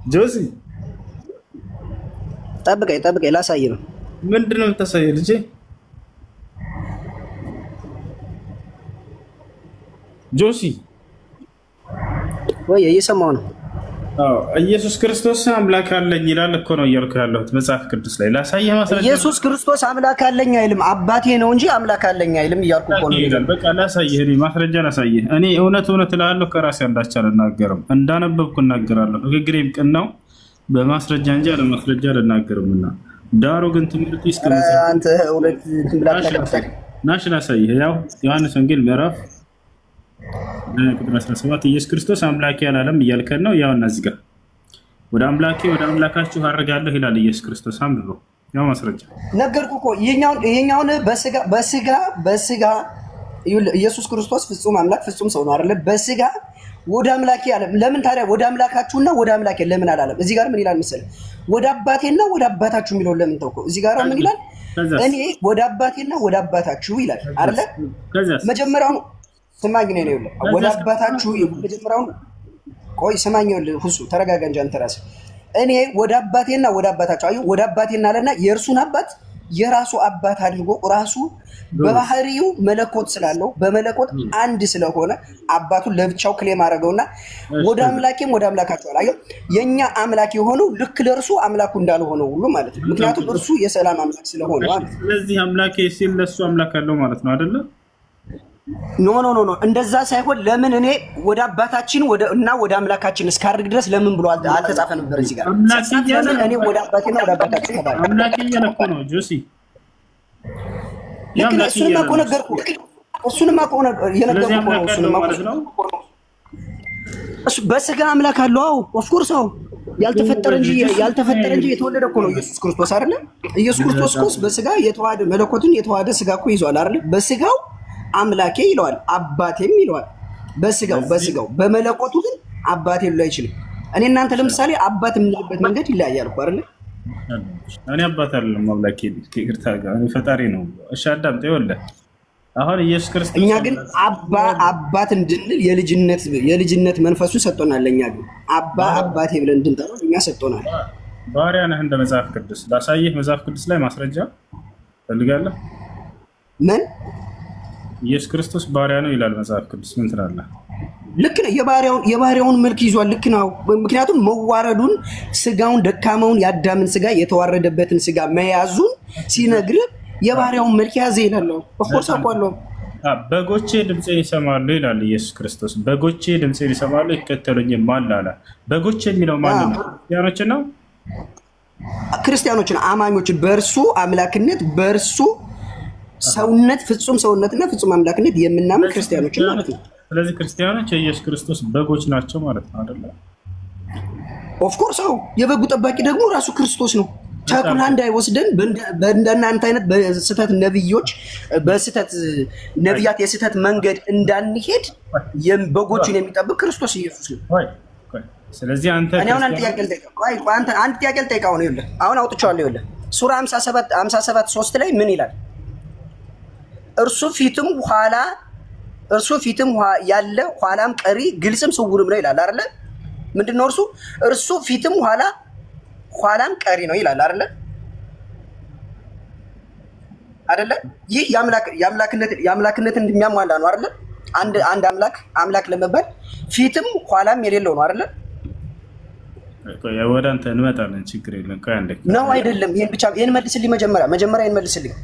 ጆሲ ጠብቀኝ ላሳይ ነው። ምንድነው የምታሳየው ልጄ? ጆሲ ወይ እየሰማው ነው። ኢየሱስ ክርስቶስ አምላክ አለኝ ይላል እኮ ነው እያልኩ ያለሁት መጽሐፍ ቅዱስ ላይ ላሳየህ ማስረጃ። ኢየሱስ ክርስቶስ አምላክ አለኝ አይልም፣ አባቴ ነው እንጂ አምላክ አለኝ አይልም እያልኩ እኮ ነው። በቃ ላሳየህ፣ እኔ ማስረጃ ላሳየህ። እኔ እውነት እላለሁ ከራሴ አንዳች አልናገርም፣ እንዳነበብኩ እናገራለሁ። ንግግሬም ቅን ነው፣ በማስረጃ እንጂ አለ ማስረጃ አልናገርምና። ዳሩ ግን ትምህርቱ አንተ እውነት ናሽ ላሳየህ። ያው ዮሐንስ ወንጌል ምዕራፍ ቁጥር 17 ኢየሱስ ክርስቶስ አምላኬ አላለም እያልከን ነው። ያው እነዚህ ጋር ወደ አምላካችሁ አደርጋለሁ ይላል ኢየሱስ ክርስቶስ። አንብበው፣ ያው ማስረጃ ነገርኩህ እኮ። ይሄኛውን በስጋ ኢየሱስ ክርስቶስ ፍጹም አምላክ ፍጹም ሰው ነው አይደለ? በስጋ ወደ አምላኬ አለ። ለምን ታዲያ ወደ አምላካችሁና ወደ አምላኬ ለምን አላለም? እዚህ ጋር ምን ይላል መሰለህ? ወደ አባቴና ወደ አባታችሁ የሚለውን ለምን ተውከው? እዚህ ጋር ምን ይላል? እኔ ወደ አባቴና ወደ አባታችሁ ይላል አይደለ? መጀመሪያው ስማኝ ነው ይኸውልህ፣ ወደ አባታችሁ የመጀመሪያውን ቆይ ስማኝ ይኸውልህ፣ ሁሱ ተረጋጋ እንጂ አንተ ራስህ። እኔ ወደ አባቴና ወደ አባታችሁ አዩ ወደ አባቴና አለና የእርሱን አባት የራሱ አባት አድርጎ ራሱ በባህሪው መለኮት ስላለው በመለኮት አንድ ስለሆነ አባቱን ለብቻው ክሌም አደረገውና ወደ አምላኬም ወደ አምላካችሁ አላየው። የኛ አምላክ የሆነው ልክ ለእርሱ አምላኩ እንዳልሆነው ሁሉ ማለት ነው። ምክንያቱም እርሱ የሰላም አምላክ ስለሆነ ማለት ነው። ስለዚህ አምላኬ ሲል ለሱ አምላክ አለው ማለት ነው አይደለ? ኖ እንደዛ ሳይሆን ለምን እኔ ወደ አባታችን እና ወደ አምላካችን እስካርግ ድረስ ለምን ብሎ አልተጻፈ ነበር እዚህ ጋር? እኔ ወደ አባቴና ወደ አባታችን ተባለ። አምላኬ እያለኮ ነው ጆሲ። እሱንማ እኮ ነገርኩህ። እሱንማ እኮ የነገርኩህ ነው። እሱ በስጋ አምላክ አለው። አዎ ኦፍ ኮርስ አዎ። ያልተፈጠረ እንጂ የተወለደ እኮ ነው ኢየሱስ ክርስቶስ አይደለ? ኢየሱስ ክርስቶስ እኮ በስጋ የተዋሃደ መለኮትን የተዋሃደ ስጋ እኮ ይዟል አይደለ? በስጋው አምላኬ ይለዋል፣ አባቴም ይለዋል። በስጋው በመለኮቱ ግን አባቴ ሊለው አይችልም። እኔ እናንተ ለምሳሌ አባት የምንልበት መንገድ ይለያያል እኮ አይደል? እኔ አባት አይደለም አምላኬ ከይቅርታ ጋር እኔ ፈጣሪ ነው። እሺ አዳምጥ፣ ይኸውልህ አሁን ኢየሱስ ክርስቶስ እኛ ግን አባት እንድንል የልጅነት መንፈሱ ሰጥቶናል። እኛ ግን አባቴ ብለን እንድንጠራው እኛ ሰጥቶናል። ባሪያ ነህ እንደ መጽሐፍ ቅዱስ ላሳየህ። መጽሐፍ ቅዱስ ላይ ማስረጃ ፈልጋለህ? ምን ኢየሱስ ክርስቶስ ባሪያ ነው ይላል መጽሐፍ ቅዱስ። ምን ትላለህ? ልክ ነው። የባሪያውን መልክ ይዟል። ልክ ነው። ምክንያቱም መዋረዱን፣ ስጋውን፣ ደካማውን የአዳምን ስጋ የተዋረደበትን ስጋ መያዙን ሲነግርህ የባሪያውን መልክ ያዘ ይላል። ኦፍኮርስ አውቃለሁ። በጎቼ ድምፄን ይሰማሉ ይላል ኢየሱስ ክርስቶስ። በጎቼ ድምፄን ይሰማሉ ይከተሉኝማል አለ። በጎቼ የሚለው ማን ነው? ክርስቲያኖችን ነው። ክርስቲያኖችን፣ አማኞችን በእርሱ አምላክነት በእርሱ ሰውነት ፍጹም ሰውነትና ፍጹም አምላክነት የምናምን ክርስቲያኖችን ማለት ነው። ስለዚህ ክርስቲያኖች የኢየሱስ ክርስቶስ በጎች ናቸው ማለት ነው አይደለ? ኦፍ ኮርስ አዎ። የበጉ ጠባቂ ደግሞ ራሱ ክርስቶስ ነው። ተኩላ እንዳይወስደን በእንደናንተ አይነት በስህተት ነብዮች በስህተት ነብያት የስህተት መንገድ እንዳንሄድ በጎችን የሚጠብቅ ክርስቶስ ኢየሱስ ነው። ስለዚህ አንተ አንድ ጥያቄ ልጠይቀው ነው። ይኸውልህ አሁን አውጥቼዋለሁ። ይኸውልህ ሱራ 57:3 ላይ ምን ይላል? እርሱ ፊትም ያለ ኋላም ቀሪ ግልጽም ስውርም ነው ይላል አይደለ? ምንድነው እርሱ ፊትም ኋላም ቀሪ ነው ይላል አይደለ? ይህ የአምላክነትን የሚያሟላ ነው አይደለ? አንድ አምላክ ለመባል ፊትም ኋላም የሌለው ነው አይደለ? ወደ አንተ እንመጣለን፣ ችግር የለም። ነው አይደለም? ይሄን መልስልኝ። መጀመሪያ ይሄን መልስልኝ።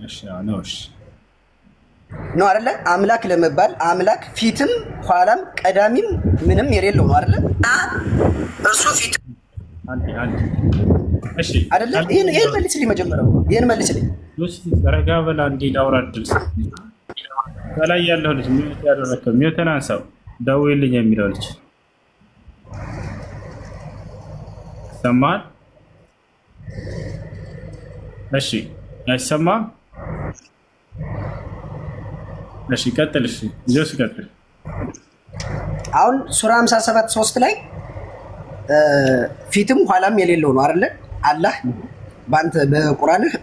እሺ ነው አይደለ? አምላክ ለመባል አምላክ ፊትም ኋላም ቀዳሚም ምንም የሌለው ነው አይደለ? እርሱ ፊት እሺ አይደለ? ይሄን መልስልኝ። መጀመሪያ ይሄን መልስልኝ። ረጋ በላ እንዴ ዳውራድል ከላይ ያለው ልጅ ምን ያደረከው? ሚውተን አንሳው፣ ደውልልኝ የሚለው ልጅ ሰማል? እሺ አይሰማም? እሺ ቀጥል። እሺ ጆሲ ቀጥል። አሁን ሱራ 57:3 ላይ ፊትም ኋላም የሌለው ነው አይደለ? አላህ ባንተ በቁርአንህ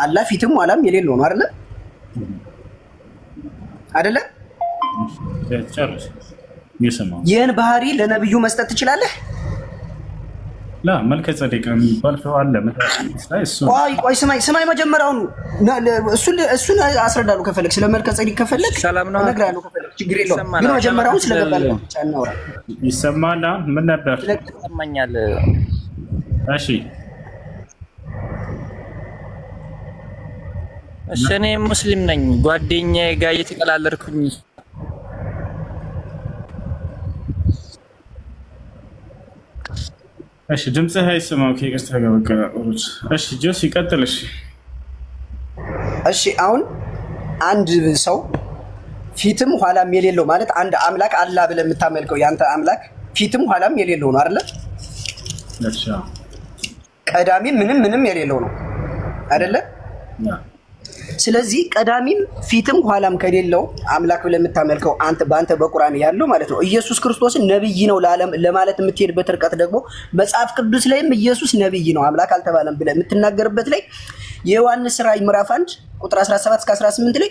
አላህ ፊትም ኋላም የሌለው ነው አይደለ? የሰማው ይህን ባህሪ ለነብዩ መስጠት ትችላለህ? ላ መልከ ጸዴቅ የሚባል ሰው አለ መጣይ እሱ ቆይ ስማይ መጀመሪያውን እሱን አስረዳለሁ ከፈለክ ስለ መልከ ጸዴቅ ከፈለክ እነግርሃለሁ ከፈለክ ችግር የለውም ግን መጀመሪያውን ስለገባለ ብቻ እናውራ ይሰማል ምን ነበር ይሰማኛል እሺ እኔ ሙስሊም ነኝ ጓደኛዬ ጋር እየተቀላለድኩኝ እሺ ድምጽህ አይሰማው ከይቅርታ ጋር በቃ እሺ ጆሲ ቀጥልሽ እሺ አሁን አንድ ሰው ፊትም ኋላም የሌለው ማለት አንድ አምላክ አላህ ብለህ የምታመልከው ያንተ አምላክ ፊትም ኋላም የሌለው ነው አይደል? እሺ ቀዳሚ ምንም የሌለው ነው አይደለ? ስለዚህ ቀዳሚም ፊትም ኋላም ከሌለው አምላክ ብለህ የምታመልከው በአንተ በቁርአን ያለው ማለት ነው ኢየሱስ ክርስቶስን ነብይ ነው ለማለት የምትሄድበት ርቀት ደግሞ መጽሐፍ ቅዱስ ላይም ኢየሱስ ነብይ ነው አምላክ አልተባለም ብለህ የምትናገርበት ላይ የዮሐንስ ራዕይ ምዕራፍ 1 ቁጥር 17 እስከ 18 ላይ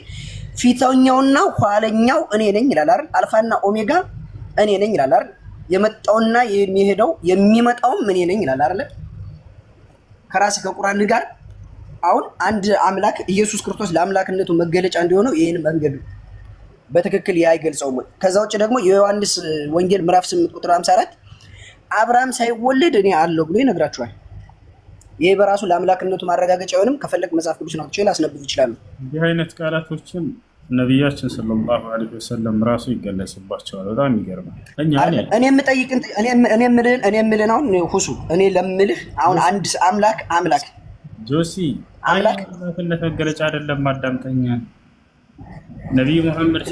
ፊተኛውና ኋለኛው እኔ ነኝ ይላል አይደል? አልፋና ኦሜጋ እኔ ነኝ ይላል አይደል? የመጣውና የሚሄደው የሚመጣውም እኔ ነኝ ይላል አይደል? ከራስ ከቁርአን ጋር አሁን አንድ አምላክ ኢየሱስ ክርስቶስ ለአምላክነቱ መገለጫ እንዲሆነው ይሄን መንገድ በትክክል ያይገልጸውም። ከዛ ውጭ ደግሞ የዮሐንስ ወንጌል ምዕራፍ 8 ቁጥር 54 አብርሃም ሳይወለድ እኔ አለሁ ብሎ ይነግራቸዋል። ይሄ በራሱ ለአምላክነቱ ማረጋገጫ አይሆንም። ከፈለክ መጽሐፍ ቅዱስ ነው ትችል አስነብብ ይችላል። እንዲህ አይነት ቃላቶችን ነብያችን ሰለላሁ ዐለይሂ ወሰለም ራሱ ይገለጽባቸዋል። በጣም ይገርማል። እኔ የምልህ አሁን ሁሱ እኔ ለምልህ አሁን አንድ አምላክ ጆሲ አምላክነት መገለጫ አይደለም። አዳምጠኛ ነብዩ መሐመድ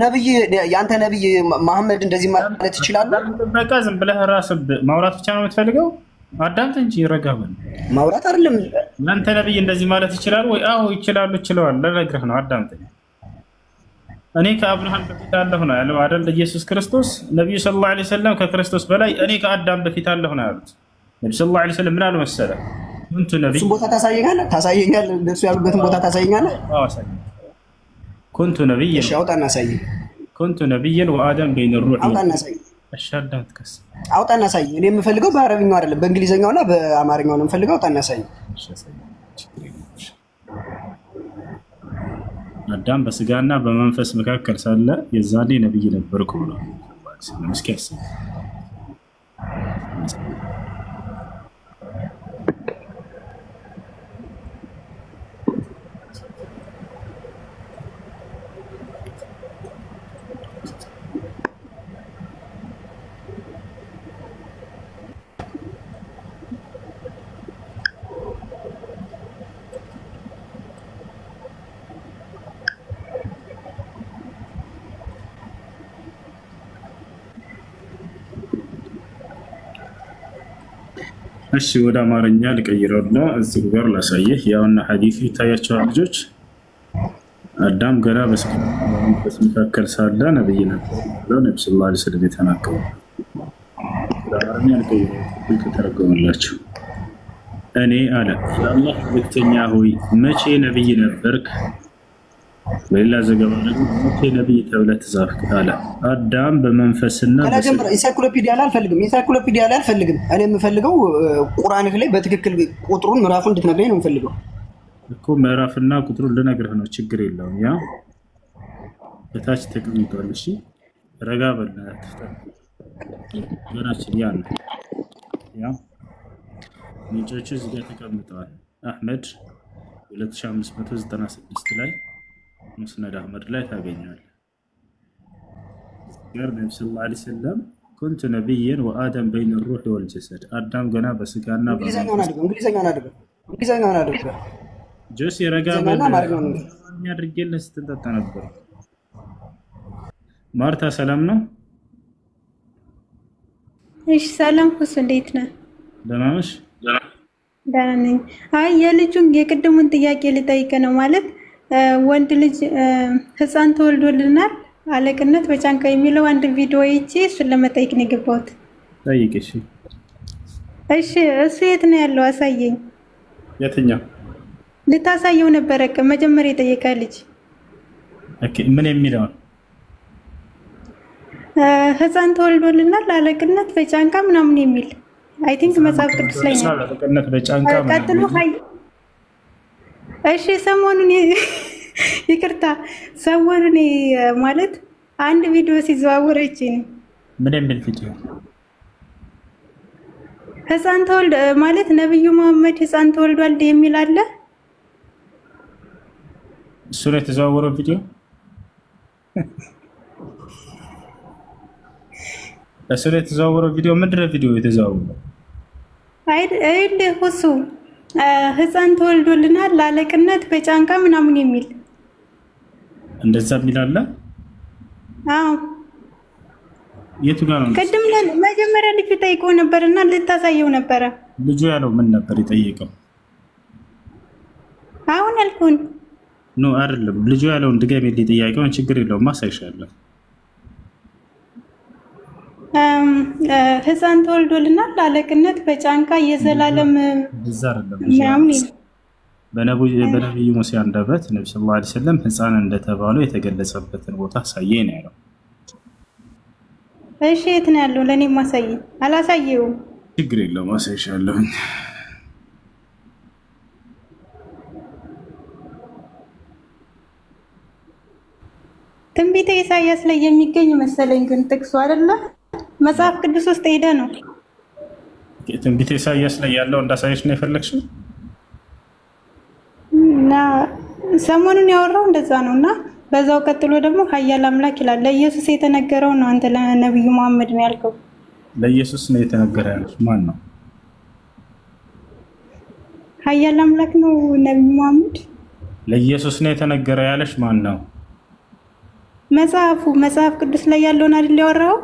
ነብይ ያንተ ነብይ መሐመድ እንደዚህ ማለት ይችላል? በቃ ዝም ብለህ ራስህ ማውራት ብቻ ነው የምትፈልገው? አዳምጥ እንጂ ረጋበል ማውራት አይደለም። አንተ ነብይ እንደዚህ ማለት ይችላል ወይ? አዎ ይችላል ለነግረህ ነው። አዳምጠኝ። እኔ ከአብርሃም በፊት አለሁ ነው ያለው አይደል? ኢየሱስ ክርስቶስ ነብዩ ሰለላሁ ዐለይሂ ወሰለም ከክርስቶስ በላይ እኔ ከአዳም በፊት አለሁ ነው ያሉት። ነብዩ ሰለላሁ ዐለይሂ ወሰለም ምን አሉ መሰለህ? እንቱ ነብይ ቦታ ታሳየኛለህ እንደሱ ያሉበትን ቦታ ታሳየኛለህ? አዎ አሳየኝ። ኩንቱ ነብይ አውጣና ሳይ ኩንቱ ነብይን ወአደም በይነ الروح አውጣና ሳይ አሻዳት ከስ አውጣና ሳይ። እኔ የምፈልገው በአረብኛው አይደለም በእንግሊዘኛውና በአማርኛው ነው የምፈልገው። አውጣና ሳይ። አዳም በስጋና በመንፈስ መካከል ሳለ የዛኔ ነብይ ነበርኩ ብሎ መስኪያስ እሺ ወደ አማርኛ ልቀይረውና እዚህ ጋር ላሳየህ። ያውና ሐዲሱ ይታያቸዋል ልጆች። አዳም ገና በስጋ መካከል ሳለ ነብይ ነበር ብለው ነብዩ ሰለላሁ ዐለይሂ ወሰለም የተናገሩ። በአማርኛ ልቀይረው ከተረጎመላችሁ እኔ አለ የአላህ መልእክተኛ ሆይ መቼ ነብይ ነበርክ? በሌላ ዘገባ ደግሞ መቼ ነብይ ተብለህ ተጻፍክ አለ። አዳም በመንፈስና ኢንሳይክሎፒዲያ ላይ አልፈልግም። እኔ የምፈልገው ቁርአን ላይ በትክክል ቁጥሩን ምዕራፉን እንድትነግረኝ ነው የምፈልገው እኮ። ምዕራፍና ቁጥሩን ልነግርህ ነው፣ ችግር የለውም። ያ በታች ተቀምጧል። እሺ ረጋ በልና ተፍታ ገናችን ያ ነው ያ ምንጮቹ እዚህ ጋር ተቀምጠዋል። አህመድ 2596 ላይ ሙስነድ አህመድ ላይ ታገኛለህ። ጋር ነብዩ ሰለላሁ ዐለይሂ ወሰለም ኩንቱ ነብይን ወአደም በይነ الروح والجسد አዳም ገና በስጋና እንግሊዘኛውን አድርገው ጆሲ ረጋ በልና ያድርግልህ ስትጠጣ ነበር። ማርታ ሰላም ነው? እሺ ሰላም ሁሱ እንዴት ነህ? ደህና ነሽ? ደህና ነኝ። አይ የልጁን የቅድሙን ጥያቄ ልጠይቅ ነው ማለት ወንድ ልጅ ህፃን ተወልዶልናል አለቅነት በጫንቃ የሚለው አንድ ቪዲዮ አይቼ እሱን ለመጠየቅ ነው የገባሁት። ጠይቅ። እሺ እሱ የት ነው ያለው? አሳየኝ። የትኛው? ልታሳየው ነበረ መጀመሪያ የጠየቀ ልጅ። ኦኬ ምን የሚለው? ሕፃን ተወልዶልናል አለቅነት በጫንቃ ምናምን የሚል አይ ቲንክ መጽሐፍ ቅዱስ ላይ ነው። አለቅነት በጫንቃ ቀጥሎ እሺ ሰሞኑን ይቅርታ ሰሞኑን ማለት አንድ ቪዲዮ ሲዘዋወር እቺ ነው ምን የሚል ቪዲዮ? ሕፃን ተወልደ ማለት ነብዩ መሐመድ ሕፃን ተወልዷል የሚል አለ። እሱ ላይ የተዘዋወረው ቪዲዮ እሱ ላይ የተዘዋወረው ቪዲዮ ምንድን ነው? ቪዲዮ የተዘዋወረው አይደል ሁሱ ሕፃን ተወልዶልናል አለቅነት በጫንቃ ምናምን የሚል እንደዛ የሚል አለ። አዎ የቱ ጋር ነው? ቅድም መጀመሪያ ልጁ ጠይቆ ነበርና ልታሳየው ነበረ። ልጁ ያለው ምን ነበር የጠየቀው? አሁን ያልኩን ኖ አይደለም። ልጁ ያለውን ድገሜልኝ ጥያቄውን። ችግር የለውም ማሳይሻለሁ። ሕፃን ተወልዶልናል አለቅነት በጫንቃ የዘላለም ምናምን በነብዩ ሙሴ አንደበት ነብዩ ሰለላሁ ዐለይሂ ወሰለም ሕፃን እንደተባሉ የተገለጸበትን ቦታ አሳየኝ ነው ያለው። እሺ የት ነው ያለው? ለኔ ማሳይ አላሳየውም። ችግር የለውም ማሳይሻለሁ። ትንቢተ ኢሳይያስ ላይ የሚገኝ መሰለኝ ግን ጥቅሱ አይደለ መጽሐፍ ቅዱስ ውስጥ ሄደ ነው። ትንቢተ ኢሳይያስ ላይ ያለው እንዳሳየሽ ነው የፈለግሽው? እና ሰሞኑን ያወራው እንደዛ ነውና በዛው ቀጥሎ ደግሞ ኃያል አምላክ ይላል። ለኢየሱስ የተነገረው ነው። አንተ ለነብዩ መሐመድ ነው ያልከው። ለኢየሱስ ነው የተነገረ ያለሽ ማን ነው? ኃያል አምላክ ነው ነብዩ መሐመድ። ለኢየሱስ ነው የተነገረ ያለሽ ማን ነው? መጽሐፍ ቅዱስ ላይ ያለውን አይደል ያወራው?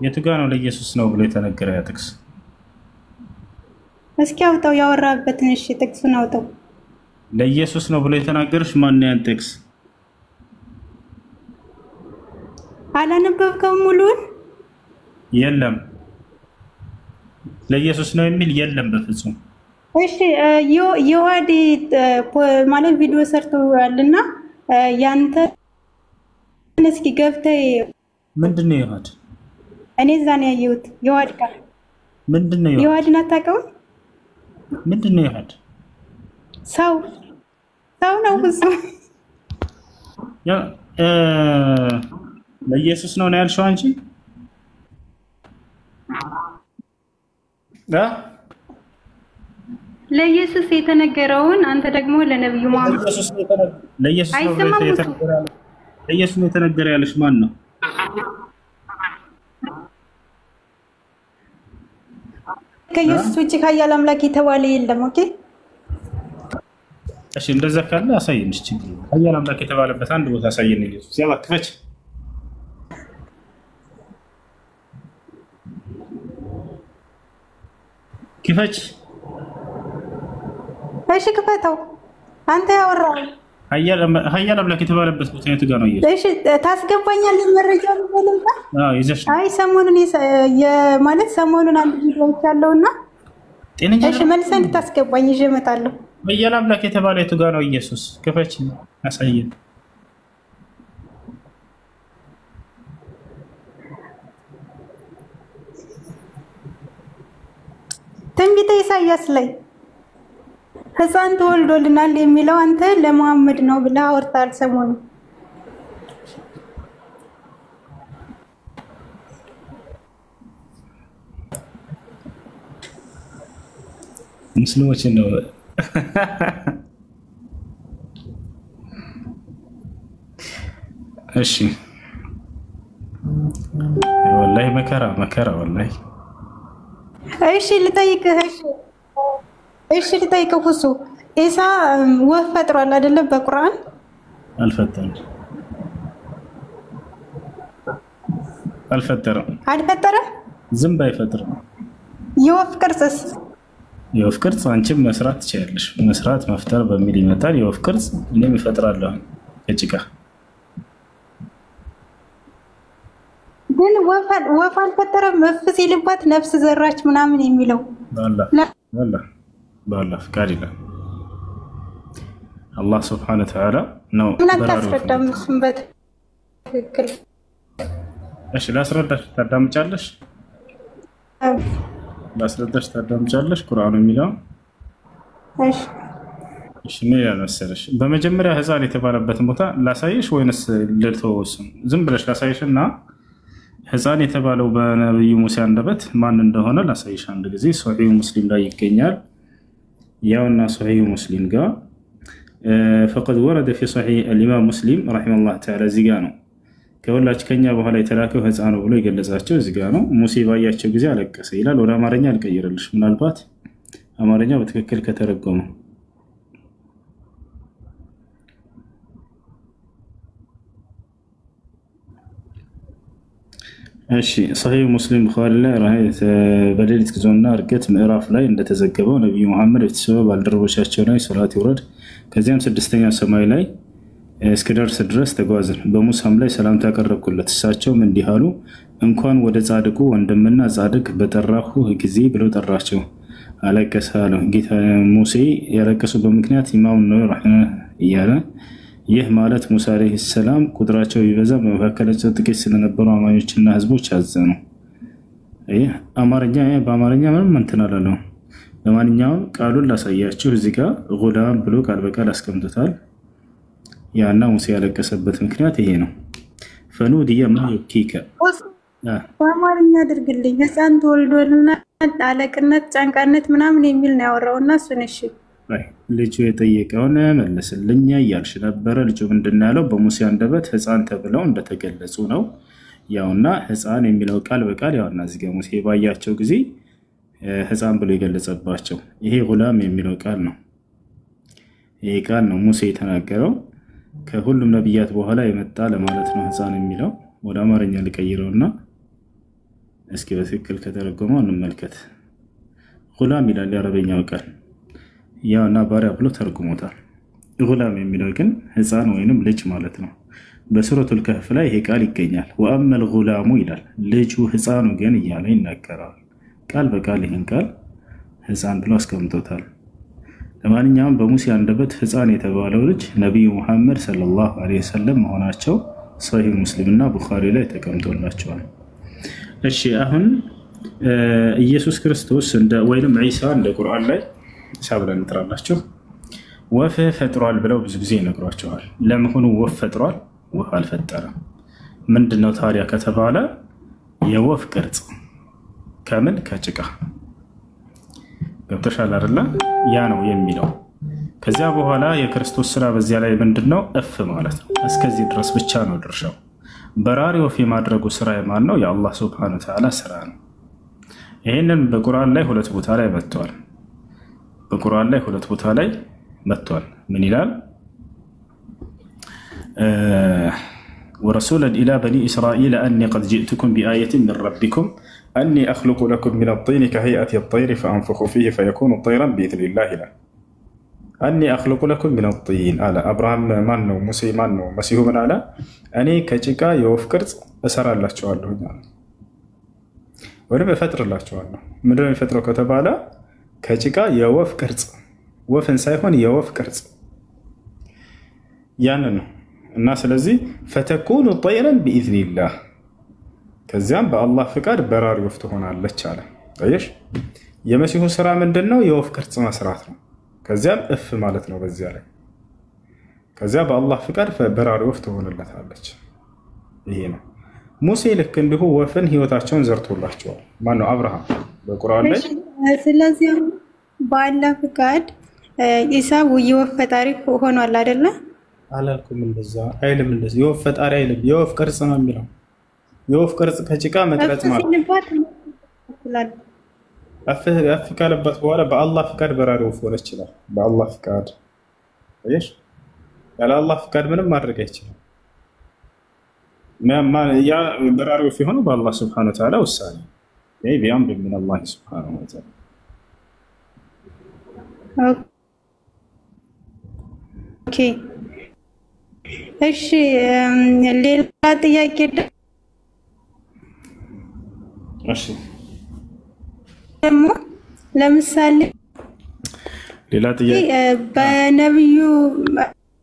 የቱ ጋር ነው ለኢየሱስ ነው ብሎ የተነገረ ያ ጥቅስ? እስኪ አውጣው ያወራበትን። እሺ ጥቅሱን አውጣው። ለኢየሱስ ነው ብሎ የተናገረሽ ማን ነው ያን ጥቅስ? አላነበብከውም ሙሉን? የለም ለኢየሱስ ነው የሚል የለም በፍጹም። እሺ የዋዲ ማለት ቪዲዮ ሰርተዋልና ያንተ እስኪ ገብተህ ምንድነው ይዋድ? እኔ እዛ ነው ያየሁት። የዋድ ጋር ምንድነው ይዋድ? የዋድን አታውቀውም? ምንድነው ይዋድ? ሰው ነው ብዙ ያ ለኢየሱስ ነው ያልሽው አንቺ? ለኢየሱስ የተነገረውን አንተ ደግሞ ለነብዩ መሐመድ ለኢየሱስ ነው የተነገረ ያለሽ ማን ነው? ከኢየሱስ ውጭ ኃያል አምላክ የተባለ የለም። ኦኬ እሺ እንደዛ ካለ አሳየን። እሺ ኃያል አምላክ የተባለበት አንድ ቦታ አሳየን። ኢየሱስ ያላ ክፈች ክፈች። እሺ ክፈተው። አንተ ያወራው ኃያል አምላክ የተባለበት ቦታ የቱ ጋር ነው? እሺ ታስገባኛለህ መረጃ ልበልምታ? ይዘሽ አይ ሰሞኑን ማለት ሰሞኑን አንድ ቪዲዮ ያለውና ጤነኛ እሺ መልሰህ እንድታስገባኝ ይዤ እመጣለሁ። ኃያል አምላክ የተባለ የቱ ጋር ነው? ኢየሱስ ክፈች አሳየን። ትንቢተ ኢሳይያስ ላይ ሕፃን ተወልዶልናል የሚለው አንተ ለመሐመድ ነው ብለህ አወርታል ሰሞኑን። ሙስሊሞች ነው እሺ ወላሂ መከራ ወላሂ። እሺ ልጠይቅህ። እሺ ልጠይቅህ። እሱ ኢሳ ወፍ ፈጥሯል አይደለ? በቁርአን አልፈጠረም። ዝም ባይፈጥርም የወፍ ቅርጽስ? የወፍ ቅርጽ አንቺም መስራት ትችያለሽ። መስራት መፍጠር በሚል ይመጣል። የወፍ ቅርጽ እኔም እፈጥራለሁ ከጭቃ። ግን ወፍ አልፈጠረም። መፍ ሲልባት ነፍስ ዘራች ምናምን የሚለው በአላህ ፍቃድ ይላል። አላህ ስብሐነሁ ወተዓላ ነው። ምን አታስረዳም? እሱም በትክክል እሺ ላስረዳሽ ታዳምጫለሽ? ላስረዳሽ ታዳምጫለሽ? ቁርአኑ የሚለው እሺ ምን ይላል መሰለሽ? በመጀመሪያ ህፃን የተባለበትን ቦታ ላሳይሽ ወይንስ ልተወስም? ዝም ብለሽ ላሳይሽና ህፃን የተባለው በነብዩ ሙሳ አንደበት ማን እንደሆነ ላሳይሽ አንድ ጊዜ። ሶሒህ ሙስሊም ላይ ይገኛል። ያውና ሶሒህ ሙስሊም ጋር فقد ورد في صحيح الامام مسلم رحمه الله تعالى እዚህ ጋር ነው ከሁላች ከኛ በኋላ የተላከው ህፃን ብሎ ይገለጻቸው እዚህ ጋር ነው። ሙሴ ባያቸው ጊዜ አለቀሰ ይላል። ወደ አማርኛ አልቀይርልሽ ምናልባት አማርኛ በትክክል ከተረጎመ እሺ صحيح مسلم ቡኻሪ ላይ ራህይት በሌሊት ጉዞና እርገት ምዕራፍ ላይ እንደተዘገበው ነብዩ መሐመድ የተሰበው ባልደረቦቻቸው ላይ ሶላት ይወረድ ከዚያም ስድስተኛ ሰማይ ላይ እስከደርስ ድረስ ተጓዝን። በሙሳም ላይ ሰላምታ ያቀረብኩለት እሳቸውም እንዲህ አሉ፣ እንኳን ወደ ጻድቁ ወንድምና ጻድቅ በጠራሁ ጊዜ ብለው ጠራቸው። አለቀሰ አለ። ጌታ ሙሴ ያለቀሱበት ምክንያት ኢማም ነው እያለ ይህ ማለት ሙሳ አለይሂ ሰላም ቁጥራቸው ይበዛ በመካከላቸው ጥቂት ስለነበሩ አማኞችና ህዝቦች አዘኑ። በአማርኛ ምንም እንትን አላለው። ለማንኛውም ቃሉን ላሳያችሁ። እዚህ ጋር ጉላም ብሎ ቃል በቃል አስቀምጦታል። ያና ሙሴ ያለቀሰበት ምክንያት ይሄ ነው። ፈኑዲየ ማ ዩብኪከ በአማርኛ አድርግልኝ። ህፃን ተወልዶልና አለቅነት ጫንቃነት ምናምን የሚል ነው ያወራውና እሱን እሺ ልጁ የጠየቀውን መለስልኝ እያልሽ ነበረ። ልጁ ምንድን ነው ያለው? በሙሴ አንደበት ህፃን ተብለው እንደተገለጹ ነው። ያውና ህፃን የሚለው ቃል በቃል ያውና እዚህ ጋር ሙሴ ባያቸው ጊዜ ህፃን ብሎ የገለጸባቸው ይሄ ጉላም የሚለው ቃል ነው። ይሄ ቃል ነው ሙሴ የተናገረው ከሁሉም ነብያት በኋላ የመጣ ለማለት ነው። ህፃን የሚለው ወደ አማርኛ ልቀይረውና እስኪ በትክክል ከተረጎመው እንመልከት። ጉላም ይላል የአረበኛው ቃል ያውና ባሪያ ብሎ ተርጉሞታል። ጉላም የሚለው ግን ህፃን ወይንም ልጅ ማለት ነው። በሱረቱል ከህፍ ላይ ይሄ ቃል ይገኛል። ወአመል ጉላሙ ይላል ልጁ ህፃኑ ግን እያለ ይናገራል። ቃል በቃል ይሄን ቃል ህፃን ብሎ አስቀምጦታል። ለማንኛውም በሙሴ አንደበት ህፃን የተባለው ልጅ ነብዩ መሐመድ ሰለላሁ ዐለይሂ ወሰለም መሆናቸው ሶሒህ ሙስሊምና ቡኻሪ ላይ ተቀምጦላቸዋል። እሺ አሁን ኢየሱስ ክርስቶስ ወይንም ዒሳ እንደ ቁርአን ላይ ሳብለን እንጥራላችሁ ወፍ ፈጥሯል ብለው ብዙ ጊዜ ይነግሯቸዋል። ለመሆኑ ወፍ ፈጥሯል? ወፍ አልፈጠረም። ምንድነው ታዲያ ከተባለ የወፍ ቅርጽ ከምን ከጭቃ ገብተሻል አይደለ? ያ ነው የሚለው። ከዚያ በኋላ የክርስቶስ ስራ በዚያ ላይ ምንድነው? እፍ ማለት ነው። እስከዚህ ድረስ ብቻ ነው ድርሻው። በራሪ ወፍ የማድረጉ ስራ የማን ነው? የአላህ ሱብሓነሁ ወተዓላ ስራ ነው። ይህንን በቁርአን ላይ ሁለት ቦታ ላይ መጥቷል። በቁርአን ላይ ሁለት ቦታ ላይ መጥቷል። ምን ይላል? ورسولا إلى بني إسرائيل أني قد جئتكم بآية من ربكم أني أخلق لكم من الطين كهيئة الطير فأنفخ فيه فيكون طيرا بإذن الله له أني أخلق لكم من الطين على أبراهام مانو موسى مانو مسيح من على أني كجيكا يوفكرت أسر الله شوالله ولما فتر الله شوالله من دون فترة كتب على كجيكا يوفكرت وفن سايخون يوفكرت يعني الناس الذي فتكون طيرا بإذن الله كزيان بالله فكر برار يفتحون على الشارع ايش يمسيه سرا من دنو يوفكرت مسراتنا كزيان اف مالتنا بزياله كزيان بالله فكر فبرار يفتحون الله تعالى هنا موسى لك اللي هو وفن ህይወታቸውን ዘርቶላቸዋል። ማን ነው? አብርሃም በቁርአን ላይ ስለዚህ بالله فكر ኢሳ የወፍ ፈጣሪ ሆኗል አይደለ? አላልኩም እንደዛ አይልም። እንደዛ የወፍ ፈጣሪ አይልም። የወፍ ቅርጽ ነው የሚለው። የወፍ ቅርጽ ከጭቃ መቅረጽ ማለት አፍ ካለበት በኋላ በአላህ ፍቃድ በራሪ ወፍ ሆነ ይችላል። በአላህ ፍቃድ እሺ፣ ያለ አላህ ፍቃድ ምንም ማድረግ አይችልም። ያ በራሪ ወፍ የሆነው በአላህ ሱብሓነሁ ወተዓላ ውሳኔ ይሄ ቢአምር ምን አላህ ሱብሓነሁ ወተዓላ። ኦኬ እሺ፣ ሌላ ጥያቄ እሺ፣ ደግሞ ለምሳሌ ሌላ ጥያቄ በነብዩ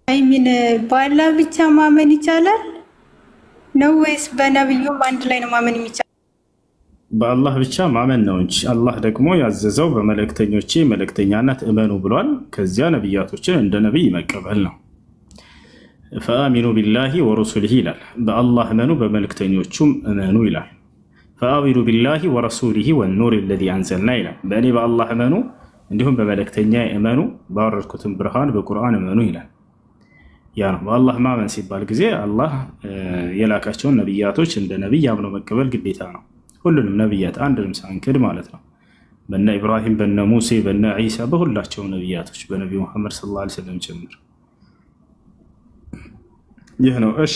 አይሚን በአላህ ብቻ ማመን ይቻላል? ነው ወይስ በነብዩም አንድ ላይ ነው ማመን የሚቻለው? በአላህ ብቻ ማመን ነው እንጂ አላህ ደግሞ ያዘዘው በመልእክተኞቼ መልእክተኛነት እመኑ ብሏል። ከዚያ ነቢያቶችን እንደ ነቢይ መቀበል ነው። ፈአሚኑ ቢላሂ ወረሱሊሂ ይላል። በአላህ እመኑ በመልእክተኞቹም እመኑ ይላል። ፈአሚኑ ቢላሂ ወረሱሊሂ ወኑር ለዚ አንዘልና ይላል። በእኔ በአላህ እመኑ እንዲሁም በመልእክተኛ እመኑ ባወረድኩትም ብርሃን በቁርአን እመኑ ይላል። ያ ነው በአላህ ማመን ሲባል ጊዜ አላህ የላካቸውን ነቢያቶች እንደ ነቢይ አምነው መቀበል ግዴታ ነው። ሁሉንም ነቢያት አንድንም ሳንክድ ማለት ነው። በነ ኢብራሂም፣ በነ ሙሴ፣ በነ ዒሳ በሁላቸው ነቢያቶች በነቢ ሙሐመድ ሰለላሁ ዐለይሂ ወሰለም ጭምር ይህ ነው። እሺ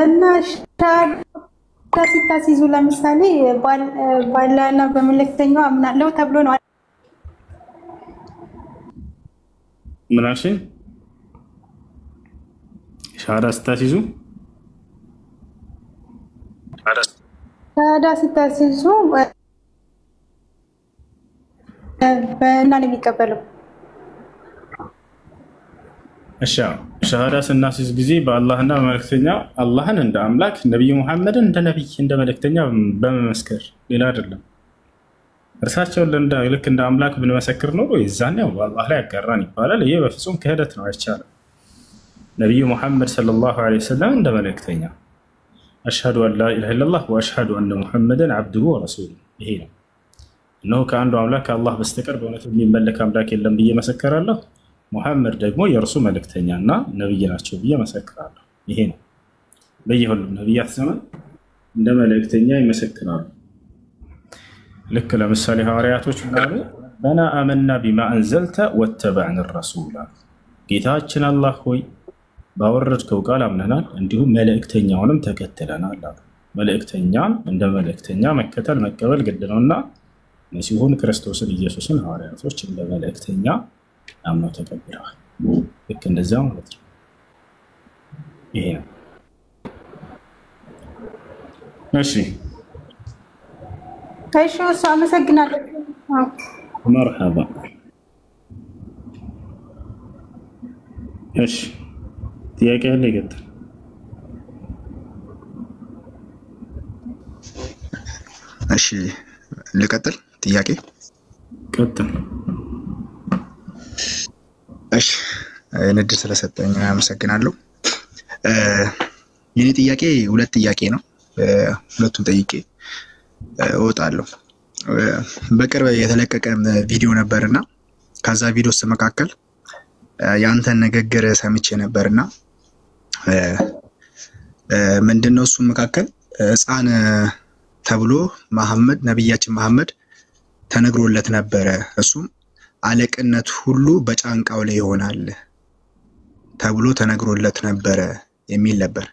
እና ሲታሲዙ ለምሳሌ ባላና በመልእክተኛው አምናለሁ ተብሎ ነው። ምን አልሽኝ? ሻሃዳ ስታሲዙ በእና ነው የሚቀበለው። እሺ ሻሃዳ ስናሲዝ ጊዜ በአላህና በመልእክተኛ አላህን እንደ አምላክ ነብዩ መሐመድን እንደ ነብይ እንደ መልእክተኛ በመመስከር ሌላ አይደለም። እርሳቸውን ልክ እንደ አምላክ ብንመሰክር ነው የዛኔ በአላህ ላይ ያጋራን ይባላል። ይሄ በፍጹም ክህደት ነው፣ አይቻልም። ነብዩ መሐመድ ሰለላሁ ዐለይሂ ወሰለም እንደ መልእክተኛ አሽሀዱ አን ላ ኢላሀ ኢለላህ ወአሽሀዱ አነ ሙሐመደን ዐብዱሁ ወረሱሉሁ ይሄ ነው። እነሆ ከአንዱ አምላክ ከአላህ በስተቀር በእውነት የሚመለክ አምላክ የለም ብዬ መሰክራለሁ። ሙሐመድ ደግሞ የእርሱ መልእክተኛና ነብይ ናቸው ብዬ መሰክራለሁ። ይሄ ነው። በየሁሉም ነቢያት ዘመን እንደ መልእክተኛ ይመሰክራሉ። ልክ ለምሳሌ ሐዋርያቶች ምናሉ በና አመና ቢማ አንዘልተ ወተበዕን ረሱላ ጌታችን አላህ ሆይ ባወረድከው ቃል አምነናል እንዲሁም መልእክተኛውንም ተከትለናል አሉ። መልእክተኛን እንደ መልእክተኛ መከተል መቀበል ግድ ነውና መሲሁን ክርስቶስን ኢየሱስን ሐዋርያቶች እንደ መልእክተኛ አምነው ተቀብለዋል። ልክ እንደዚያ ማለት ነው። ይሄ ነው። እሺ ከሺው አመሰግናለሁ። መርሐባ። እሺ ጥያቄ አለ? ይቀጥል። እሺ ልቀጥል። ጥያቄ ቀጥል። እሺ እድል ስለሰጠኝ አመሰግናለሁ። የኔ ጥያቄ ሁለት ጥያቄ ነው። ሁለቱን ጠይቄ እወጣለሁ። በቅርብ የተለቀቀ ቪዲዮ ነበርና ከዛ ቪዲዮ ውስጥ መካከል ያንተን ንግግር ሰምቼ ነበርና ምንድነው እሱ መካከል ሕፃን ተብሎ መሐመድ ነብያችን መሐመድ ተነግሮለት ነበረ። እሱም አለቅነት ሁሉ በጫንቃው ላይ ይሆናል ተብሎ ተነግሮለት ነበረ የሚል ነበር።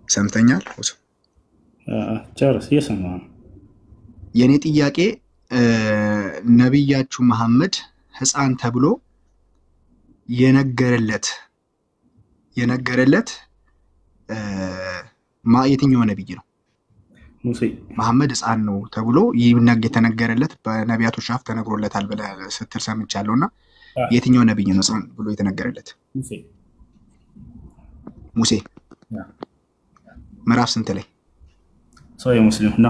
ሰምተኛል? ጨርስ። እየሰማ ነው። የኔ ጥያቄ ነብያችሁ መሐመድ ሕፃን ተብሎ የነገረለት የትኛው ነብይ ነው? ሙሴ። መሐመድ ሕፃን ነው ተብሎ የተነገረለት በነቢያቶች አፍ ተነግሮለታል ብለህ ስትል ሰምቻለሁና የትኛው ነብይ ነው ሕፃን ብሎ የተነገረለት? ሙሴ። ምዕራፍ ስንት ላይ? ሰው ሙስሊም ና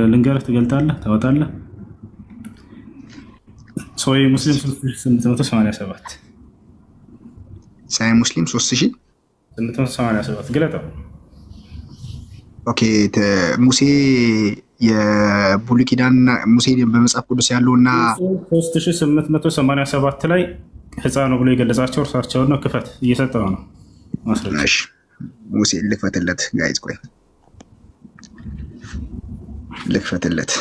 ልንገርህ፣ ትገልጣለህ፣ ታወጣለህ። ሰው ሙስሊም 887 ሳይ ሙስሊም 3887 ግለጠው። ኦኬ ሙሴ የብሉይ ኪዳን ሙሴ በመጽሐፍ ቅዱስ ያለውና 3887 ላይ ሕፃን ነው ብሎ የገለጻቸው እርሳቸው ነው። ክፈት፣ እየሰጠው ነው ማስረጃ። እሺ ሙሴ ልክፈትለት ጋይዝ፣ ቆይ ልክፈትለት።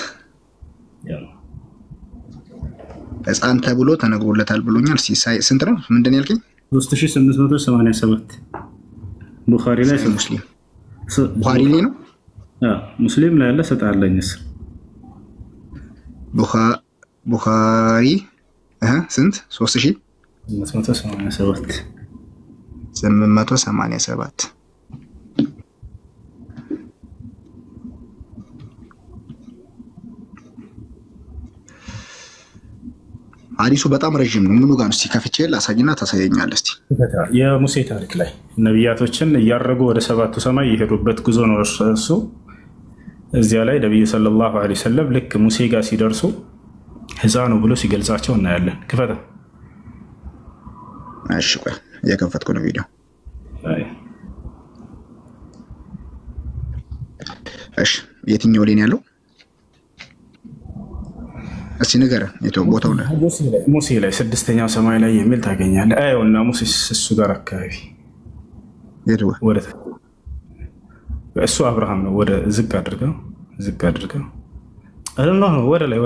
ሕፃን ተብሎ ተነግሮለታል ብሎኛል። ስንት ነው? ምንድን ነው ያልከኝ? 3887 ቡኻሪ ላይ ሙስሊም ቡኻሪ ላይ ነው። ሙስሊም ላይ ያለ ሰጣለኝስ ቡኻሪ ስንት? 3887 3887 ሀዲሱ በጣም ረጅም ነው። ምኑ ጋር እስቲ ከፍቼ ላሳይና ታሳየኛለህ እስቲ። የሙሴ ታሪክ ላይ ነቢያቶችን እያረጉ ወደ ሰባቱ ሰማይ የሄዱበት ጉዞ ነው እርሱ። እዚያ ላይ ነቢዩ ሰለላሁ ዐለይሂ ወሰለም ልክ ሙሴ ጋር ሲደርሱ ሕፃኑ ብሎ ሲገልጻቸው እናያለን። ክፈታ። እሺ ቆይ እየከፈትኩ ነው ቪዲዮ። እሺ የትኛው ላይ ነው ያለው? እስቲ ንገረን የቱ ቦታው ነው? ሙሴ ላይ ስድስተኛው ሰማይ ላይ የሚል ታገኛለህ። አይውና ሙሴ እሱ ጋር አካባቢ የቱ ወደ እሱ አብርሃም ነው። ወደ ዝቅ አድርገው አላህ ነው። ወደ ላይ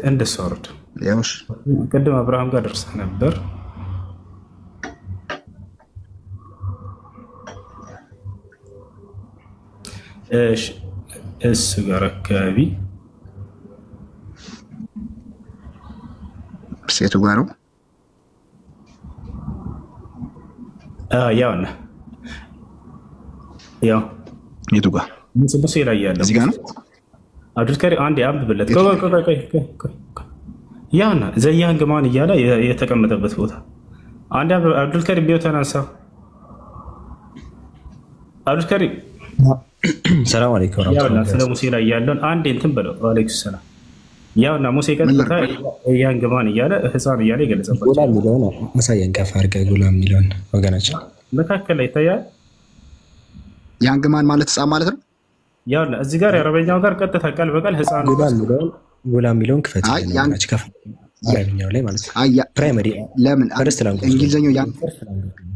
እንደሱ አውርድ። ያውሽ ቅድም አብርሃም ጋር ደርሰህ ነበር። እሱ ጋር አካባቢ ሴቱ ጋር ነው። ያውና ያው የቱ ጋር ሙሴ ላይ ያለው እዚህ ጋር ነው። አብዱልከሪም አንዴ አንብብለት። ያውና ዘያንግ ማን እያለ የተቀመጠበት ቦታ አንዴ አብዱልከሪም ቢዮ ተነሳ። አብዱልከሪም ሰላም አለይኩም። ያውና ስለ ሙሴ ላይ ያለውን አንዴ እንትን በለው። ወአለይኩም ሰላም። ያውና ሙሴ ቀጥታ ዘያንግ ማን እያለ ህፃን እያለ ይገልጻል። ጉላም የሚለውን አሳየን። ከፍ አድርገህ ጉላም የሚለውን ወገናችን መካከል ላይ ይታያል። ያንግ ማን ማለት ህፃን ማለት ነው። ያውና እዚህ ጋር የአረበኛው ጋር ቀጥታ ቃል በቃል ህፃን ጉላም የሚለውን ክፈት ነው። ከፍ አረበኛው ላይ ማለት ነው። ፕራይመሪ ለምን እንግሊዘኛው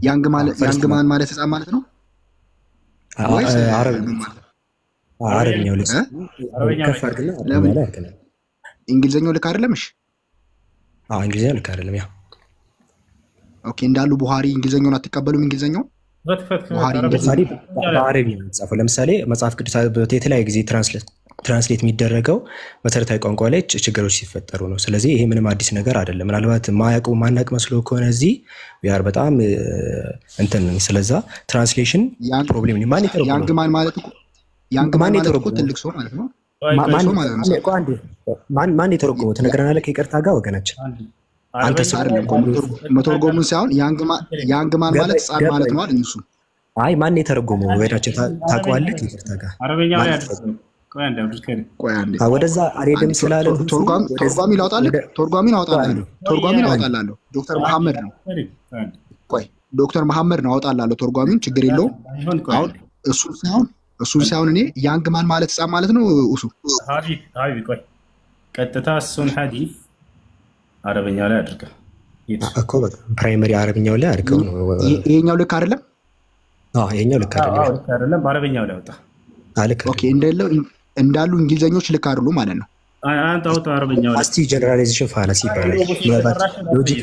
ያንግ ማን ማለት ህፃን ማለት ነው። አረበኛው ላይ ከፍ አድርገና አረበኛው ላይ አድርገና እንግሊዘኛው ልክ አይደለም። እሺ እንግሊዘኛው ልክ አይደለም። ያ ኦኬ እንዳሉ ቡሃሪ እንግሊዘኛውን አትቀበሉም። እንግሊዘኛው በአረብኛ የተጻፈው ለምሳሌ መጽሐፍ ቅዱስ የተለያየ ጊዜ ትራንስሌት የሚደረገው መሰረታዊ ቋንቋ ላይ ችግሮች ሲፈጠሩ ነው። ስለዚህ ይሄ ምንም አዲስ ነገር አይደለም። ምናልባት ማናቅ መስሎ ከሆነ እዚህ ያር በጣም እንትን ስለዛ ትራንስሌሽን ፕሮብሌም ነው። ያንግ ማን ማለት እኮ ትልቅ ሰው ማለት ነው። ማን የተረጎመው ትነግረናለህ? ከይቅርታ ጋር ወገናችን አንተ መተርጎሙን ሳይሆን ያንግ ማን ማለት ህፃን ማለት ነው አይደል? እሱ አይ ማን የተረጎመው ወዳችን ታውቀዋለህ? ከይቅርታ ጋር አረበኛ ላይ አይደለም። ቆይ አንዴ ወደዛ አልሄድም ስላለን ተርጓሚ አወጣላለሁ። ዶክተር መሐመድ ነው። ቆይ ዶክተር መሐመድ ነው አወጣላለሁ ተርጓሚውን። ችግር የለውም። አሁን እሱን ሳይሆን እኔ ያንግ ማን ማለት ህፃን ማለት ነው። እሱ ሀቢብ ቆይ ቀጥታ እሱን ሐዲስ አረበኛ ላይ አድርገህ እኮ በቃ ፕራይመሪ አረበኛው ላይ አድርገው ነው። ይሄኛው ልክ አይደለም። ይሄኛው ልክ አይደለም። በአረበኛው ላይ ወጣ። ኦኬ እንዳሉ እንግሊዘኞች ልክ አይደሉም ማለት ነው። አንተ አውጣ አረበኛው ላይ አስቲ ጀነራላይዜሽን ፋላሲ ይባላል። ሎጂክ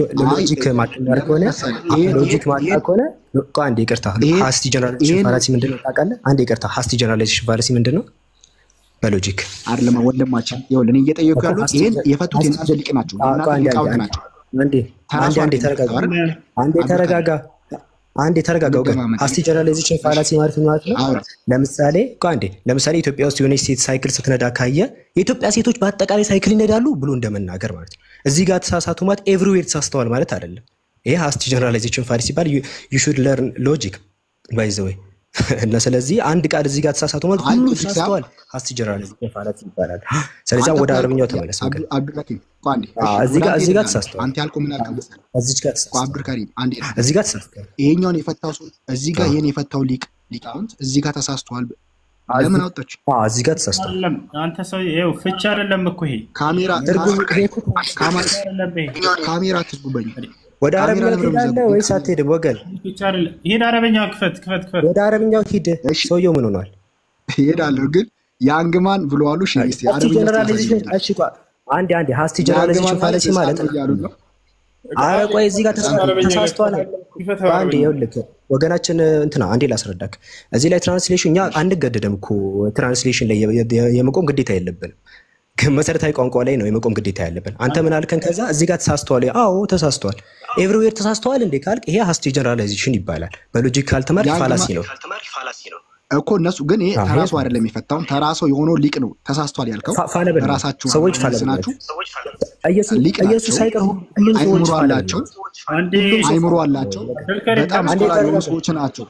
ማጥናት ከሆነ አንዴ ይቅርታ፣ አስቲ ጀነራላይዜሽን ፋላሲ ምንድነው ታውቃለህ? አንዴ ይቅርታ፣ አስቲ ጀነራላይዜሽን ፋላሲ ምንድነው? በሎጂክ አይደለም ወንድማችን፣ ይኸውልህ እኔ እየጠየኩ ያሉት ይሄን የፈቱት የእናንተ ሊቅ ናቸው። አንዴ ተረጋጋ ወገን። አስቲ ጀነራላይዜሽን ፋላሲ ማለት ነው። ለምሳሌ ኢትዮጵያ ውስጥ የሆነች ሴት ሳይክል ስትነዳ ካየ የኢትዮጵያ ሴቶች በአጠቃላይ ሳይክል ይነዳሉ ብሎ እንደመናገር ማለት ነው። እዚህ ጋር ተሳሳቱ ማለት ኤቭሪዌር ተሳስተዋል ማለት አይደለም። ይሄ አስቲ ጀነራላይዜሽን ፋላሲ ሲባል ዩ ሹድ ለርን ሎጂክ ባይ ዘ ወይ እና ስለዚህ አንድ ቃል እዚህ ጋር ተሳሳቱ ማለት ሁሉ ተሳስተዋል። አስቲ ጀነራላይዜሽን ፋላሲ ይባላል። ስለዚህ ወደ አረብኛው ተመለስ። አብዱልከሪም እዚህ ጋር ተሳስተዋል። አንተ ያልከው ምን አልከው? እዚህ ጋር ተሳስተዋል። አብዱልከሪም አንዴ እዚህ ጋር ተሳስተዋል። ይሄኛውን የፈታው ሰው እዚህ ጋር ይሄን የፈታው ሊቃውንት እዚህ ጋር ተሳስተዋል። ለምን አወጣች? እዚህ ጋር ተሳስተዋል። አንተ ሰው ይኸው ፍቻ አይደለም እኮ ይሄ ካሜራ አትዝጉበኝ። ወደ አረብኛው ትሄዳለህ ወይስ አትሄድም? ወገን ሂድ፣ አረብኛው ክፈት። ወደ አረብኛው ሂድ። ሰውየው ምን ሆኗል? ሄዳለሁ ግን ያንግ ማን ብለዋሉ? እሺ ጀነራላይዜሽን አንዴ ሀስቲ ጀነራላይዜሽን ፋላሲ ማለት ነው። አረ ቆይ እዚህ ጋር ተሳስተዋል። አንዴ ይኸውልህ ወገናችን እንትና አንዴ ላስረዳክ። እዚህ ላይ ትራንስሌሽን እኛ አንገደደም እኮ ትራንስሌሽን ላይ የመቆም ግዴታ የለብንም። መሰረታዊ ቋንቋ ላይ ነው የመቆም ግዴታ ያለብን። አንተ ምን አልከን? ከዛ እዚህ ጋር ተሳስተዋል። አዎ ተሳስተዋል። ኤቭሪዌር ተሳስተዋል እንዴ ካልክ ይሄ ሀስቲ ጀነራላይዜሽን ይባላል። በሎጂክ ካልተማርክ ፋላሲ ነው። እኮ እነሱ ግን ይሄ ተራሱ አይደለም የሚፈታው ተራሱ የሆነው ሊቅ ነው ተሳስቷል ያልከው ራሳችሁ ሰዎች ፋለናችሁ ኢየሱስ ሳይቀር ሁሉም ሰዎች አላቸው አይምሮ አላቸው በጣም ስኮላር ሰዎች ናቸው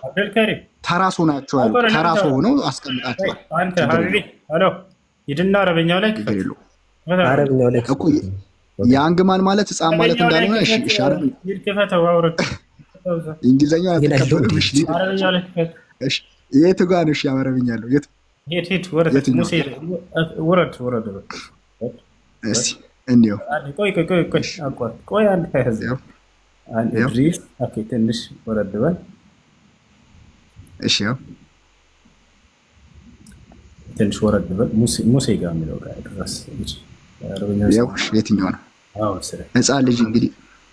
ተራሱ ናቸው ተራሱ ሆነው አስቀምጣቸው አንተ ሀቢቢ ሄሎ ይድና አረበኛው ላይ ክፈል አረበኛው ላይ እኮ ያንግማን ማለት ህፃን ማለት እንዳልሆነ እሺ ይሻላል ይርከፈተው አውርክ እንግሊዘኛ ተከፈተው እሺ አረበኛው ላይ ክፈል እሺ የቱ ጋር ነው? እሺ አማርኛለሁ። የት ወረድ ሙሴ ወረድ እሺ እንዴው ቆይ አንድ ከዚህ አንድ ድሪስ ኦኬ ትንሽ ወረድ በል እሺ ትንሽ ወረድ በል ሙሴ ጋር የሚለው ጋር ድረስ አረበኛው ያው የትኛው ነው? አዎ ስለ ህፃን ልጅ እንግዲህ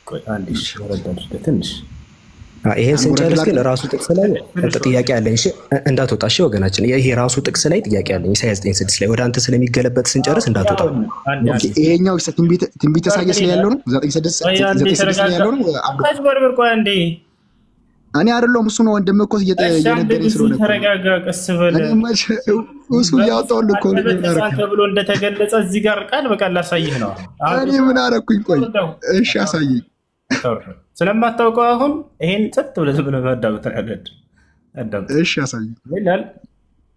ቆይ አንድ እሺ ወረድ አድርገህ ትንሽ ይሄን ስንጨርስ ግን ራሱ ጥቅስ ላይ ጥያቄ አለኝ። እሺ እንዳትወጣ እሺ ወገናችን፣ ይሄ ራሱ ጥቅስ ላይ ጥያቄ አለኝ። ኢሳይያስ 9:6 ላይ ወደ አንተ ስለሚገለበጥ ስንጨርስ እንዳትወጣ። ይሄኛው ትንቢተ ኢሳይያስ ላይ ያለው ነው 9:6 ላይ ያለው ነው። አጭበርብር ቆይ አንዴ እኔ አይደለሁም እሱ ነው ወንድም እኮ እየነገረኝ ስለሆነ ተረጋጋ፣ ቀስ በል እሱ ያወጣው እኮ ተብሎ እንደተገለጸ እዚህ ጋር ቃል በቃል ላሳይህ ነው። እኔ ምን አደረኩኝ? ቆይ እሺ አሳየኝ። ስለማታውቀው አሁን ይሄን ጸጥ ብለህ አዳምጥ ያለድ አዳምጥ። እሺ አሳየኝ።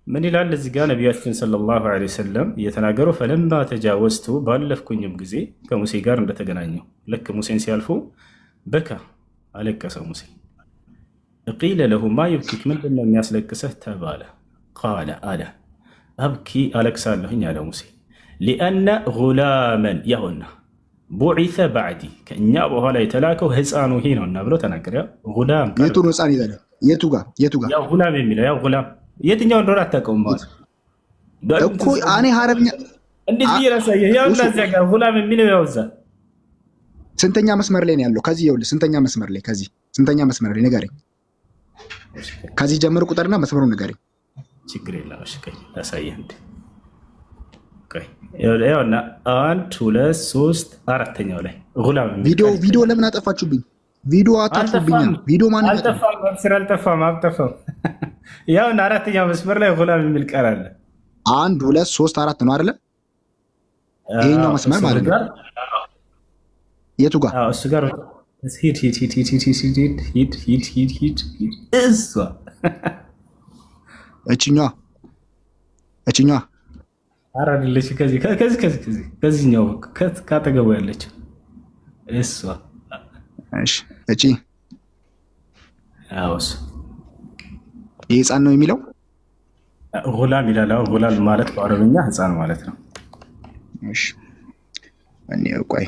ምን ይላል እዚህ ጋር ነብያችን ሰለላሁ ዐለይሂ ወሰለም እየተናገሩ ፈለማ ተጃወዝቱ ባለፍኩኝም ጊዜ ከሙሴ ጋር እንደተገናኘው ልክ ሙሴን ሲያልፉ በካ አለቀሰ ሙሴ قيل له ما يبكيك ምንድን ነው የሚያስለቅስህ ተባለ قال አለ أبكي አለቅሳለሁኝ አለ ሙሴ لأن غلاما يهنا بعث بعدي ከኛ በኋላ የተላከው ህፃኑ ይሄ ነውና ብሎ ተናገረ። غلام የቱ ነው ህፃን ይላል? የቱ ጋር ያው غلام የሚለው ያው غلام የትኛው እንደሆነ አታውቀውም ማለት እኮ እኔ ሐረብኛ እንዴት ይራሳየህ? ያው ለዚያ ጋር غلام የሚለው ያው እዛ ስንተኛ መስመር ላይ ነው ያለው? ከዚህ ይኸውልህ ስንተኛ መስመር ላይ ከዚህ ስንተኛ መስመር ላይ ንገረኝ። ከዚህ ጀምር ቁጥርና መስመሩን ንገረኝ። ችግር የለም እሺ ቆይ ያሳየህ እንዴ ቆይ ያውና 1 2 3 አራተኛው ላይ غلام ቪዲዮ ለምን አጠፋችሁብኝ? ቪዲዮ አጠፋችሁብኝ። ቪዲዮ ማን አልጠፋም አልጠፋም ያውና አራተኛው መስመር ላይ غلام የሚል ቃል አለ። 1 2 3 4 ነው አይደለ? ይሄኛው መስመር ማለት ነው። የቱ ጋር? እሱ ጋር ሂድ እሷ እችኛዋ ኧረ አይደለች። ከዚህኛው ካጠገቡ ያለች እሷ። እሺ እቺ አውስ ይሄ ህፃን ነው የሚለው غلام ይላል። غلام ማለት በአረብኛ ህፃን ማለት ነው። እሺ እኔ ቆይ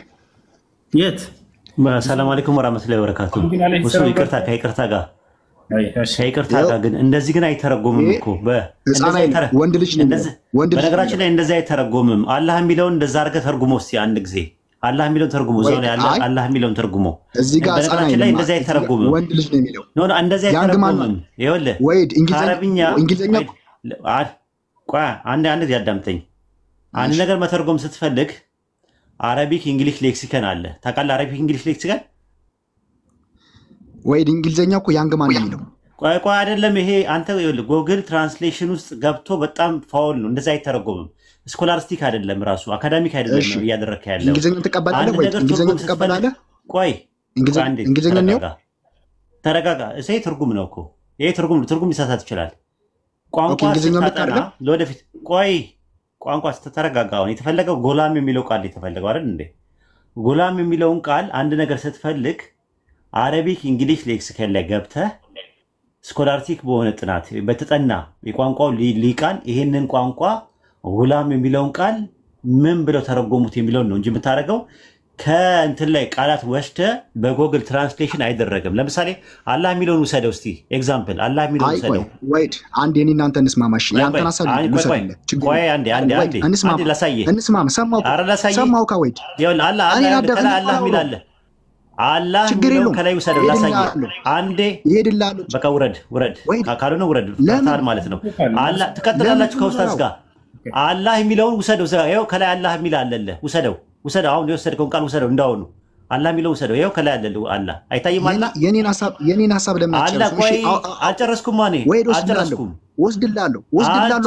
የት ሰላም አለይኩም ወራህመቱላሂ ወበረካቱሁ። እሱ ይቅርታ ከይቅርታ ጋር ግን እንደዚህ ግን አይተረጎምም እኮ ወንድ ልጅ ነው። በነገራችን ላይ እንደዚህ አይተረጎምም። አላህ የሚለውን እንደዛ አድርገህ ተርጉሞ እስኪ አንድ ጊዜ አላህ የሚለውን ተርጉሞ ዞን ያለ አላህ የሚለውን ተርጉሞ እዚህ ጋር በነገራችን ላይ እንደዚህ አይተረጎምም። ወንድ ልጅ ነው የሚለው ኖ እንደዚህ አይተረጎምም። ይኸውልህ እንግሊዘኛ ቆይ አንድ ያዳምጠኝ። አንድ ነገር መተርጎም ስትፈልግ አረቢክ እንግሊሽ ሌክሲከን አለ ታውቃለህ? አረቢክ እንግሊሽ ሌክሲከን ወይ እንግሊዘኛ እኮ ያንግማን ነው የሚለው። ቆይ አይደለም ይሄ አንተ ይኸውልህ ጎግል ትራንስሌሽን ውስጥ ገብቶ በጣም ፋውል ነው። እንደዛ አይተረጎምም። ስኮላርስቲክ አይደለም ራሱ አካዳሚክ አይደለም እያደረከ ያለው። እንግሊዘኛ ተቀበላለህ ወይ? እንግሊዘኛ ተቀበላለህ? ቆይ እንግሊዘኛ ነው። ተረጋጋ። እሴ ትርጉም ነው እኮ ይሄ ትርጉም ሊሳሳት ይችላል። ቋንቋ ስታጠና ለወደፊት ቆይ ቋንቋ ስትተረጋጋ አሁን የተፈለገው غلام የሚለው ቃል የተፈለገው አይደል እንዴ? غلام የሚለውን ቃል አንድ ነገር ስትፈልግ አረቢክ እንግሊሽ ሌክሲከን ላይ ገብተህ ስኮላርቲክ በሆነ ጥናት በተጠና የቋንቋው ሊቃን ይሄንን ቋንቋ غلام የሚለውን ቃል ምን ብለው ተረጎሙት የሚለው ነው እንጂ የምታረገው ከእንትን ላይ ቃላት ወስደህ በጎግል ትራንስሌሽን አይደረግም። ለምሳሌ አላህ የሚለውን ውሰደው እስቲ ኤግዛምፕል አላህ የሚለውን ውሰደው። ወይት አንዴ እኔ እናንተ እንስማማሽ። ያንተን ሐሳብ ይወሰድልህ ችግር ቆይ አንዴ ላሳየህ። ሰማው ከወይት ይኸውልህ አላህ የሚላለ አላህ የሚለውን ከላይ ውሰደው ላሳየህ። አንዴ ይሄድልሃል። በቃ ውረድ ካልሆነ ውረድ ፈታል ማለት ነው። አላህ ትቀጥላላችሁ ከኡስታዝ ጋር አላህ የሚለውን ውሰደው። ይኸው ከላይ አላህ የሚል አለልህ ውሰደው። አሁን የወሰድከውን ቃል ውሰደው። እንዳውኑ አላህ የሚለው ውሰደው። ይኸው ከላይ አለልህ አላህ አይታይም? አላህ የኔን ሐሳብ ለምን አላህ ቆይ አልጨረስኩም። ወስድላለሁ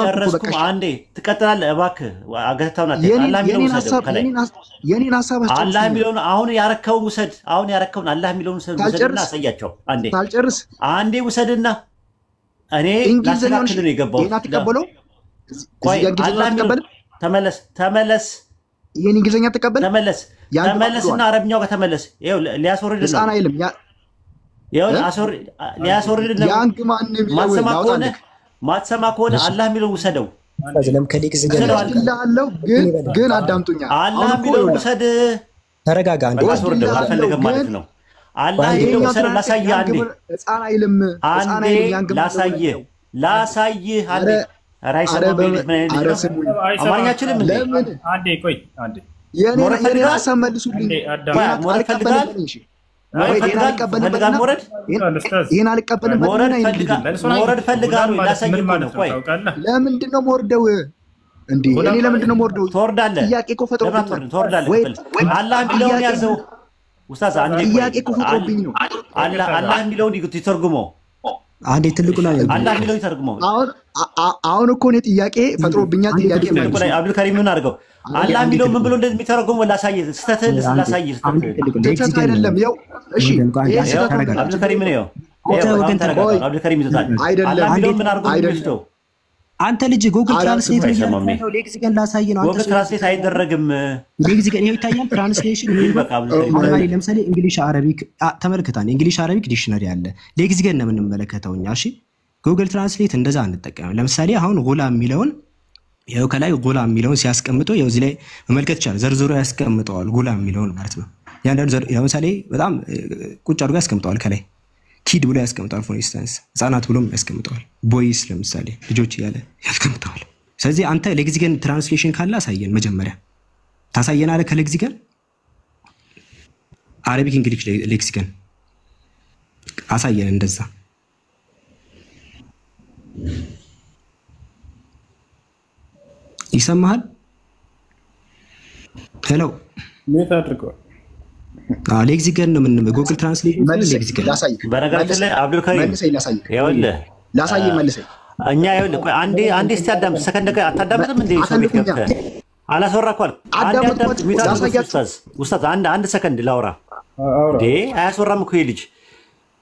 ጨረስኩ። አንዴ ትቀጥላለህ እባክህ። አገታውና አላህ የሚለውን ውሰድ። የኔን ሐሳብ አላህ የሚለውን አሁን ያረከውን ውሰድ። አሁን ያረከውን አላህ የሚለውን ውሰድና አሳያቸው። ሳልጨርስ አንዴ ውሰድና እኔ ላስተካክል ነው የገባው። ተቀበለው። ቆይ አላህ የሚለውን ተመለስ። የኔን እንግሊዝኛ ተቀበል። ተመለስና አረብኛው ጋር ተመለስ። ይኸው ሊያስወርድ ነው። ህፃን አይልም። ይኸው ሊያስወርድ ነው። ያንግ ማንም ማትሰማ ከሆነ አላህ የሚለውን ውሰደው። ስለዚህ ከሌክስ ገላለው ግን አዳምጡኛ። አላህ የሚለውን ውሰድ። ተረጋጋ። አንዴ አስወርደው አልፈልግም ማለት ነው። አላህ የሚለውን ውሰድ። ላሳይህ አንዴ። ህፃን አይልም። ላሳይህ አንዴ። ራይ ሰማም ቤት ምን አይነት አማርኛችንም እንዴ? አንዴ ቆይ አንዴ የኔ ሐሳብ መልሱልኝ። ሞረድ ፈልጋል። ሞረድ ፈልጋል። ላሳይህ ነው። ቆይ ለምንድን ነው ሞርደው እንዴ? እኔ ለምንድን ነው ሞርደው? ትወርዳለህ። ጥያቄ እኮ ፈጥሮብኝ ትወርዳለህ። አላህ የሚለውን ያዘው ኡስታዝ። አንዴ ጥያቄ እኮ ፈጥሮብኝ ነው። አላህ የሚለውን ይተርጉመው። አንዴ ትልቁ ላይ አላህ የሚለውን ይተርጉመው። አሁን እኮ ነው ጥያቄ ፈጥሮብኛል። ጥያቄ ትልቁ ላይ አብዱል ከሪም ምን አድርገው አላህ የሚለው ምን ብሎ እንደሚተረጉመው ላሳይህ። ስተትህን ላሳይህ። ስህተት አይደለም። ያው እሺ አብዱል ከሪም ነው። አብዱል ከሪም ይዘታል። አላህ የሚለው ምን አድርገው እንደሚወስደው አንተ ልጅ ጉግል ትራንስሌት ነው። ሌክሲከን ላሳይ ነው። ጉግል ትራንስሌት አይደረግም። ሌክሲከን ይሄው ይታያል። ትራንስሌሽን ለምሳሌ እንግሊሽ አረቢክ ተመልክታን። እንግሊሽ አረቢክ ዲክሽነሪ አለ። ሌክሲከን ነው የምንመለከተው እኛ። እሺ ጉግል ትራንስሌት እንደዛ አንጠቀምም። ለምሳሌ አሁን ጉላም የሚለውን ይሄው ከላይ ጉላም የሚለውን ሲያስቀምጠው ይሄው እዚህ ላይ መመልከት ይቻላል። ዘርዝሮ ያስቀምጠዋል ጉላም የሚለውን ማለት ነው። ያንዳንዱ ለምሳሌ በጣም ቁጭ አድርጎ ያስቀምጠዋል። ከላይ ኪድ ብሎ ያስቀምጠዋል። ፎር ኢንስታንስ ህፃናት ብሎም ያስቀምጠዋል። ቦይስ ለምሳሌ ልጆች እያለ ያስቀምጠዋል። ስለዚህ አንተ ሌክሲከን ትራንስሌሽን ካለ አሳየን። መጀመሪያ ታሳየናለህ። ከሌክሲከን አረቢክ እንግሊሽ ሌክሲከን አሳየን። እንደዛ ይሰማሃል? ሄሎ ምን ታድርገው? ሌክሲከን ነው ምን ጉግል ትራንስሌት ሌክሲከን ላሳይ። በነገራችን ላይ አብዱል ከሪም መልሰኝ። ይኸውልህ ላሳይ መልሰኝ። እኛ ይኸውልህ ቆይ አንዴ እስቲ አዳምጥ። ሰከንድ ቀን አታዳምጥም እንዴ? ሰው ቤት ገብተህ አላስወራኳል። አንዴ አዳምጥ። ኡስታዝ አንድ ሰከንድ ላውራ እንዴ? አያስወራም እኮ ይሄ ልጅ።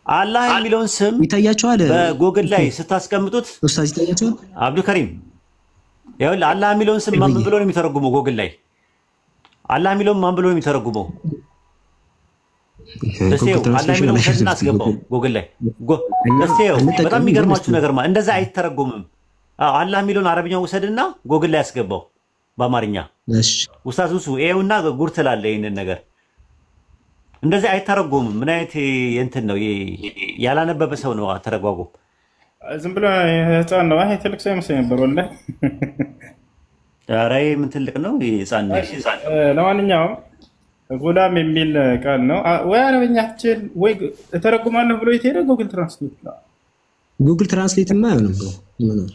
አላህ የሚለውን ስም ይታያቸዋል። በጉግል ላይ ስታስቀምጡት ኡስታዝ ይታያቸዋል። አብዱል ከሪም ይኸውልህ አላህ የሚለውን ስም ማን ብሎ ነው የሚተረጉመው? ጉግል ላይ አላህ የሚለውን ማን ብሎ ነው የሚተረጉመው? እስቴው አላህ የሚለውን ውሰድና አስገባው ጉግል ላይ። እስቴው በጣም የሚገርማችሁ ነገር ማለት እንደዛ አይተረጎምም። አላህ የሚለውን አረብኛው ውሰድና ጉግል ላይ አስገባው በአማርኛ። እሺ ኡስታዝ ኡሱ ይሄውና ጉር ትላለህ። ይሄንን ነገር እንደዚህ አይተረጎምም። ምን አይነት እንትን ነው? ያላነበበ ሰው ነው አተረጓጎም። ዝም ብሎ ህፃን ነው። አይ ትልቅ ሰው ይመስለኝ ነበር ወላሂ። ኧረ ምን ትልቅ ነው ህፃን ነው። ለማንኛውም ጉላም የሚል ቃል ነው ወይ አረብኛችን ወይ ተረጉማለሁ ብሎ የት ሄደ? ጉግል ትራንስሌት ነው። ጉግል ትራንስሌት አይሆንም ብሎ ነው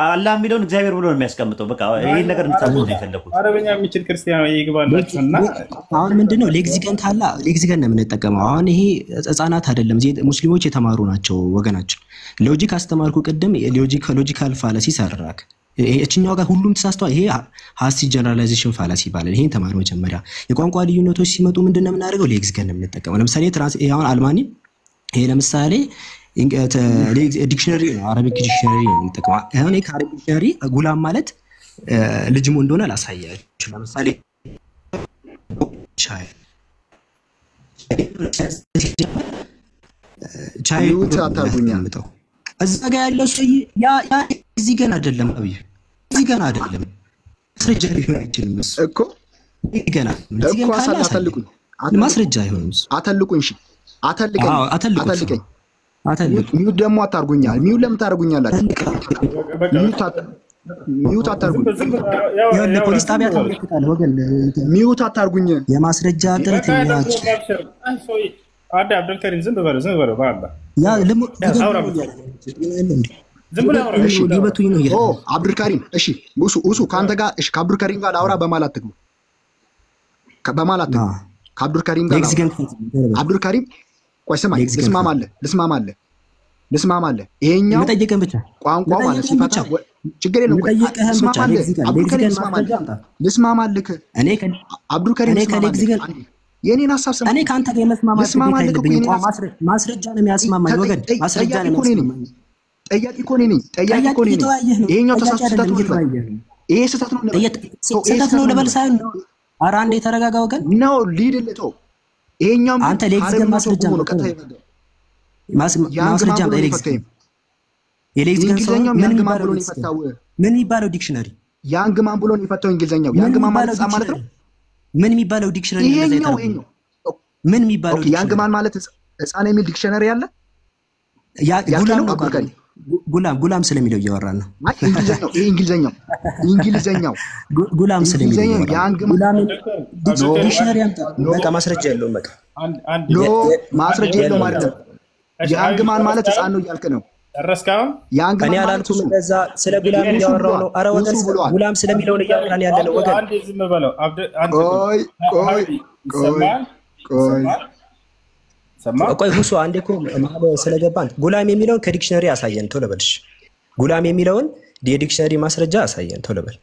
አላህ የሚለውን እግዚአብሔር ብሎ ነው የሚያስቀምጠው። በቃ ይሄን ነገር እንድታውቁ ነው የፈለኩት። አረብኛ የሚችል ክርስቲያን ይግባላችሁና አሁን ምንድነው ሌክሲከን ካላ ሌክሲከን ነው የምንጠቀመው። አሁን ይሄ ህፃናት አይደለም፣ ሙስሊሞች የተማሩ ናቸው ወገናችን። ሎጂክ አስተማርኩ ቅድም። ሎጂካል ፋላሲ ሰራክ። እችኛው ጋር ሁሉም ተሳስተዋል። ይሄ ሃስቲ ጀነራላይዜሽን ፋላሲ ይባላል። ይሄን ተማሩ መጀመሪያ። የቋንቋ ልዩነቶች ሲመጡ ምንድነው የምናደርገው? ሌክሲከን ነው የምንጠቀመው። ለምሳሌ አሁን አልማኒ ይሄ ለምሳሌ ዲክሽነሪ ነው፣ አረቢክ ዲክሽነሪ ነው የምንጠቀመው። አሁን ከአረቢክ ዲክሽነሪ ጉላም ማለት ልጅም እንደሆነ ላሳያችሁ። ለምሳሌ ቻይ አታርጉኛምጠው እዛ ጋር ያለው ሰውዬ ያ እዚህ ገና አይደለም። አብይ እዚህ ገና አይደለም። ማስረጃ ሊሆን አይችልም እኮ ገና እዚህ ገና አታልቁኝ። ማስረጃ አይሆንም። አታልቁኝ። እሺ አታልቁኝ። ሚዩት ደግሞ አታርጉኛል። ሚዩት ለምን ታርጉኛላችሁ? ሚዩት አታርጉኝ። ለፖሊስ ጣቢያ ታመለክታለህ ወገን። ሚዩት አታርጉኝ። የማስረጃ ጥረት ያች አዳ አብዱል ከሪም ዝም በለው ባላ ያ ለሙ ዝም ብለው እሺ ሊበቱኝ ነው ይላል። አብዱል ከሪም እሺ ኡሱ ካንተ ጋር እሺ ከአብዱል ከሪም ጋር አውራ በማላት ትግቡ። ከአብዱል ከሪም ጋር አብዱል ከሪም ቆይ ስማኝ፣ ልስማማለህ ልስማማለህ። ይሄኛው ልጠይቅህን ብቻ ቋንቋ ማለት ሲፈታ ችግር የለውም። ልስማማልህ። አብዱል ከሪም የኔን ሐሳብ ሰማ። እኔ ካንተ ጋር መስማማት የለብኝም። ማስረጃ ነው የሚያስማማኝ ወገን፣ ማስረጃ ነው የሚያስማማኝ። ጠያቂ እኮ ነኝ። ይሄኛው ተሳስተህ ነው። ይሄ ስህተት ነው። ስህተት ነው ልበል ሳይሆን ነው። ኧረ አንዴ ተረጋጋ ወገን ነው ሊድልተው። ይሄኛው አንተ ለኤግዚገን ማስረጃ ነው። ማስረጃ ለኤግዚገን ምን የሚባለው ዲክሽነሪ ያንግማን ብሎ ነው የፈታው እንግሊዘኛው። ያንግማን ማለት ነው። ምን የሚባለው ዲክሽነሪ ነው? ይሄኛው ምን የሚባለው ያንግማን ማለት ህፃን የሚል ዲክሽነሪ አለ። ጉላም ስለሚለው እያወራን ነው። እንግሊዘኛው ጉላም ስለሚለው ዲክሽነሪ አምጣ። በቃ ማስረጃ የለውም። በቃ ማስረጃ የለውም ማለት ነው። ያንግማን ማለት ህፃን ነው እያልክ ነው። ጨረስካው? እኔ አላልኩም እንደዛ። ስለ ጉላም እያወራሁ ነው። ኧረ ወገን ጉላም ስለሚለው ነው እያወራን ያለ ነው ወገን። አንዴ ዝም በለው። ቆይ ሁሱ አንዴ እኮ መሀል ስለገባን ጉላም የሚለውን ከዲክሽነሪ አሳየን ቶሎ በልሽ። ጉላም የሚለውን የዲክሽነሪ ማስረጃ አሳየን ቶሎ በል።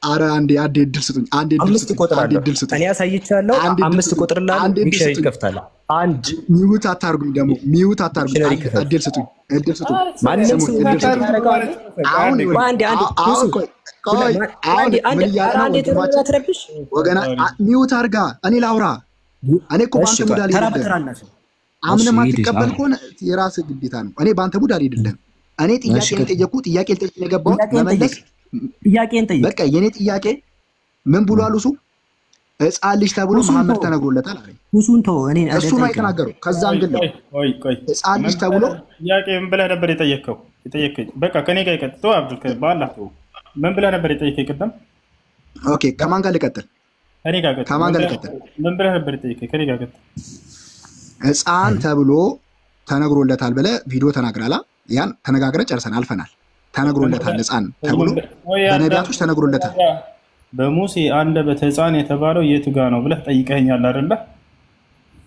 አረ አንዴ እድል ስጡኝ። አምስት ቁጥራለሁ እኔ አሳይቻለሁ። አምስት ቁጥርላለሁ። ዲክሽነሪ ትከፍታለህ። አንድ ሚውት አታርጉኝ ደግሞ ሚውት አታርጉኝ። እድል ስጡኝ። ማንም ሰው አሁን ወገና ሚውት አርጋ እኔ ላውራ። እኔ እኮ ባንተ ሙድ አልሄድልህም። አምነህ ማትቀበል ከሆነ የራስህ ግዴታ ነው። እኔ ባንተ ሙድ አልሄድልህም። እኔ ጥያቄ ጠየቅኩ። ጥያቄ ልጠይቅ የገባሁት መመለስ ጥያቄን ጠይቅ። በቃ የኔ ጥያቄ ምን ብሏል? እሱ ህፃን ልጅ ተብሎ መሐመድ ተነግሮለታል አለኝ። እሱን ተው። እሱ ነው የተናገረው። ከዛ እንግዲህ ነው ህፃን ልጅ ተብሎ ጥያቄ ምን ብለህ ነበር የጠየቅከው? በቃ ከኔ ጋር ይቀጥል። አብዱል ከሪም በአላህ ተው። ምን ብለህ ነበር የጠየቅከኝ ቅድም? ኦኬ ከማን ጋር ልቀጥል? ከኔ ጋር ቀጥል። ከማን ጋር ልቀጥል? ምን ብለህ ነበር የጠየቅከኝ? ከኔ ጋር ቀጥል። ህፃን ተብሎ ተነግሮለታል ብለህ ቪዲዮ ተናግራላ። ያን ተነጋግረን ጨርሰን አልፈናል። ተነግሮለታል ህፃን ተብሎ በነቢያቶች ተነግሮለታል። በሙሴ አንደበት ህፃን የተባለው የቱ ጋር ነው ብለህ ጠይቀኸኛል አይደለ?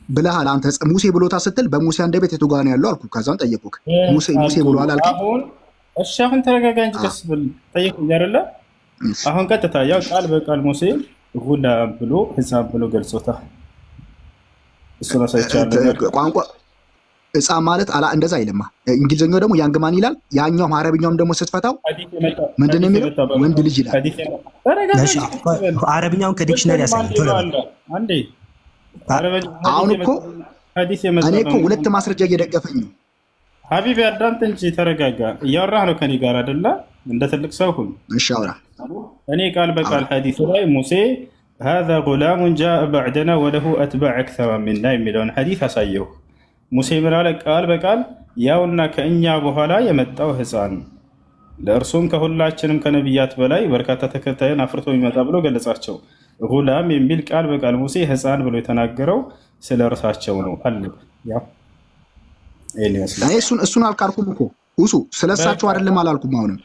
ብለሃል አንተ። ሙሴ ብሎታ ስትል በሙሴ አንደበት የቱ ጋር ነው ያለው አልኩ። ከዛን ጠየቁክ ሙሴ ብሏል አልከኝ። እሺ አሁን ተረጋጋ እንጂ ቀስ ብል ጠየቁኝ አይደለ? አሁን ቀጥታ ያው ቃል በቃል ሙሴ ጉላም ብሎ ህፃን ብሎ ገልጾታል። እሱ ነው ሳይቻለው ቋንቋ ህፃን ማለት አላ እንደዛ አይልማ። እንግሊዘኛው ደግሞ ያንግማን ይላል። ያኛው አረብኛውም ደግሞ ስትፈታው ምንድነው የሚለው? ወንድ ልጅ ይላል። አረብኛውን ከዲክሽነሪ ያሳያል። አንዴ አሁን እኮ እኔ እኮ ሁለት ማስረጃ እየደገፈኝ ነው። ሀቢብ አዳምጥ እንጂ ተረጋጋ። እያወራህ ነው ከኔ ጋር አይደለ? እንደ ትልቅ ሰው ሁን። እሺ አውራ። እኔ ቃል በቃል ሐዲስ ላይ ሙሴ هذا غلام جاء بعدنا وله أتباع أكثر منا የሚለውን ሐዲስ አሳየው። ሙሴ ምን አለ? ቃል በቃል ያውና ከእኛ በኋላ የመጣው ህፃን ለእርሱም ከሁላችንም ከነቢያት በላይ በርካታ ተከታይን አፍርቶ የሚመጣ ብሎ ገለጻቸው። ጉላም የሚል ቃል በቃል ሙሴ ህፃን ብሎ የተናገረው ስለ እርሳቸው ነው አለ። ያው እሱን አልካልኩም እኮ እሱ ስለሳቸው አይደለም አላልኩም። አሁንም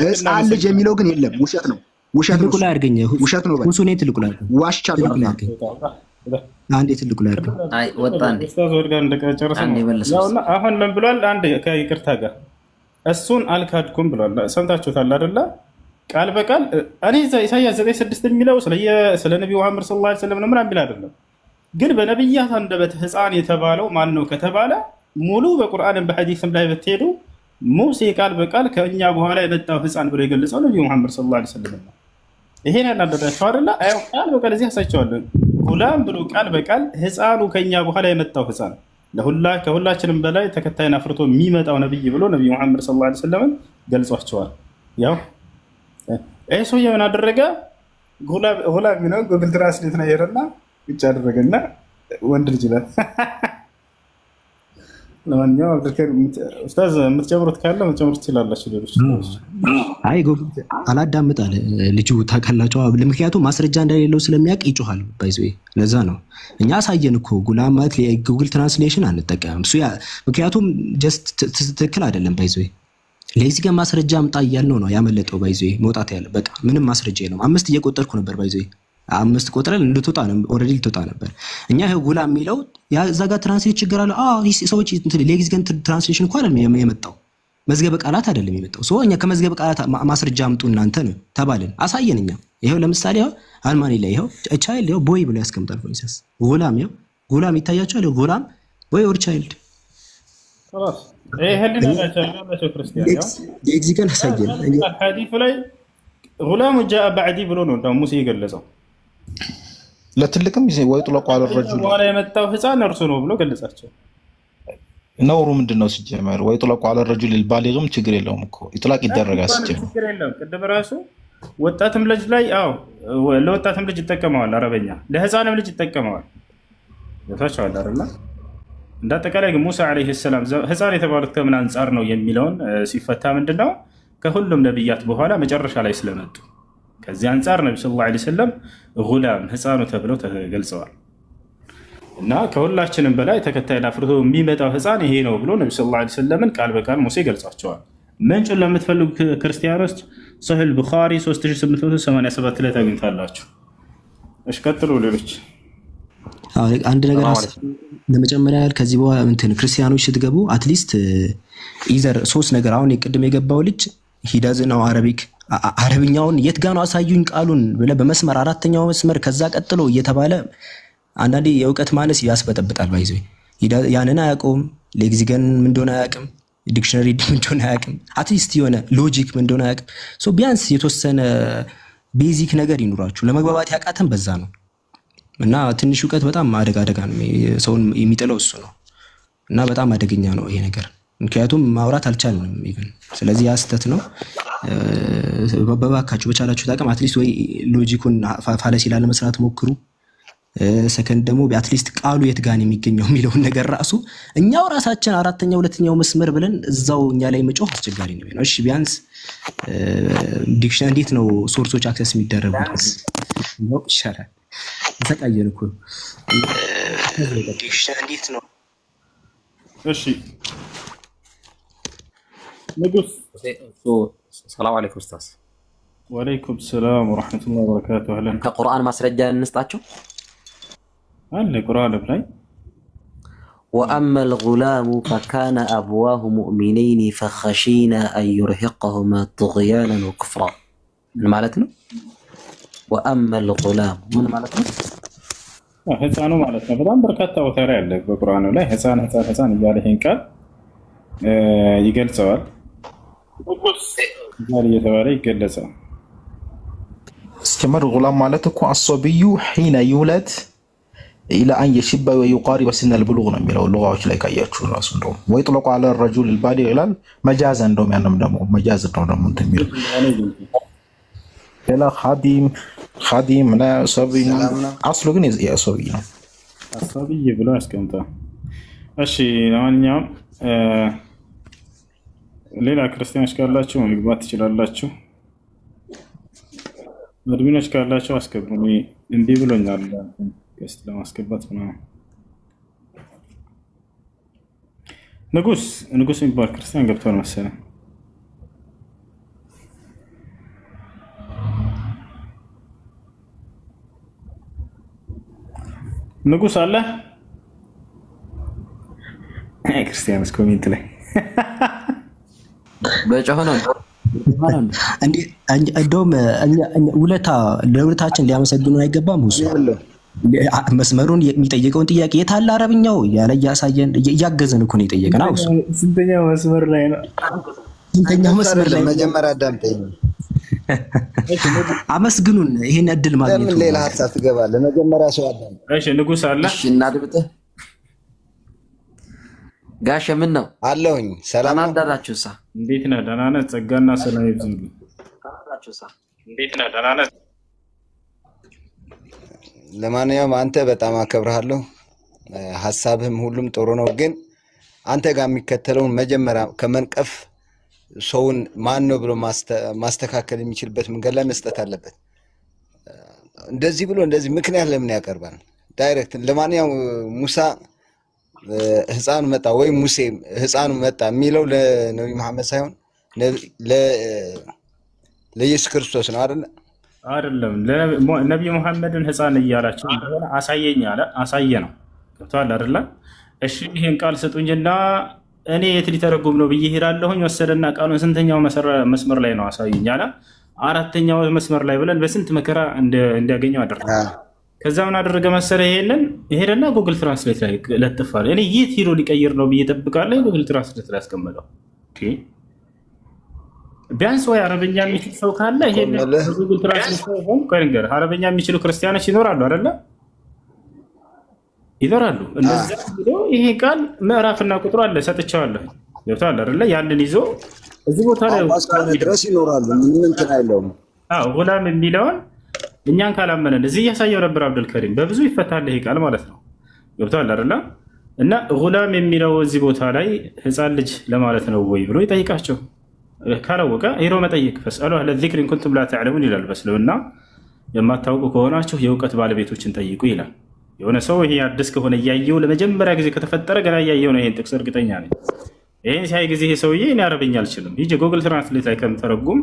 ህፃን ልጅ የሚለው ግን የለም። ውሸት ነው። ውሸት ነው። ውሸት ነው። እሱ ነው ትልቁ ላይ ዋሽቻለሁ። አንዴ ትልቁ ላይ አድርገው። አይ ወጣ እንዴ ኡስታዝ ወርጋ እንደጨረሰ ያውና አሁን ምን ብሏል? አንድ ከይቅርታ ጋር እሱን አልካድኩም ብሏል። ሰምታችሁታል አይደለ? ቃል በቃል እኔ ኢሳይያስ 9:6 የሚለው ስለ ነብዩ መሐመድ ሰለላሁ ዐለይሂ ወሰለም ነው ምናምን ቢል አይደለም። ግን በነብያት አንደበት ህፃን የተባለው ማን ነው ከተባለ ሙሉ በቁርአንም በሐዲስም ላይ ብትሄዱ ሙሴ ቃል በቃል ከእኛ በኋላ የመጣው ህፃን ብሎ የገለጸው ነብዩ መሐመድ ሰለላሁ ዐለይሂ ወሰለም ነው። ይሄን ያናደዳቸው አይደለ? አው ቃል በቃል እዚህ አሳይቻለሁ። ጉላም ብሎ ቃል በቃል ህፃኑ ከኛ በኋላ የመጣው ህፃን ከሁላችንም በላይ ተከታይን አፍርቶ የሚመጣው ነብይ ብሎ ነብዩ መሐመድ ሰለላሁ ዐለይሂ ወሰለም ገልጿቸዋል። ያው ይሄ ሰውዬ ምን አደረገ? ጉላም ነው ጉግል ትራንስሌት ነው የሄደና ብቻ አደረገና ወንድ ልጅ ላይ ለማንኛውም አብዱልከሪም ኡስታዝ የምትጨምሩት ካለ መጨመር ትችላላችሁ። ሌሎች አይ ጉግል አላዳምጥ አለ ልጁ ታውቃላችሁ። ምክንያቱም ማስረጃ እንደሌለው ስለሚያውቅ ይጮሃል። ባይዘ ለዛ ነው እኛ አሳየን እኮ ጉላም ማለት የጉግል ትራንስሌሽን አንጠቀምም። እሱ ምክንያቱም ጀስት ትክክል አይደለም። ባይዘ ለዚህ ጋር ማስረጃ አምጣ እያልነው ነው ያመለጠው። ባይዘ መውጣት ያለ በቃ ምንም ማስረጃ የለውም። 5 እየቆጠርኩ ነበር ባይዘ 5 ቆጥረን እንድትወጣ ነው ኦሬዲ ልትወጣ ነበር። እኛ ይሄ ጉላም የሚለው ያ እዛ ጋር ትራንስሌት ችግር አለ። ሰዎች እንትን ሌግዚከን ትራንስሌሽን እኮ አይደለም የመጣው መዝገበ ቃላት አይደለም የመጣው። እኛ ከመዝገበ ቃላት ማስረጃ አምጡ እናንተ ነው ተባልን። አሳየን እኛ ይሄው ለምሳሌ አልማኒ ላይ ይሄው ቻይልድ ይሄው ቦይ ብሎ ያስቀምጣል። ፎንሰስ ጉላም ይሄው ጉላም ይታያችኋል። ጉላም ቦይ ኦር ቻይልድ خلاص ايه هلنا لا ክርስቲያን ያው ሌግዚከን አሳየን። ሐዲስ ላይ غلام جاء بعدي ብሎ ነው ደግሞ ሙሴ የገለጸው። ለትልቅም ወይጥለቁ على الرجل ወላ የመጣው ህፃን እርሱ ነው ብሎ ገለጻቸው። ነውሩ ምንድነው ሲጀመር ወይጥለቁ على الرجل البالغም ችግር የለውም እኮ ይጥላቅ ይደረጋል ሲጀመር ችግር የለውም። ቅድም ራሱ ወጣትም ልጅ ላይ ለወጣትም ልጅ ይጠቀማል አረበኛ ለህፃንም ልጅ ይጠቀማል ወታቻው አይደል? እንዳጠቃላይ ግን ሙሳ አለይሂ ሰላም ህፃን የተባሉት ከምን አንፃር ነው የሚለውን ሲፈታ ምንድነው ከሁሉም ነብያት በኋላ መጨረሻ ላይ ስለመጡ ከዚህ አንፃር ነብዩ ሰለላሁ ዐለይሂ ወሰለም ጉላም ህፃኑ ተብለው ተገልጸዋል። እና ከሁላችንም በላይ ተከታይና ፍርቶ የሚመጣው ህፃን ይሄ ነው ብሎ ነብዩ ሰለላሁ ዐለይሂ ወሰለምን ቃል በቃል ሙሴ ገልጿቸዋል። ምንጩን ለምትፈልጉ ክርስቲያኖች ሶሒህ ቡኻሪ 3887 ላይ ታገኙታላችሁ። እሺ ቀጥሉ ሌሎች አንድ ነገር ለመጀመሪያ ያህል ከዚህ በኋላ እንትን ክርስቲያኖች ስትገቡ አትሊስት ኢዘር 3 ነገር አሁን የቅድም የገባው ልጅ ሂዳዝ ነው አረብኛውን የት ጋር ነው አሳዩኝ ቃሉን ብለ በመስመር 4ኛው መስመር ከዛ ቀጥሎ እየተባለ አንዳንዴ የእውቀት ማነስ ያስበጠብጣል። ባይዘይ ያንን አያውቀውም። ሌግዚከን ምን እንደሆነ አያውቅም። ዲክሽነሪ ምን እንደሆነ አያውቅም። አትሊስት የሆነ ሎጂክ ምን እንደሆነ አያውቅም። ሶ ቢያንስ የተወሰነ ቤዚክ ነገር ይኑራችሁ። ለመግባባት ያቃተን በዛ ነው። እና ትንሽ እውቀት በጣም አደጋ ነው ሰውን የሚጥለው እሱ ነው። እና በጣም አደገኛ ነው ይሄ ነገር ምክንያቱም ማውራት አልቻልንም ኢቭን። ስለዚህ ያ ስህተት ነው። በባካችሁ በቻላችሁ ታቀም አትሊስት ወይ ሎጂኩን ፋለሲ ላለመስራት ሞክሩ። ሰከንድ ደግሞ አትሊስት ቃሉ የት ጋር ነው የሚገኘው የሚለውን ነገር ራሱ እኛው ራሳችን 4ኛው 2ኛው መስመር ብለን እዛው እኛ ላይ መጮህ አስቸጋሪ ነው። እሺ ቢያንስ ዲክሽነሪ እንዴት ነው ሶርሶች አክሰስ የሚደረጉት ነው ይሻላል። ተቀየረ እኮ ዲክሽነሪ እንዴት ነው? እሺ ንጉስ ሰላም አለይኩም ኡስታዝ። ወአለይኩም ሰላም ወራህመቱላሂ ወበረካቱሁ። አህለን ከቁርአን ማስረጃ እንስጣቸው አለ ቁርአን ላይ وأما الغلام فكان أبواه مؤمنين فخشينا أن يرهقهما طغيانا وكفرا معناتنا وأما الغلام من معناتنا ህፃኑ ማለት ነው። በጣም በርካታ ወታሪ አለ በቁርአኑ ላይ ህፃን እያለ ይሄን ቃል ይገልጸዋል። ዛሬ የተባለ ይገለጻል። استمر غلام ማለት እኮ الصبي حين يولد الى ان يشب ويقارب سن البلوغ ነው የሚለው ሉጋዎች ላይ ካያችሁ ራሱ እንደው ويطلق على الرجل البالغ ይላል መጃዝ እንደውም ያንም ደግሞ መጃዝ ነው ደግሞ እንትን የሚለው ሌላ خادم لا صبي اصله ግን የሶቢ ነው አሳቢ ብሎ ያስቀምጣል። እሺ ለማንኛውም ሌላ ክርስቲያኖች ካላችሁ መግባት ትችላላችሁ። አድሚኖች ካላችሁ አስገቡኝ። እንዴ ብሎኛል ገስት ለማስገባት ነው። ንጉስ የሚባል ክርስቲያን ገብቷል መሰለኝ። ንጉስ አለ ክርስቲያኖች ኮሜንት ላይ በጫሆነ እንደውም ለውለታችን ሊያመሰግኑ አይገባም። ሁሉ መስመሩን የሚጠይቀውን ጥያቄ የታለ አረብኛው ያለ ያሳየን እያገዘን እኮ ነው የጠየቀን። አውሱ ስንተኛው መስመር ላይ ነው? ስንተኛው መስመር ላይ መጀመሪያ አዳምጠኝ። አመስግኑን ይሄን እድል ማግኘቱ ለምን ሌላ ሀሳብ ትገባለህ? መጀመሪያ ሰው አዳም። እሺ ንጉስ አለ። እሺ እናድብጥህ ጋሽ ምን ነው አለሁኝ። ሰላም አዳራችሁሳ እንዴት ነህ? ደህና ነህ? ጸጋና ሰላም ይብዛልህ። አዳራችሁሳ እንዴት ነህ? ደህና ነህ? ለማንኛውም አንተ በጣም አከብርሃለሁ። ሐሳብህም ሁሉም ጥሩ ነው፣ ግን አንተ ጋር የሚከተለውን መጀመሪያ ከመንቀፍ ሰውን ማን ነው ብሎ ማስተካከል የሚችልበት መንገድ ላይ መስጠት አለበት። እንደዚህ ብሎ እንደዚህ ምክንያት ለምን ያቀርባል? ዳይሬክት ለማንኛውም ሙሳ ህፃኑ መጣ ወይ ሙሴ ህፃኑ መጣ የሚለው ለነብዩ መሐመድ ሳይሆን ለኢየሱስ ክርስቶስ ነው አይደል? አይደለም ነብዩ መሐመድን ህፃን እያላቸው እንደሆነ አሳየኝ አለ። አሳየ ነው ገብቷል አይደለ? እሺ ይሄን ቃል ስጡኝና እኔ የት ሊተረጉም ነው ብዬ ሄዳለሁኝ። ወሰደና ቃሉን ስንተኛው መስመር ላይ ነው አሳየኝ አለ። አራተኛው መስመር ላይ ብለን በስንት መከራ እንዲያገኘው አደረገ። ከዛ ምን አደረገ መሰለ? ይሄንን ሄደና ጉግል ትራንስሌት ላይ ለጥፋለ። እኔ የት ሄዶ ሊቀይር ነው ብዬ ጠብቃለሁ። ጉግል ትራንስሌት ላይ አስቀመጠው። ኦኬ ቢያንስ ወይ አረበኛ የሚችል ሰው ካለ ይሄንን ጉግል ትራንስሌት ላይ ሆን ከንገር አረበኛ የሚችሉ ክርስቲያኖች ይኖራሉ አይደለ? ይኖራሉ። እንደዛ ብሎ ይሄ ቃል ምዕራፍና ቁጥሩ አለ ሰጥቻለሁ። ይወጣል አይደለ? ያንን ይዞ እዚህ ቦታ ላይ ድረስ ይኖራሉ። ምንም እንትን አይለውም። ጉላም የሚለውን እኛን ካላመነን እዚህ እያሳየው ነበር አብዱልከሪም። በብዙ ይፈታል ይሄ ቃል ማለት ነው። ይወጣል አይደለ? እና ጉላም የሚለው እዚህ ቦታ ላይ ህፃን ልጅ ለማለት ነው ወይ ብሎ ይጠይቃቸው። ካላወቀ ሄዶ መጠየቅ ፈስአሉ አህለ ዚክር ኢን ኩንቱም ላ ተዕለሙን ይላል። በእስልምና የማታውቁ ከሆናችሁ የእውቀት ባለቤቶችን ጠይቁ ይላል። የሆነ ሰው ይሄ አዲስ ከሆነ እያየው ለመጀመሪያ ጊዜ ከተፈጠረ ገና እያየው ነው ይሄን ጥቅስ እርግጠኛ ነኝ። ይሄን ሲያይ ጊዜ ይሄ ሰውዬ እኔ አረብኛ አልችልም ሂጅ ጉግል ትራንስሌት ላይ ከምተረጉም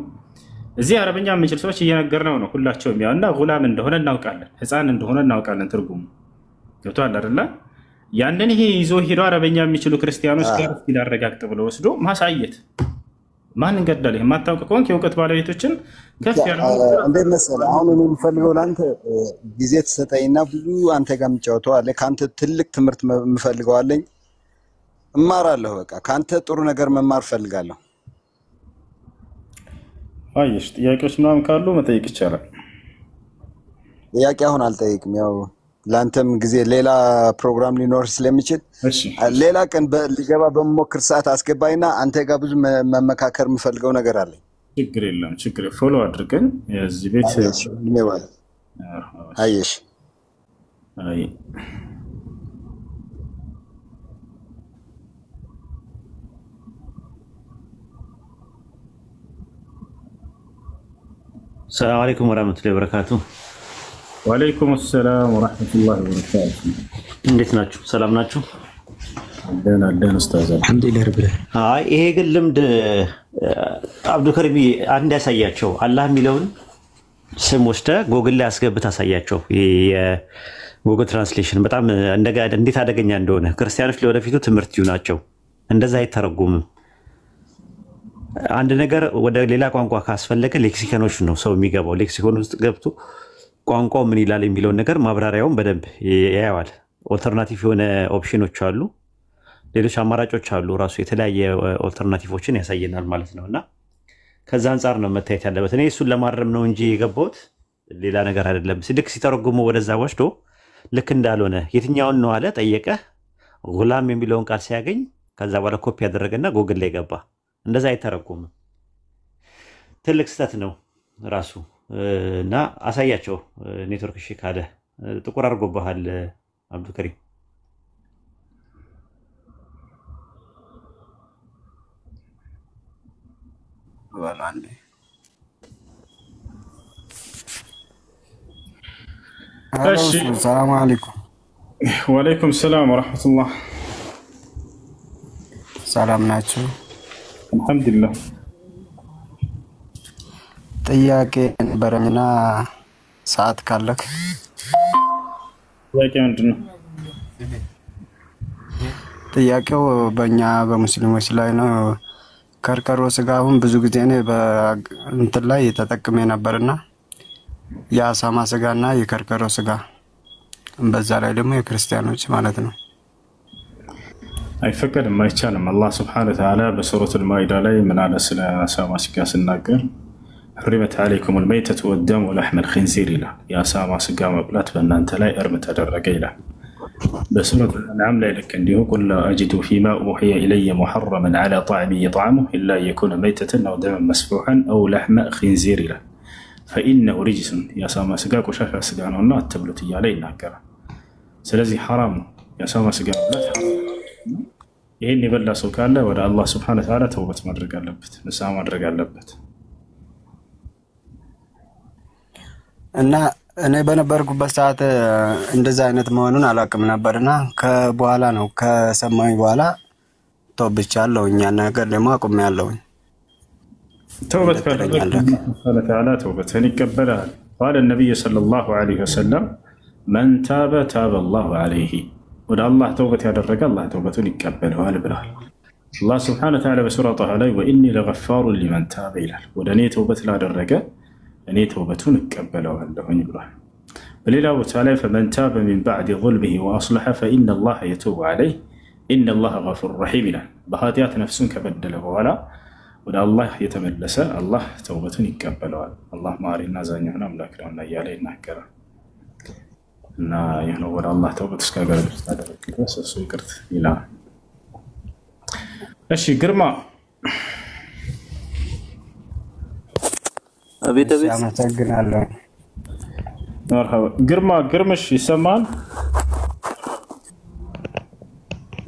እዚህ አረብኛ የምንችል ሰዎች እየነገርነው ነው ሁላቸውም ያውና ጉላም እንደሆነ እናውቃለን፣ ህፃን እንደሆነ እናውቃለን። ትርጉሙ ገብቷል አይደለ? ያንን ይሄ ይዞ ሄዶ አረበኛ የሚችሉ ክርስቲያኖች ጋር ሲዳረጋግጥ ብሎ ወስዶ ማሳየት ማን እንገዳለ? የማታውቅ ከሆንክ የእውቀት ባለቤቶችን ከፍ ያለው እንዴት መሰለህ? አሁን እኔ የምፈልገው ለአንተ ጊዜ ትሰጠኝና ብዙ አንተ ጋር የምጫወተው አለ። ከአንተ ትልቅ ትምህርት የምፈልገው አለኝ። እማራለሁ። በቃ ከአንተ ጥሩ ነገር መማር ፈልጋለሁ። አይሽ ጥያቄዎች ምናምን ካሉ መጠየቅ ይቻላል። ጥያቄ አሁን አልጠይቅም። ያው ለአንተም ጊዜ ሌላ ፕሮግራም ሊኖር ስለሚችል ሌላ ቀን ሊገባ በመሞክር ሰዓት አስገባይና አንተ ጋር ብዙ መመካከር የምፈልገው ነገር አለኝ። ችግር የለም። ችግር ፎሎ አድርገን የዚህ ቤት አየሽ አይ ሰላም አለይኩም ወራህመቱላሂ ወበረካቱ። ወአለይኩም ሰላም ወራህመቱላሂ ወበረካቱ። እንዴት ናችሁ? ሰላም ናችሁ? አለን ኡስታዝ አልሐምዱሊላህ ረብል አይ ይሄ ግን ልምድ አብዱልከሪም አንድ ያሳያቸው አላህ የሚለውን ስም ወስደህ ጎግል ላይ አስገብተህ አሳያቸው። የጎግል ትራንስሌሽን በጣም እንዴት አደገኛ እንደሆነ ክርስቲያኖች ለወደፊቱ ትምህርት ይሁናቸው። እንደዛ አይተረጉምም። አንድ ነገር ወደ ሌላ ቋንቋ ካስፈለገ ሌክሲከኖች ነው ሰው የሚገባው። ሌክሲኮን ውስጥ ገብቶ ቋንቋው ምን ይላል የሚለውን ነገር ማብራሪያውን በደንብ ያያዋል። ኦልተርናቲቭ የሆነ ኦፕሽኖች አሉ፣ ሌሎች አማራጮች አሉ። ራሱ የተለያየ ኦልተርናቲቮችን ያሳየናል ማለት ነውና ከዛ አንፃር ነው መታየት ያለበት። እኔ እሱን ለማረም ነው እንጂ የገባሁት ሌላ ነገር አይደለም። ልክ ሲተረጉሙ ወደዛ ወስዶ ልክ እንዳልሆነ የትኛውን ነው አለ ጠየቀ። ጉላም የሚለውን ቃል ሲያገኝ ከዛ በኋላ ኮፒ ያደረገና ጎግል ላይ ገባ። እንደዛ አይተረጉምም። ትልቅ ስህተት ነው ራሱ እና አሳያቸው። ኔትወርክ እሺ ካለ ጥቁር አድርጎብሃል አብዱልከሪም። ሰላም አለይኩም። ወአለይኩም ሰላም ወራህመቱላህ። ሰላም ናችሁ? አልሐምዱሊላህ። ጥያቄ ነበረኝና ሰዓት ካለክ ጥያቄ ምንድን ነው? ጥያቄው በእኛ በሙስሊሞች ላይ ነው። ከርከሮ ስጋ አሁን ብዙ ጊዜ እኔ በእንትን ላይ ተጠቅሜ ነበርና የአሳማ ስጋና የከርከሮ ስጋ በዛ ላይ ደግሞ የክርስቲያኖች ማለት ነው አይፈቀድም፣ አይቻልም። አላህ ስብሐነ ወተዓላ በሱረቱል ማኢዳ ላይ ምን አለ ስለ አሳማ ስጋ ሲናገር حرمت عليكم الميتة والدم ولحم الخنزير ይላል። የአሳማ ስጋ መብላት በእናንተ ላይ እርም ተደረገ ይላል። በሱረቱል አንዓም ላይ ልክ እንዲሁ ቁል ላ አጂዱ ፊማ ኡሕየ ኢለየ ሙሐረመን ዐላ ጣዕሚን የጥዐሙሁ ኢላ የኩነ መይተተን አው ደመን መስፉሐን አው ለሕመ ኺንዚር ይላል። ፈኢነሁ ሪጅሱን የአሳማ ስጋ ቆሻሻ ስጋ ነውና አትብሉት እያለ ይናገራል። ስለዚህ ሐራም ነው የአሳማ ስጋ መብላት ሐራም። ይህን የበላ ሰው ካለ ወደ አላህ ስብሐነ ወተዓላ ተውበት ማድረግ አለበት፣ ንስሐ ማድረግ አለበት። እና እኔ በነበርኩበት ሰዓት እንደዛ አይነት መሆኑን አላውቅም ነበርና ከበኋላ ነው ከሰማኝ በኋላ ተውብቻለሁ። እኛ ነገር ደግሞ አቁሜያለሁ። ተውበት ካደረግህ ተውበትን ይቀበላል። قال النبي صلى الله عليه وسلم من تاب تاب الله عليه ወደ አላህ ተውበት ያደረገ አላህ ተውበቱን ይቀበለዋል ብለዋል። አላህ ስብሐነሁ ወተዓላ በሱራ ጣሃ ላይ ወኢኒ ለገፋሩ ሊመን ታበ ይላል። ወደ እኔ ተውበት ላደረገ እኔ ተውበቱን እቀበለዋለሁኝ ብሏል። በሌላ ቦታ ላይ ፈመን ታበ ሚን ባዕድ ዙልሚሂ ወአስለሐ ፈኢነ አላህ የቱቡ ዐለይህ ኢነ አላህ ገፉሩ ረሒም ይላል። በኃጢአት ነፍሱን ከበደለ በኋላ ወደ አላህ የተመለሰ አላህ ተውበቱን ይቀበለዋል። አላህ ማሪና አዛኝ የሆነ አምላክ ነውና እያለ ይናገራል። እና ይህ ነው ወደ አላህ ተውበት እስካደረግ ድረስ እሱ ይቅርት ይላል። እሺ ግርማ አቤት አመሰግናለሁ። መርሐባ ግርማ ግርምሽ ይሰማል?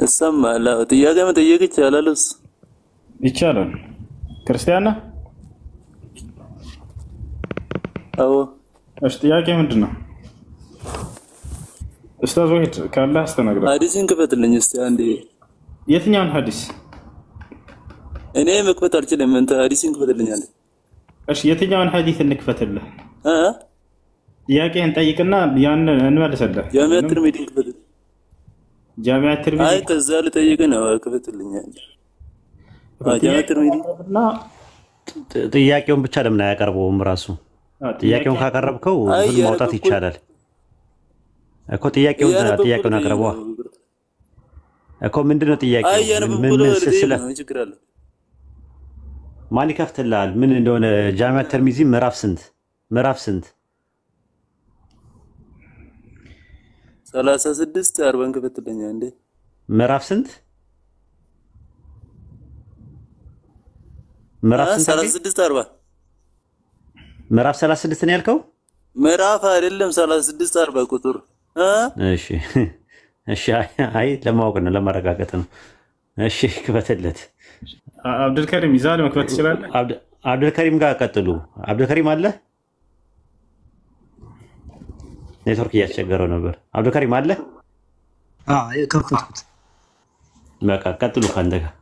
ይሰማል። ጥያቄ መጠየቅ ይቻላል? ይቻላል። ክርስቲያን ነህ? አዎ። እሺ ጥያቄ ምንድን ነው? ኡስታዝ ወሂድ ካለ አስተናግደው። ሐዲስን ክፈትልኝ እስቲ አንዴ። የትኛውን ሐዲስ? እኔ መክፈት አልችልም። አንተ ሐዲስን ክፈትልኝ አንዴ። እሺ የትኛውን ሐዲስ እንክፈትልህ? ጥያቄህን ጠይቅና ያን እንመልሰልህ። ጃሚዓ ትርሚዲ ክፈትልኝ። ጃሚዓ ትርሚዲ? አይ ከዛ ልጠይቅ ነው። ክፈትልኝ አንዴ። ጃሚዓ ትርሚዲ ጥያቄውን ብቻ ለምን አያቀርበውም ራሱ? ጥያቄውን ካቀረብከው ሁሉ ማውጣት ይቻላል እኮ። ጥያቄውን አቅርበዋ እኮ። ምንድነው ጥያቄው? ምን ስለ ማን ይከፍትልሃል? ምን እንደሆነ ጃሚዓ ተርሚዚ ምዕራፍ ስንት? 36 40 ክፈትልኝ አንዴ። ምዕራፍ ስንት? ምዕራፍ 36 40 ምዕራፍ 36 ነው ያልከው? ምዕራፍ አይደለም 36 40 ቁጥር። እሺ አይ ለማወቅ ነው ለማረጋገጥ ነው። እሺ ክፈትለት። አብዱልከሪም ይዛል መክፈት ይችላል። አብዱልከሪም ጋር ቀጥሉ። አብዱልከሪም አለ? ኔትወርክ እያስቸገረው ነበር። አብዱልከሪም አለ? ከፈትኩት። በቃ ቀጥሉ ካንተ ጋር።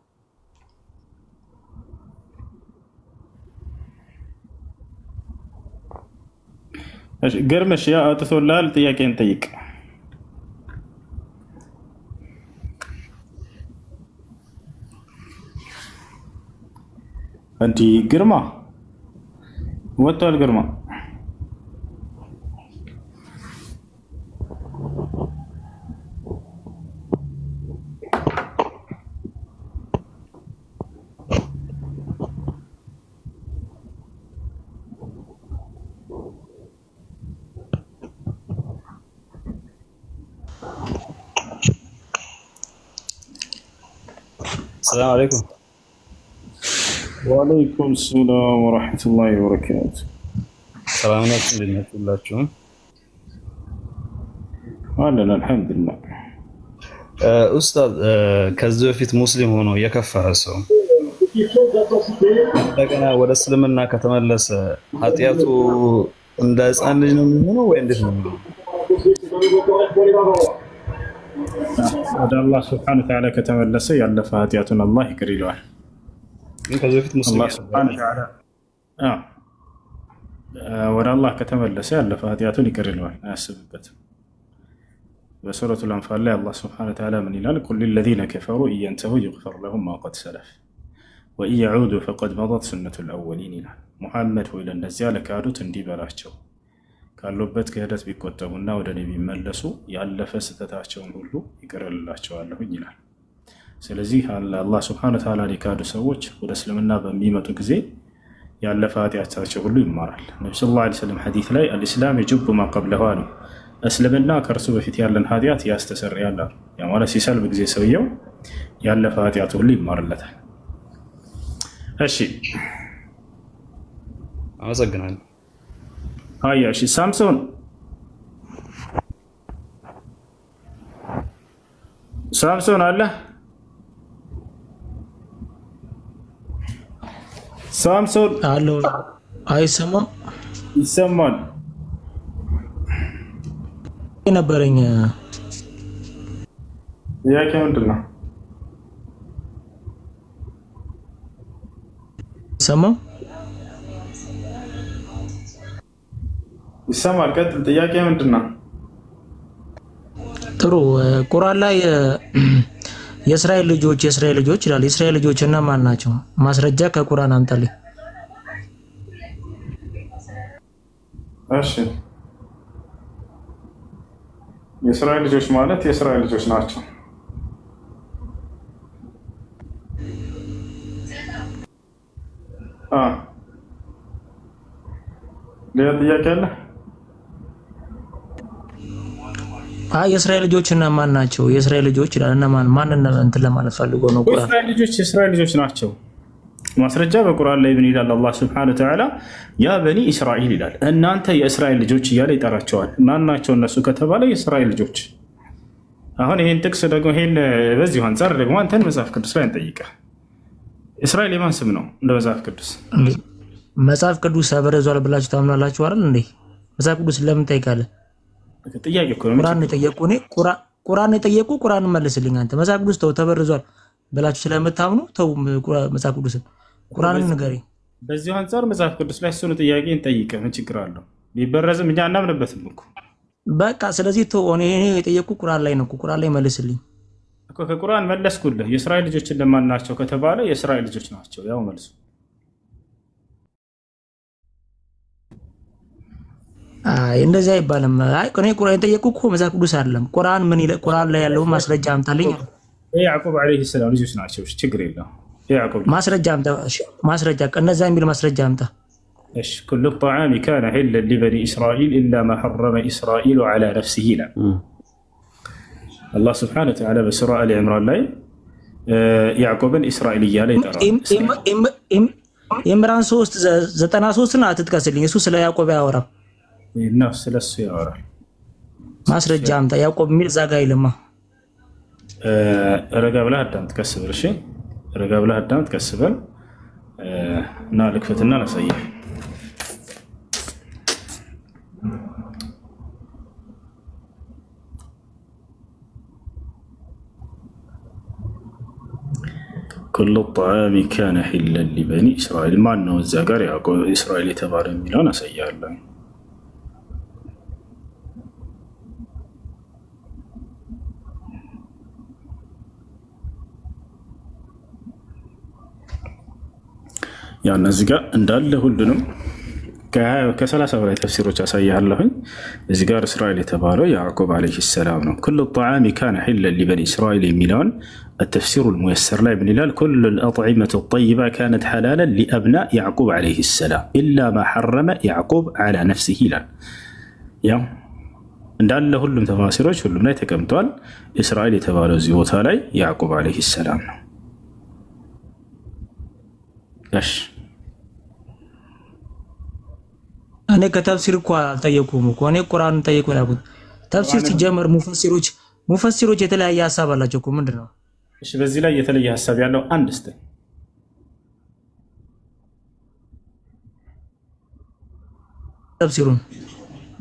እሺ ገርመሽ ያ አጥቶላል። ጥያቄን ጠይቅ። አንዲ ግርማ ወጥቷል። ግርማ السلام عليكم. وعليكم السلام ورحمة الله وبركاته. سلام عليكم. አለን አልሐምዱሊላህ። ኡስታዝ ከዚህ በፊት ሙስሊም ሆኖ የከፈረ ሰው እንደገና ወደ እስልምና ከተመለሰ ኃጢአቱ እንደ ሕፃን ልጅ ነው የሚሆነው ወይ እንዴት ነው? ወደ አላህ ሱብሓነሁ ወተዓላ ከተመለሰ ያለፈ ኃጢአቱን አላህ ይቅር ይለዋል። ከዚህ በፊት ሙስሊም ወደ አላህ ከተመለሰ ያለፈ ኃጢአቱን ይቅር ይለዋል፣ አያስብበትም። በሱረቱል አንፋል ላይ አላህ ሱብሓነሁ ወተዓላ ምን ይላል? ቁል ሊለዚነ ከፈሩ ኢየንተሁ ይግፈር ለሁም ማ ቀድ ሰለፍ ወኢን የዑዱ ፈቀድ መضት ሱነቱል አወሊን ይላል። ሙሐመድ ሆይ ለእነዚያ ለካዱት እንዲህ በላቸው ካሉበት ክህደት ቢቆጠቡና ወደ እኔ ቢመለሱ ያለፈ ስህተታቸውን ሁሉ ይቅር እላቸዋለሁኝ ይላል። ስለዚህ አላህ ሱብሓነሁ ወተዓላ የካዱ ሰዎች ወደ እስልምና በሚመጡ ጊዜ ያለፈ ኃጢአታቸው ሁሉ ይማራል። ነብዩ ሰለላሁ ዐለይሂ ወሰለም ሐዲስ ላይ አልኢስላም የጅቡ ማ ቀብለሁ አሉ። እስልምና ከእርሱ በፊት ያለን ኃጢአት ያስተሰርያል አሉ። ያ ማለት ሲሰልም ጊዜ ሰውየው ያለፈ ኃጢአቱ ሁሉ ይማርለታል። እሺ አመሰግናለሁ። አያ እሺ ሳምሶን አለ? ሳምሶን አሎ አይሰማም? ይሰማል። ነበረኝ ጥያቄ ምንድን ነው? ሰማም ይሰማል። ቀጥል። ጥያቄ ምንድን ነው? ጥሩ ቁርአን ላይ የእስራኤል ልጆች ይላል። የእስራኤል ልጆች እነማን ናቸው? ማስረጃ ከቁርአን አምጣልኝ። እሺ የእስራኤል ልጆች ማለት የእስራኤል ልጆች ናቸው። ሌላ ጥያቄ አለ? የእስራኤል ልጆች እነማን ናቸው? የእስራኤል ልጆች ይላል። እነማን እንትን ለማለት ፈልጎ ነው? ቁርአን የእስራኤል ልጆች ናቸው። ማስረጃ በቁርአን ላይ ምን ይላል? አላህ ሱብሓነሁ ወተዓላ ያ በኒ እስራኤል ይላል። እናንተ የእስራኤል ልጆች እያለ ይጠራቸዋል። ማን ናቸው እነሱ ከተባለ የእስራኤል ልጆች። አሁን ይሄን ጥቅስ ደግሞ ይሄን በዚሁ አንጻር ደግሞ አንተን መጽሐፍ ቅዱስ ላይ እንጠይቀ። እስራኤል የማን ስም ነው እንደ መጽሐፍ ቅዱስ? መጽሐፍ ቅዱስ ተበረዟል ብላችሁ ታምናላችሁ አይደል እንዴ? መጽሐፍ ቅዱስ ለምን ጠይቃለህ? ጥያቄ እኮ ነው። ቁርአን የጠየቁ እኔ ቁርአን የጠየቁ ቁርአን መልስልኝ አንተ። መጽሐፍ ቅዱስ ተበረዟል ብላችሁ ስለምታምኑ ተው መጽሐፍ ቅዱስን ቁርአንን ንገሪ። በዚሁ አንጻር መጽሐፍ ቅዱስ ላይ እሱን ጥያቄ እንጠይቀ። ምን ችግር አለው? ቢበረዝም እኛ እናምንበትም እኮ በቃ። ስለዚህ ተው እኔ የጠየቁ ቁርአን ላይ ነው። ቁርአን ላይ መልስልኝ እኮ። ከቁርአን መለስኩልህ። የእስራኤል ልጆች ለማን ናቸው ከተባለ የእስራኤል ልጆች ናቸው። ያው መልሱ። እንደዚህ አይባልም። እኔ ቁርአን የጠየቁ እኮ መጽሐፍ ቅዱስ አይደለም። ቁርአን ምን ይላል? ቁርአን ላይ ያለው ማስረጃ አምጣልኝ። ያዕቆብ አለይሂ ሰላም ልጆች ናቸው። ችግር የለውም። ያዕቆብ ማስረጃ አምጣ። ማስረጃ ከነዛ የሚል ማስረጃ አምጣ። እሺ ኩሉ ጣዓሚ ካነ ሒለን ሊበኒ እስራኤል ኢላ ማ ሐረመ እስራኤል ዐላ ነፍሲሂ ይላል አላህ ሱብሓነሁ ወተዓላ በሱራ አሊ ዒምራን ላይ ያዕቆብን እስራኤል እያለ ይጠራል። ኢምራን 3:93 አትጥቀስልኝ። እሱ ስለ ያዕቆብ አያወራም። ነው ስለሱ ያወራል። ማስረጃ አምጣ። ያዕቆብ የሚል እዛ ጋ አይልማ። ረጋ ብለህ አዳምጥ፣ ቀስ በል። እሺ ረጋ ብለህ አዳምጥ፣ ቀስ በል እና ልክፈትና ላሳየህ። ኩሉ ጣዓሚ ካነ ሒለን ሊበኒ እስራኤል ማን ነው? እዚያ ጋር ያዕቆብ እስራኤል የተባለ የሚለውን አሳያለሁ። ያ እነዚህ ጋር እንዳለ ሁሉንም ከ30 በላይ ተፍሲሮች አሳያለሁኝ። እዚህ ጋር እስራኤል የተባለው ያዕቆብ አለይሂ ሰላም ነው። ኩሉ ጣዓሚ ካነ ሒለን ሊበኒ እስራኤል የሚለውን التفسير الميسر لا ابن هلال كل الأطعمة الطيبة كانت حلالا لأبناء يعقوب عليه السلام إلا ما حرم يعقوب على نفسه لا يا እንዳለ ሁሉም ተፋሲሮች ሁሉም ላይ ተቀምጧል። እስራኤል የተባለው እዚህ ቦታ ላይ ያዕቆብ አለይሂ ሰላም ነው። እሺ እኔ ከተፍሲር እኮ አልጠየኩም እኮ እኔ ቁርአን ጠየቁ ያልኩት። ተፍሲር ሲጀመር ሙፈሲሮች የተለያየ ሐሳብ አላቸው እኮ ምንድን ነው? እሺ በዚህ ላይ የተለየ ሐሳብ ያለው አንድ እስቲ ተፍሲሩን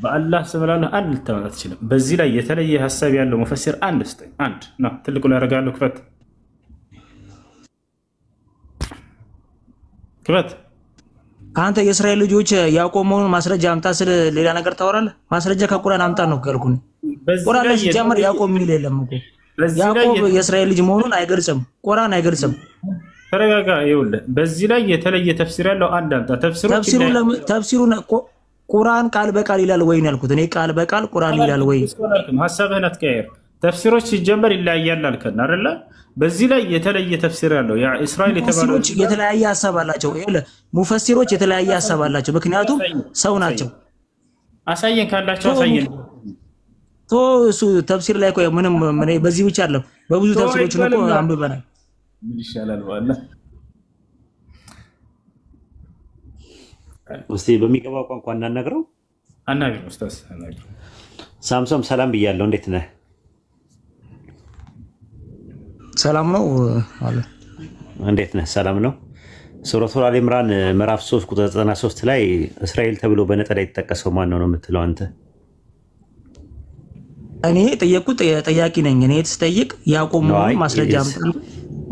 በአላህ ስብላለ አንድ ልታመጣ ትችልም። በዚህ ላይ የተለየ ሐሳብ ያለው ሙፈሲር አንድ እስቲ አንድ ነው። ትልቁ ላይ ያረጋለሁ። ክፈት አንተ የእስራኤል ልጆች ያዕቆብ መሆኑን ማስረጃ አምጣ ስለ ሌላ ነገር ታወራለህ። ማስረጃ ከቁርአን አምጣ ነው ያልኩኝ። ቁርአን ላይ ሲጀምር ያዕቆብ የሚል የለም እኮ። ያዕቆብ የእስራኤል ልጅ መሆኑን አይገልጽም፣ ቁርአን አይገልጽም። ተረጋጋ። ይኸውልህ በዚህ ላይ የተለየ ተፍሲር ያለው አንድ አምጣ። ተፍሲሩን ቁርአን ቃል በቃል ይላል ወይ ነው ያልኩት። እኔ ቃል በቃል ቁርአን ይላል ወይ? ሐሳብህን አትቀየር። ተፍሲሮች ሲጀመር ይለያያል አልከን አይደለ? በዚህ ላይ የተለየ ተፍሲር ያለው ያ እስራኤል የተባለው የተለያየ ሐሳብ አላቸው። ይኸውልህ ሙፈሲሮች የተለያየ ሐሳብ አላቸው፣ ምክንያቱም ሰው ናቸው። አሳየን ካላቸው አሳየን። እሱ ተፍሲር ላይ ቆይ ምንም በዚህ ብቻ አይደለም፣ በብዙ ተፍሲሮች ነው አንብበናል። ምን ይሻላል ማለት እስቲ በሚገባው ቋንቋ እናናግረው። አናግረው ኡስታዝ አናግረው። ሳምሶም ሰላም ብያለሁ። እንዴት ነህ? ሰላም ነው አለ። እንዴት ነህ? ሰላም ነው። ሱረቱል አሊ ኢምራን ምዕራፍ 3 ቁጥር 93 ላይ እስራኤል ተብሎ በነጠላ የተጠቀሰው ማን ነው የምትለው አንተ? እኔ ጠየቁት ጠያቂ ነኝ። እኔ ስጠይቅ ያዕቆብ መሆኑን ማስረጃ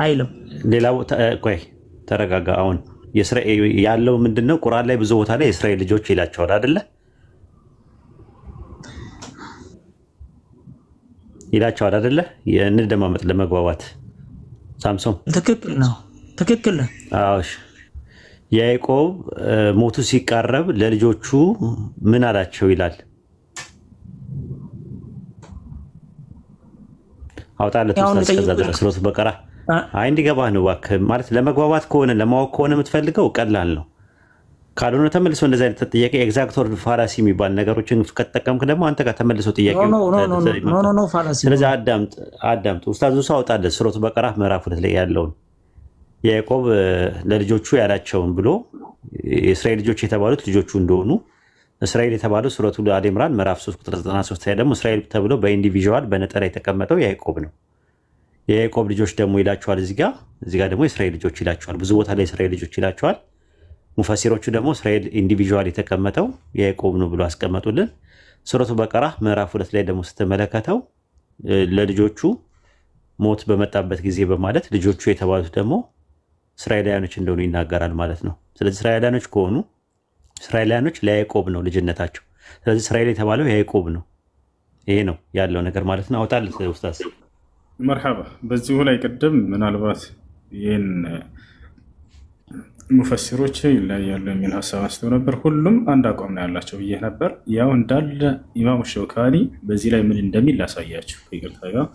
አይልም። ሌላ ቆይ ተረጋጋ። አሁን የእስራኤል ያለው ምንድነው? ቁርአን ላይ ብዙ ቦታ ላይ የእስራኤል ልጆች ይላቸዋል አይደለ? ይላቸዋል አይደለ? እንደማመጥ ለመግባባት ሳምሶን ትክክል ነው። ትክክል ነው። አዎ ያዕቆብ ሞቱ ሲቃረብ ለልጆቹ ምን አላቸው ይላል። አውጣለት እስከዛ ድረስ ሱረቱ በቀራ እንዲገባህ ነው እባክህ። ማለት ለመግባባት ከሆነ ለማወቅ ከሆነ የምትፈልገው ቀላል ነው። ካልሆነ ተመልሶ እንደዚህ አይነት ጥያቄ ኤግዛክት ወርድ ፋላሲ የሚባል ነገሮችን ከተጠቀምክ ደግሞ አንተ ጋር ተመልሶ ጥያቄው ኖ ፋላሲ። ስለዚህ አዳምጥ ኡስታዝ ኡሳ አውጣለት ሱረቱ በቀራ ምዕራፍ 2 ላይ ያለውን ያዕቆብ ለልጆቹ ያላቸውን ብሎ የእስራኤል ልጆች የተባሉት ልጆቹ እንደሆኑ እስራኤል የተባለው ሱረቱ አሊ ኢምራን ምዕራፍ 3 ቁጥር 93 ላይ ደግሞ እስራኤል ተብሎ በኢንዲቪጁዋል በነጠላ የተቀመጠው ያዕቆብ ነው። የያዕቆብ ልጆች ደግሞ ይላቸዋል እዚህ ጋር ደግሞ የእስራኤል ልጆች ይላቸዋል። ብዙ ቦታ ላይ እስራኤል ልጆች ይላቸዋል። ሙፈሲሮቹ ደግሞ እስራኤል ኢንዲቪጁዋል የተቀመጠው ያዕቆብ ነው ብሎ አስቀመጡልን። ሱረቱ በቀራ ምዕራፍ 2 ላይ ደግሞ ስትመለከተው ለልጆቹ ሞት በመጣበት ጊዜ በማለት ልጆቹ የተባሉት ደግሞ እስራኤላውያኖች እንደሆኑ ይናገራል ማለት ነው። ስለዚህ እስራኤላውያኖች ከሆኑ እስራኤላውያኖች ለያዕቆብ ነው ልጅነታቸው። ስለዚህ እስራኤል የተባለው ያዕቆብ ነው። ይሄ ነው ያለው ነገር ማለት ነው። አውጣለት ኡስታዝ። መርሐባ። በዚሁ ላይ ቅድም ምናልባት ይህን ሙፈሲሮች ይለያሉ የሚል ሀሳብ አንስተው ነበር። ሁሉም አንድ አቋም ነው ያላቸው ብዬ ነበር። ያው እንዳለ ኢማሙ ሸውካኒ በዚህ ላይ ምን እንደሚል ላሳያችሁ። ይቅርታ ጋር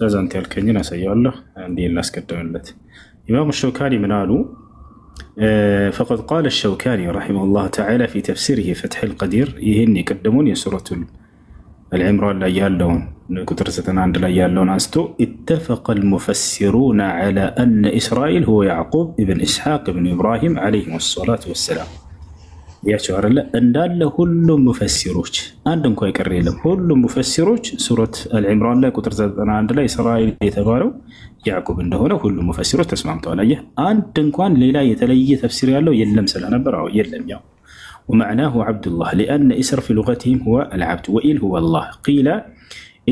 ተዛንት ያልከኝን አሳያለሁ። እንዴ ላስቀደምለት ኢማሙ ሸውካኒ ምን አሉ? فقد قال الشوكاني رحمه الله تعالى في تفسيره فتح القدير يهن يقدمون يسورة العمران لا يالون كتر عند لا يالون أستو اتفق المفسرون على أن إسرائيل هو يعقوب ابن إسحاق ابن إبراهيم عليهم الصلاة والسلام. يا شعر الله أن دال كل مفسروج عندهم كوي كريلهم كل مفسروج سورة العمران لا كتر عند لا إسرائيل يتبارو يعقوب عنده هنا كل مفسروج تسمعوا عليه عندهم كان ليلا يتلي تفسير له يلم سلنا برا يلم يا ومعناه عبد الله لأن إسر في لغتهم هو العبد وإل هو الله. قيل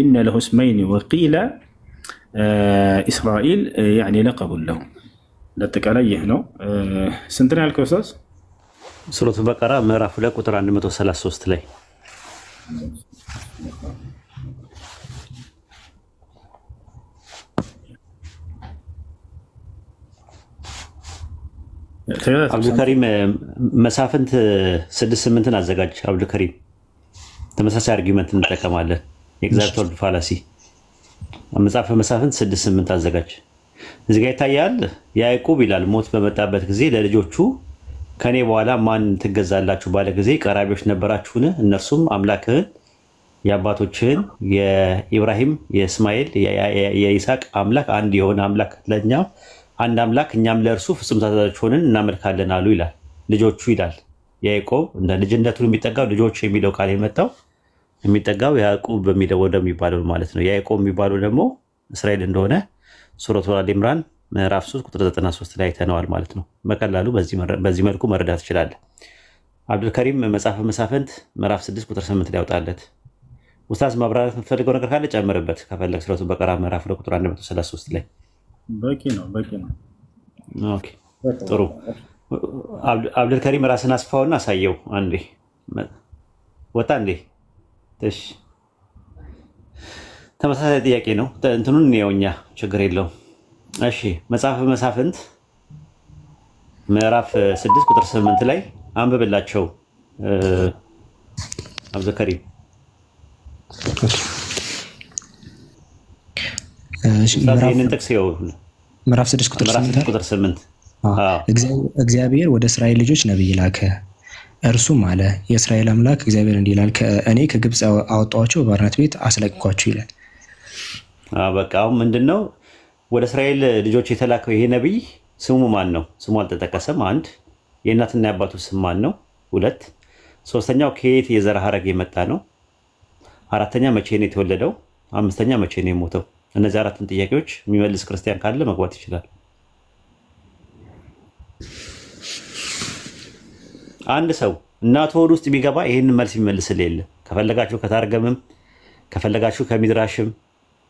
إن له اسمين وقيل إسرائيل يعني لقب له. لا تكاليه هنا سنتنا الكوساس ሱረቱ በቀራ ምዕራፍ 2 ቁጥር 133 ላይ አብዱልከሪም መሳፍንት 6-8ን አዘጋጅ። አብዱልከሪም ተመሳሳይ አርጊመንት እንጠቀማለን። ኤግዛክት ወርድ ፋላሲ መጽሐፈ መሳፍንት 6-8 አዘጋጅ። እዚህ ጋር ይታያል። ያዕቆብ ይላል ሞት በመጣበት ጊዜ ለልጆቹ ከኔ በኋላ ማን ትገዛላችሁ ባለ ጊዜ ቀራቢዎች ነበራችሁን? እነርሱም አምላክህን የአባቶችህን የኢብራሂም የእስማኤል የይስሐቅ አምላክ አንድ የሆነ አምላክ ለኛ አንድ አምላክ እኛም ለእርሱ ፍጹም ታዛዦች ሆነን እናመልካለን አሉ ይላል። ልጆቹ ይላል ያዕቆብ እንደ ልጅነቱ የሚጠጋው ልጆች የሚለው ቃል የመጣው የሚጠጋው ያዕቆብ በሚለው ወደሚባለው ማለት ነው። ያዕቆብ የሚባለው ደግሞ እስራኤል እንደሆነ ሱረቱ አሊ ኢምራን ምዕራፍ 3 ቁጥር 93 ላይ ተነዋል ማለት ነው። በቀላሉ በዚህ መልኩ መረዳት ይችላል። አብዱልከሪም መጽሐፈ መሳፍንት ምዕራፍ 6 ቁጥር 8 ላይ ያወጣለት። ኡስታዝ ማብራራት የምትፈልገው ነገር ካለ ጨምርበት ከፈለግ። ሱረቱ በቀራ ምዕራፍ 2 ቁጥር 133 ላይ በቂ ነው። ኦኬ ጥሩ። አብዱልከሪም ራስን አስፋውና አሳየው። አንዴ ወጣ እንዴ? እሺ ተመሳሳይ ጥያቄ ነው። እንትኑን እንየውኛ ችግር የለውም። እሺ መጽሐፈ መሳፍንት ምዕራፍ 6 ቁጥር 8 ላይ አንብብላቸው አብዱልከሪም። ምዕራፍ 6 ቁጥር 8 እግዚአብሔር ወደ እስራኤል ልጆች ነብይ ላከ። እርሱም አለ የእስራኤል አምላክ እግዚአብሔር እንዲህ ይላል እኔ ከግብፅ አወጣኋቸው ባርነት ቤት አስለቅኳቸው ይላል። በቃ አሁን ምንድነው ወደ እስራኤል ልጆች የተላከው ይሄ ነብይ ስሙ ማን ነው? ስሙ አልተጠቀሰም። አንድ የእናትና የአባቱ ስም ማን ነው? ሁለት ሶስተኛው ከየት የዘር ሐረግ የመጣ ነው? አራተኛ መቼ ነው የተወለደው? አምስተኛ መቼ ነው የሞተው? እነዚህ አራቱን ጥያቄዎች የሚመልስ ክርስቲያን ካለ መግባት ይችላል። አንድ ሰው እናቱ ሆድ ውስጥ ቢገባ ይሄንን መልስ የሚመልስልህ የለም። ከፈለጋችሁ ከታርገምም ከፈለጋችሁ ከሚድራሽም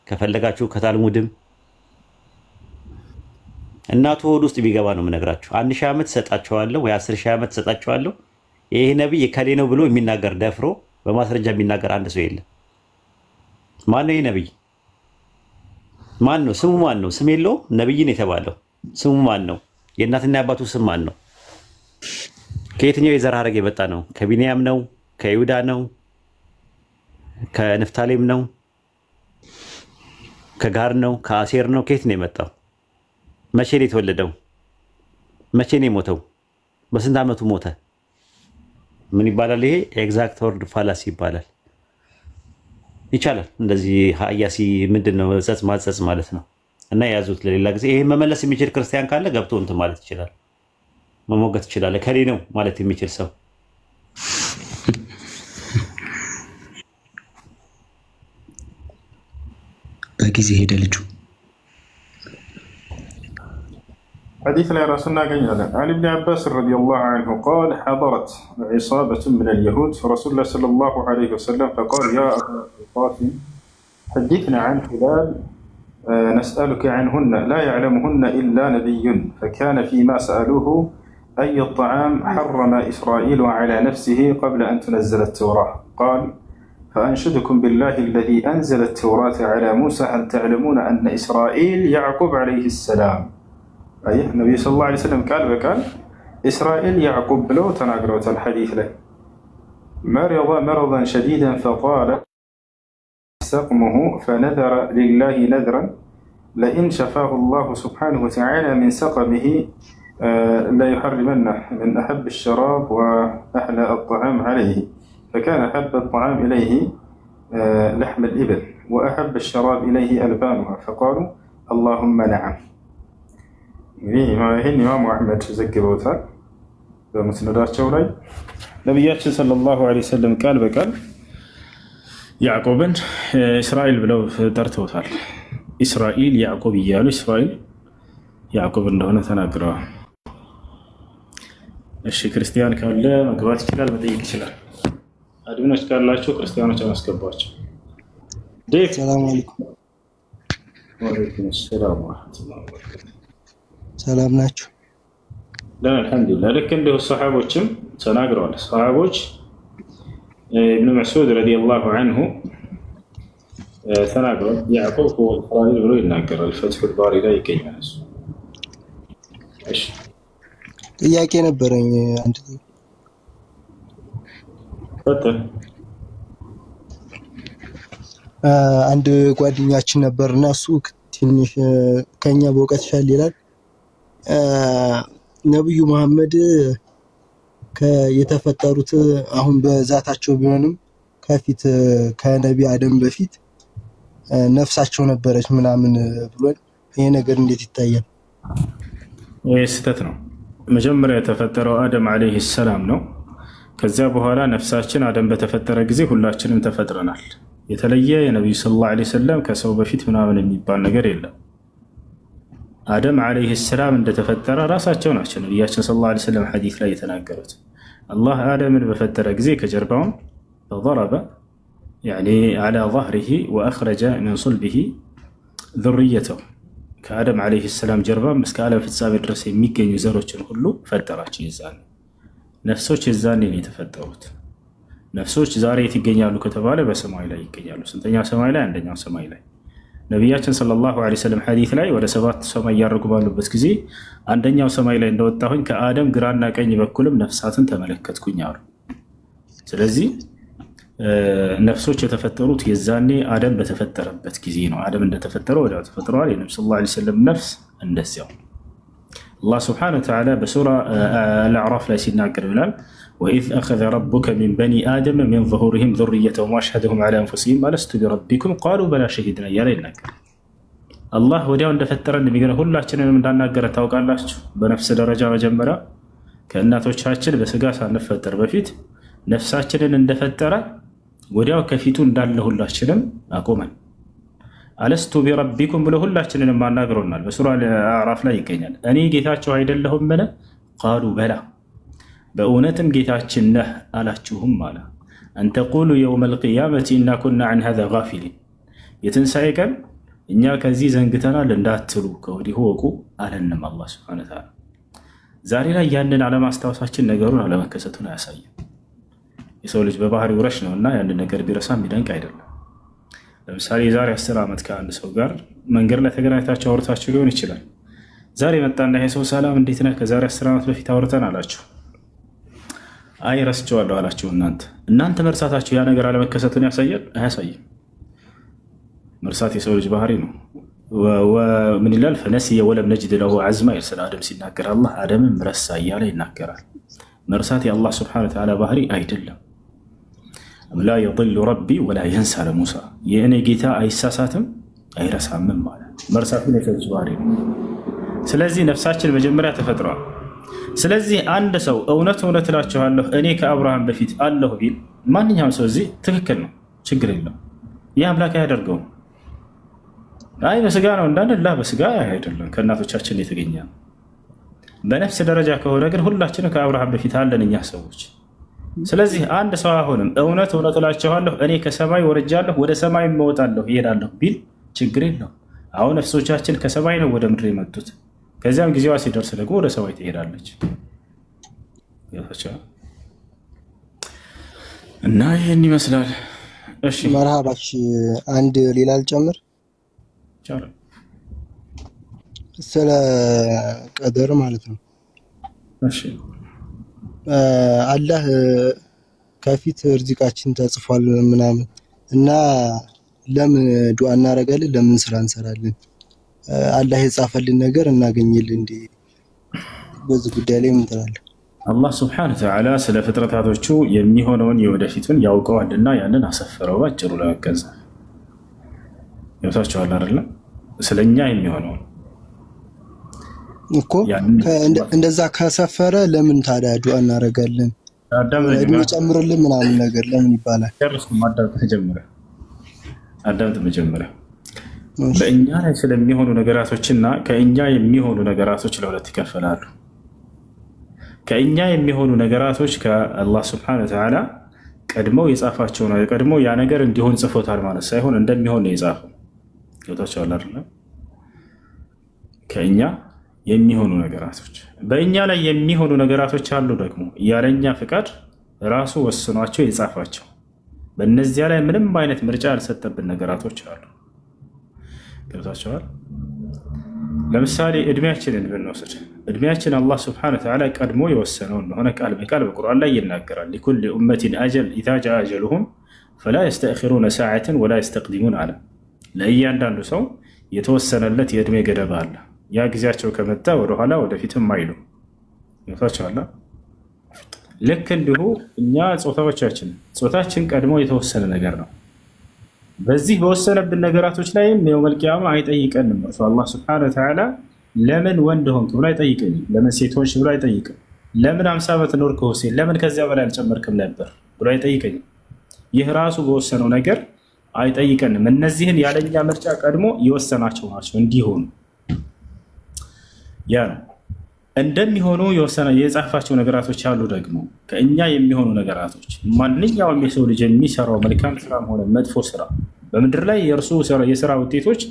ከፈለጋችሁ ከታልሙድም እናቱ ሆድ ውስጥ ቢገባ ነው የምነግራችሁ። 1000 ዓመት ሰጣቸዋለሁ ወይ 10000 ዓመት ሰጣቸዋለሁ ይሄ ነብይ ከሌ ነው ብሎ የሚናገር ደፍሮ በማስረጃ የሚናገር አንድ ሰው የለም። ማን ነው ይሄ ነብይ? ማን ነው ስሙ? ማን ነው? ስም የለውም። ነብይ ነው የተባለው። ስሙ ማን ነው? የእናትና የአባቱ ስም ማን ነው? ከየትኛው የዘር ሐረግ የመጣ ነው? ከቢንያም ነው? ከይሁዳ ነው? ከንፍታሌም ነው? ከጋር ነው? ከአሴር ነው? ከየት ነው የመጣው? መቼ ነው የተወለደው? መቼ ነው የሞተው? በስንት ዓመቱ ሞተ? ምን ይባላል? ይሄ ኤግዛክት ወርድ ፋላሲ ይባላል። ይቻላል እንደዚህ ሀያሲ ምንድነው ጸጽ ማጸጽ ማለት ነው። እና ያዙት ለሌላ ጊዜ። ይሄ መመለስ የሚችል ክርስቲያን ካለ ገብቶ እንትን ማለት ይችላል፣ መሞገት ይችላል። ከሌ ነው ማለት የሚችል ሰው በጊዜ ሄደ ልጁ። حديث لا رسولنا قال عن ابن عباس رضي الله عنه قال حضرت عصابة من اليهود فرسول الله صلى الله عليه وسلم فقال يا أبا القاسم حدثنا عن هلال نسألك عنهن لا يعلمهن إلا نبي فكان فيما سألوه أي الطعام حرم إسرائيل على نفسه قبل أن تنزل التوراة قال فأنشدكم بالله الذي أنزل التوراة على موسى هل تعلمون أن إسرائيل يعقوب عليه السلام أي النبي صلى الله عليه وسلم قال وقال إسرائيل يعقوب بلو تناقروا الحديث له مرض مرضا شديدا فقال سقمه فنذر لله نذرا لئن شفاه الله سبحانه وتعالى من سقمه لا يحرمنه من أحب الشراب وأحلى الطعام عليه فكان أحب الطعام إليه لحم الإبل وأحب الشراب إليه ألبانها فقالوا اللهم نعم. ይህን ኢማሙ አሕመድ ዘግበውታል በሙስነዳቸው ላይ። ነቢያችን ሰለላሁ ዐለይሂ ወሰለም ቃል በቃል ያዕቆብን እስራኤል ብለው ጠርተውታል። እስራኤል ያዕቆብ እያሉ እስራኤል ያዕቆብ እንደሆነ ተናግረዋል። እሺ ክርስቲያን ካለ መግባት ይችላል፣ መጠየቅ ይችላል። አድሚኖች ካላችሁ ክርስቲያኖች አስገቧቸው። ዴክ ሰላም አለይኩም። ወአለይኩም ሰላም ወራህመቱላሂ ወበረካቱ። ሰላም ናችሁ? አልሐምዱሊላህ። ልክ እንዲሁ ሰሓቦችም ተናግረዋል። ሰሓቦች ኢብኑ መስዑድ ረዲየላሁ ዐንሁ ተናግረዋል። ያዕቆብ ሁወ እስራኤል ብሎ ይናገራል። ፈትሑል ባሪ ላይ ይገኛል። እሺ ጥያቄ ነበረኝ። አንድ ጓደኛችን ነበርና እሱ ትንሽ ከኛ በእውቀት ሻል ይላል። ነብዩ መሐመድ የተፈጠሩት አሁን በዛታቸው ቢሆንም ከፊት ከነቢ አደም በፊት ነፍሳቸው ነበረች ምናምን ብሏል። ይሄ ነገር እንዴት ይታያል? ይሄ ስህተት ነው። መጀመሪያ የተፈጠረው አደም አለይሂ ሰላም ነው። ከዚያ በኋላ ነፍሳችን አደም በተፈጠረ ጊዜ ሁላችንም ተፈጥረናል። የተለየ የነብዩ ሰለላሁ ዐለይሂ ወሰለም ከሰው በፊት ምናምን የሚባል ነገር የለም። አደም አለይሂ ሰላም እንደተፈጠረ ራሳቸው ናቸው ነብያችን ሰለላሁ ዐለይሂ ወሰለም ሐዲስ ላይ የተናገሩት። አላህ አደምን በፈጠረ ጊዜ ከጀርባውን ضرب يعني على ظهره واخرج من صلبه ذريته ከአደም አለይሂ ሰላም ጀርባ እስከ ዓለም ፍጻሜ ድረስ የሚገኙ ዘሮችን ሁሉ ፈጠራቸው። ይዛል ነፍሶች የዛኔ ነው የተፈጠሩት። ነፍሶች ዛሬ የት ይገኛሉ ከተባለ በሰማይ ላይ ይገኛሉ። ስንተኛ ሰማይ ላይ? አንደኛው ሰማይ ላይ። ነቢያችን ሰለላሁ ዐለይሂ ወሰለም ሐዲስ ላይ ወደ 7 ሰማይ ያርጉ ባሉበት ጊዜ አንደኛው ሰማይ ላይ እንደወጣሁኝ ከአደም ግራና ቀኝ በኩልም ነፍሳትን ተመለከትኩኝ አሉ። ስለዚህ ነፍሶች የተፈጠሩት የዛኔ አደም በተፈጠረበት ጊዜ ነው። አደም እንደተፈጠረው ወዲያው ተፈጥረዋል። የነብዩ ሰለላሁ ዐለይሂ ወሰለም ነፍስ እንደዚያው። አላህ ሱብሓነሁ ወተዓላ በሱራ አልአዕራፍ ላይ ሲናገር ይላል ወኢዝ አኸዘ ረቡከ ሚን በኒ አደም ሚን ዙሁሪሂም ዙርየተሁም ወአሽሀደሁም ዐላ አንፉሲሂም አለስቱ ቢረቢኩም ቃሉ በላ ሸሂድና እያለ ይናገራል። አላህ ወዲያው እንደፈጠረን የሚገርም ሁላችንንም እንዳናገረ ታውቃላችሁ። በነፍስ ደረጃ መጀመሪያ ከእናቶቻችን በስጋ ሳንፈጠር በፊት ነፍሳችንን እንደፈጠረ ወዲያው ከፊቱ እንዳለ ሁላችንም አቆመን። አለስቱ ቢረቢኩም ብሎ ሁላችንንም አናግሮናል። በሱራ አዕራፍ ላይ ይገኛል። እኔ ጌታቸው አይደለሁምን? ቃሉ በላ በእውነትም ጌታችን ነህ አላችሁም አለ። አንተቁሉ የውመል ቂያመቲ ኢና ኩና ዐን ሃዛ ጋፊሊን የትንሣኤ ቀን እኛ ከዚህ ዘንግተናል እንዳትሉ ከወዲሁ ወቁ አለንም አላህ ሱብሓነሁ ወተዓላ። ዛሬ ላይ ያንን አለማስታወሳችን ነገሩን አለመከሰቱን አያሳይም። የሰው ልጅ በባህሪው ረሽ ነውና ያንን ነገር ቢረሳ የሚደንቅ አይደለም። ለምሳሌ የዛሬ 10 ዓመት ከአንድ ሰው ጋር መንገድ ላይ ተገናኝታችሁ አውርታችሁ ሊሆን ይችላል። ዛሬ መጣና ይሄ ሰው ሰላም እንዴት ነህ ከዛሬ 10 ዓመት በፊት አውርተን አላችሁ። አይ ረስቼዋለሁ አላችሁ። እናንተ መርሳታችሁ ያ ነገር አለመከሰቱን ያሳያል? አያሳይም። መርሳት የሰው ልጅ ባህሪ ነው። ومن الله فنسي ولم نجد له عزما يرسل آدم سيناكر الله آدم مرسى يالا يناكر مرساتي الله سبحانه وتعالى بهري أيدله لا يضل ربي ولا ينسى لموسى يعني جيتا أي ساساتم أي رسام من ماله مرساتي نفس بهري سلازي نفساتي المجمرة تفترة سلازي عند سو أونت لا تشهله أني كأبراهام بفيت الله بيل ما نيهم سوزي تفكرنا شكر الله يا أملاك هذا القوم አይ በስጋ ነው እንዳንላ በስጋ አይደለም ከእናቶቻችን የተገኘ በነፍስ ደረጃ ከሆነ ግን ሁላችንም ከአብርሃም በፊት አለን እኛ ሰዎች። ስለዚህ አንድ ሰው አሁንም እውነት እላችኋለሁ እኔ ከሰማይ ወርጃለሁ ወደ ሰማይ እወጣለሁ እሄዳለሁ ቢል ችግር የለውም። አሁን ነፍሶቻችን ከሰማይ ነው ወደ ምድር የመጡት። ከዚያም ጊዜዋ ሲደርስ ደግሞ ወደ ሰማይ ትሄዳለች። እና ይሄን ይመስላል። እሺ መርሃባሽ አንድ ሌላ ልጨምር ስለ ቀደር ማለት ነው። እሺ አላህ ከፊት ርዝቃችን ተጽፏል ምናምን እና ለምን ዱዓ እናደርጋለን? ለምን ስራ እንሰራለን? አላህ የጻፈልን ነገር እናገኝልን እንዴ? በዚህ ጉዳይ ላይ ምን ትላለህ? አላህ Subhanahu Wa Ta'ala ስለ ፍጥረታቶቹ የሚሆነውን የወደፊቱን ያውቀዋልና ያንን አሰፈረው ባጭሩ ለመገዛ ያሳቸዋል አይደል? ስለኛ የሚሆነው እኮ እንደዛ ካሰፈረ ለምን ታዲያ ዱዓ እናደርጋለን? እድሜ ጨምርልን ምናምን ነገር ለምን ይባላል? አዳምጥ መጀመሪያ በእኛ ላይ ስለሚሆኑ ነገራቶችና ከእኛ የሚሆኑ ነገራቶች ለሁለት ይከፈላሉ። ከእኛ የሚሆኑ ነገራቶች ከአላህ Subhanahu Wa Ta'ala ቀድሞ የጻፋቸው ነው። ቀድሞ ያ ነገር እንዲሆን ጽፎታል ማለት ሳይሆን እንደሚሆን ነው የጻፈው። ይወጣቻል አይደል? ከእኛ የሚሆኑ ነገራቶች በእኛ ላይ የሚሆኑ ነገራቶች አሉ ደግሞ ያለኛ ፍቃድ ራሱ ወስኗቸው የጻፋቸው በእነዚያ ላይ ምንም አይነት ምርጫ ያልሰጠብን ነገራቶች አሉ። ይወጣቻል። ለምሳሌ እድሜያችንን ብንወስድ እድሜያችን አላህ Subhanahu Wa Ta'ala ቀድሞ የወሰነው ነው። ቃል በቃል በቁርአን ላይ ይናገራል። لكل أمة أجل إذا جاء أجلهم فلا يستأخرون ساعة ولا يستقدمون على ለእያንዳንዱ ሰው የተወሰነለት የእድሜ ገደብ አለ። ያ ጊዜያቸው ከመጣ ወደ ኋላ ወደፊትም አይሉ ይፈቻላ። ልክ እንዲሁ እኛ ጾታችን ቀድሞ የተወሰነ ነገር ነው። በዚህ በወሰነብን ነገራቶች ላይ የውመል ቂያማ አይጠይቀንም። አላህ Subhanahu Wa Ta'ala ለምን ወንድ ሆንክ ብሎ አይጠይቀኝም። ለምን ሴት ሆንሽ ብሎ አይጠይቅም። ለምን 50 ዓመት ኖርክ ሁሴን ለምን ከዚያ በላይ አልጨመርክም ነበር ብሎ አይጠይቀኝም። ይህ ራሱ በወሰነው ነገር አይጠይቀንም። እነዚህን ያለኛ ምርጫ ቀድሞ የወሰናቸው ናቸው እንዲሆኑ። ያ እንደሚሆኑ የወሰነ የጻፋቸው ነገራቶች አሉ። ደግሞ ከእኛ የሚሆኑ ነገራቶች ማንኛውም የሰው ልጅ የሚሰራው መልካም ስራም ሆነ መጥፎ ስራ በምድር ላይ የእርሱ የሥራ ውጤቶች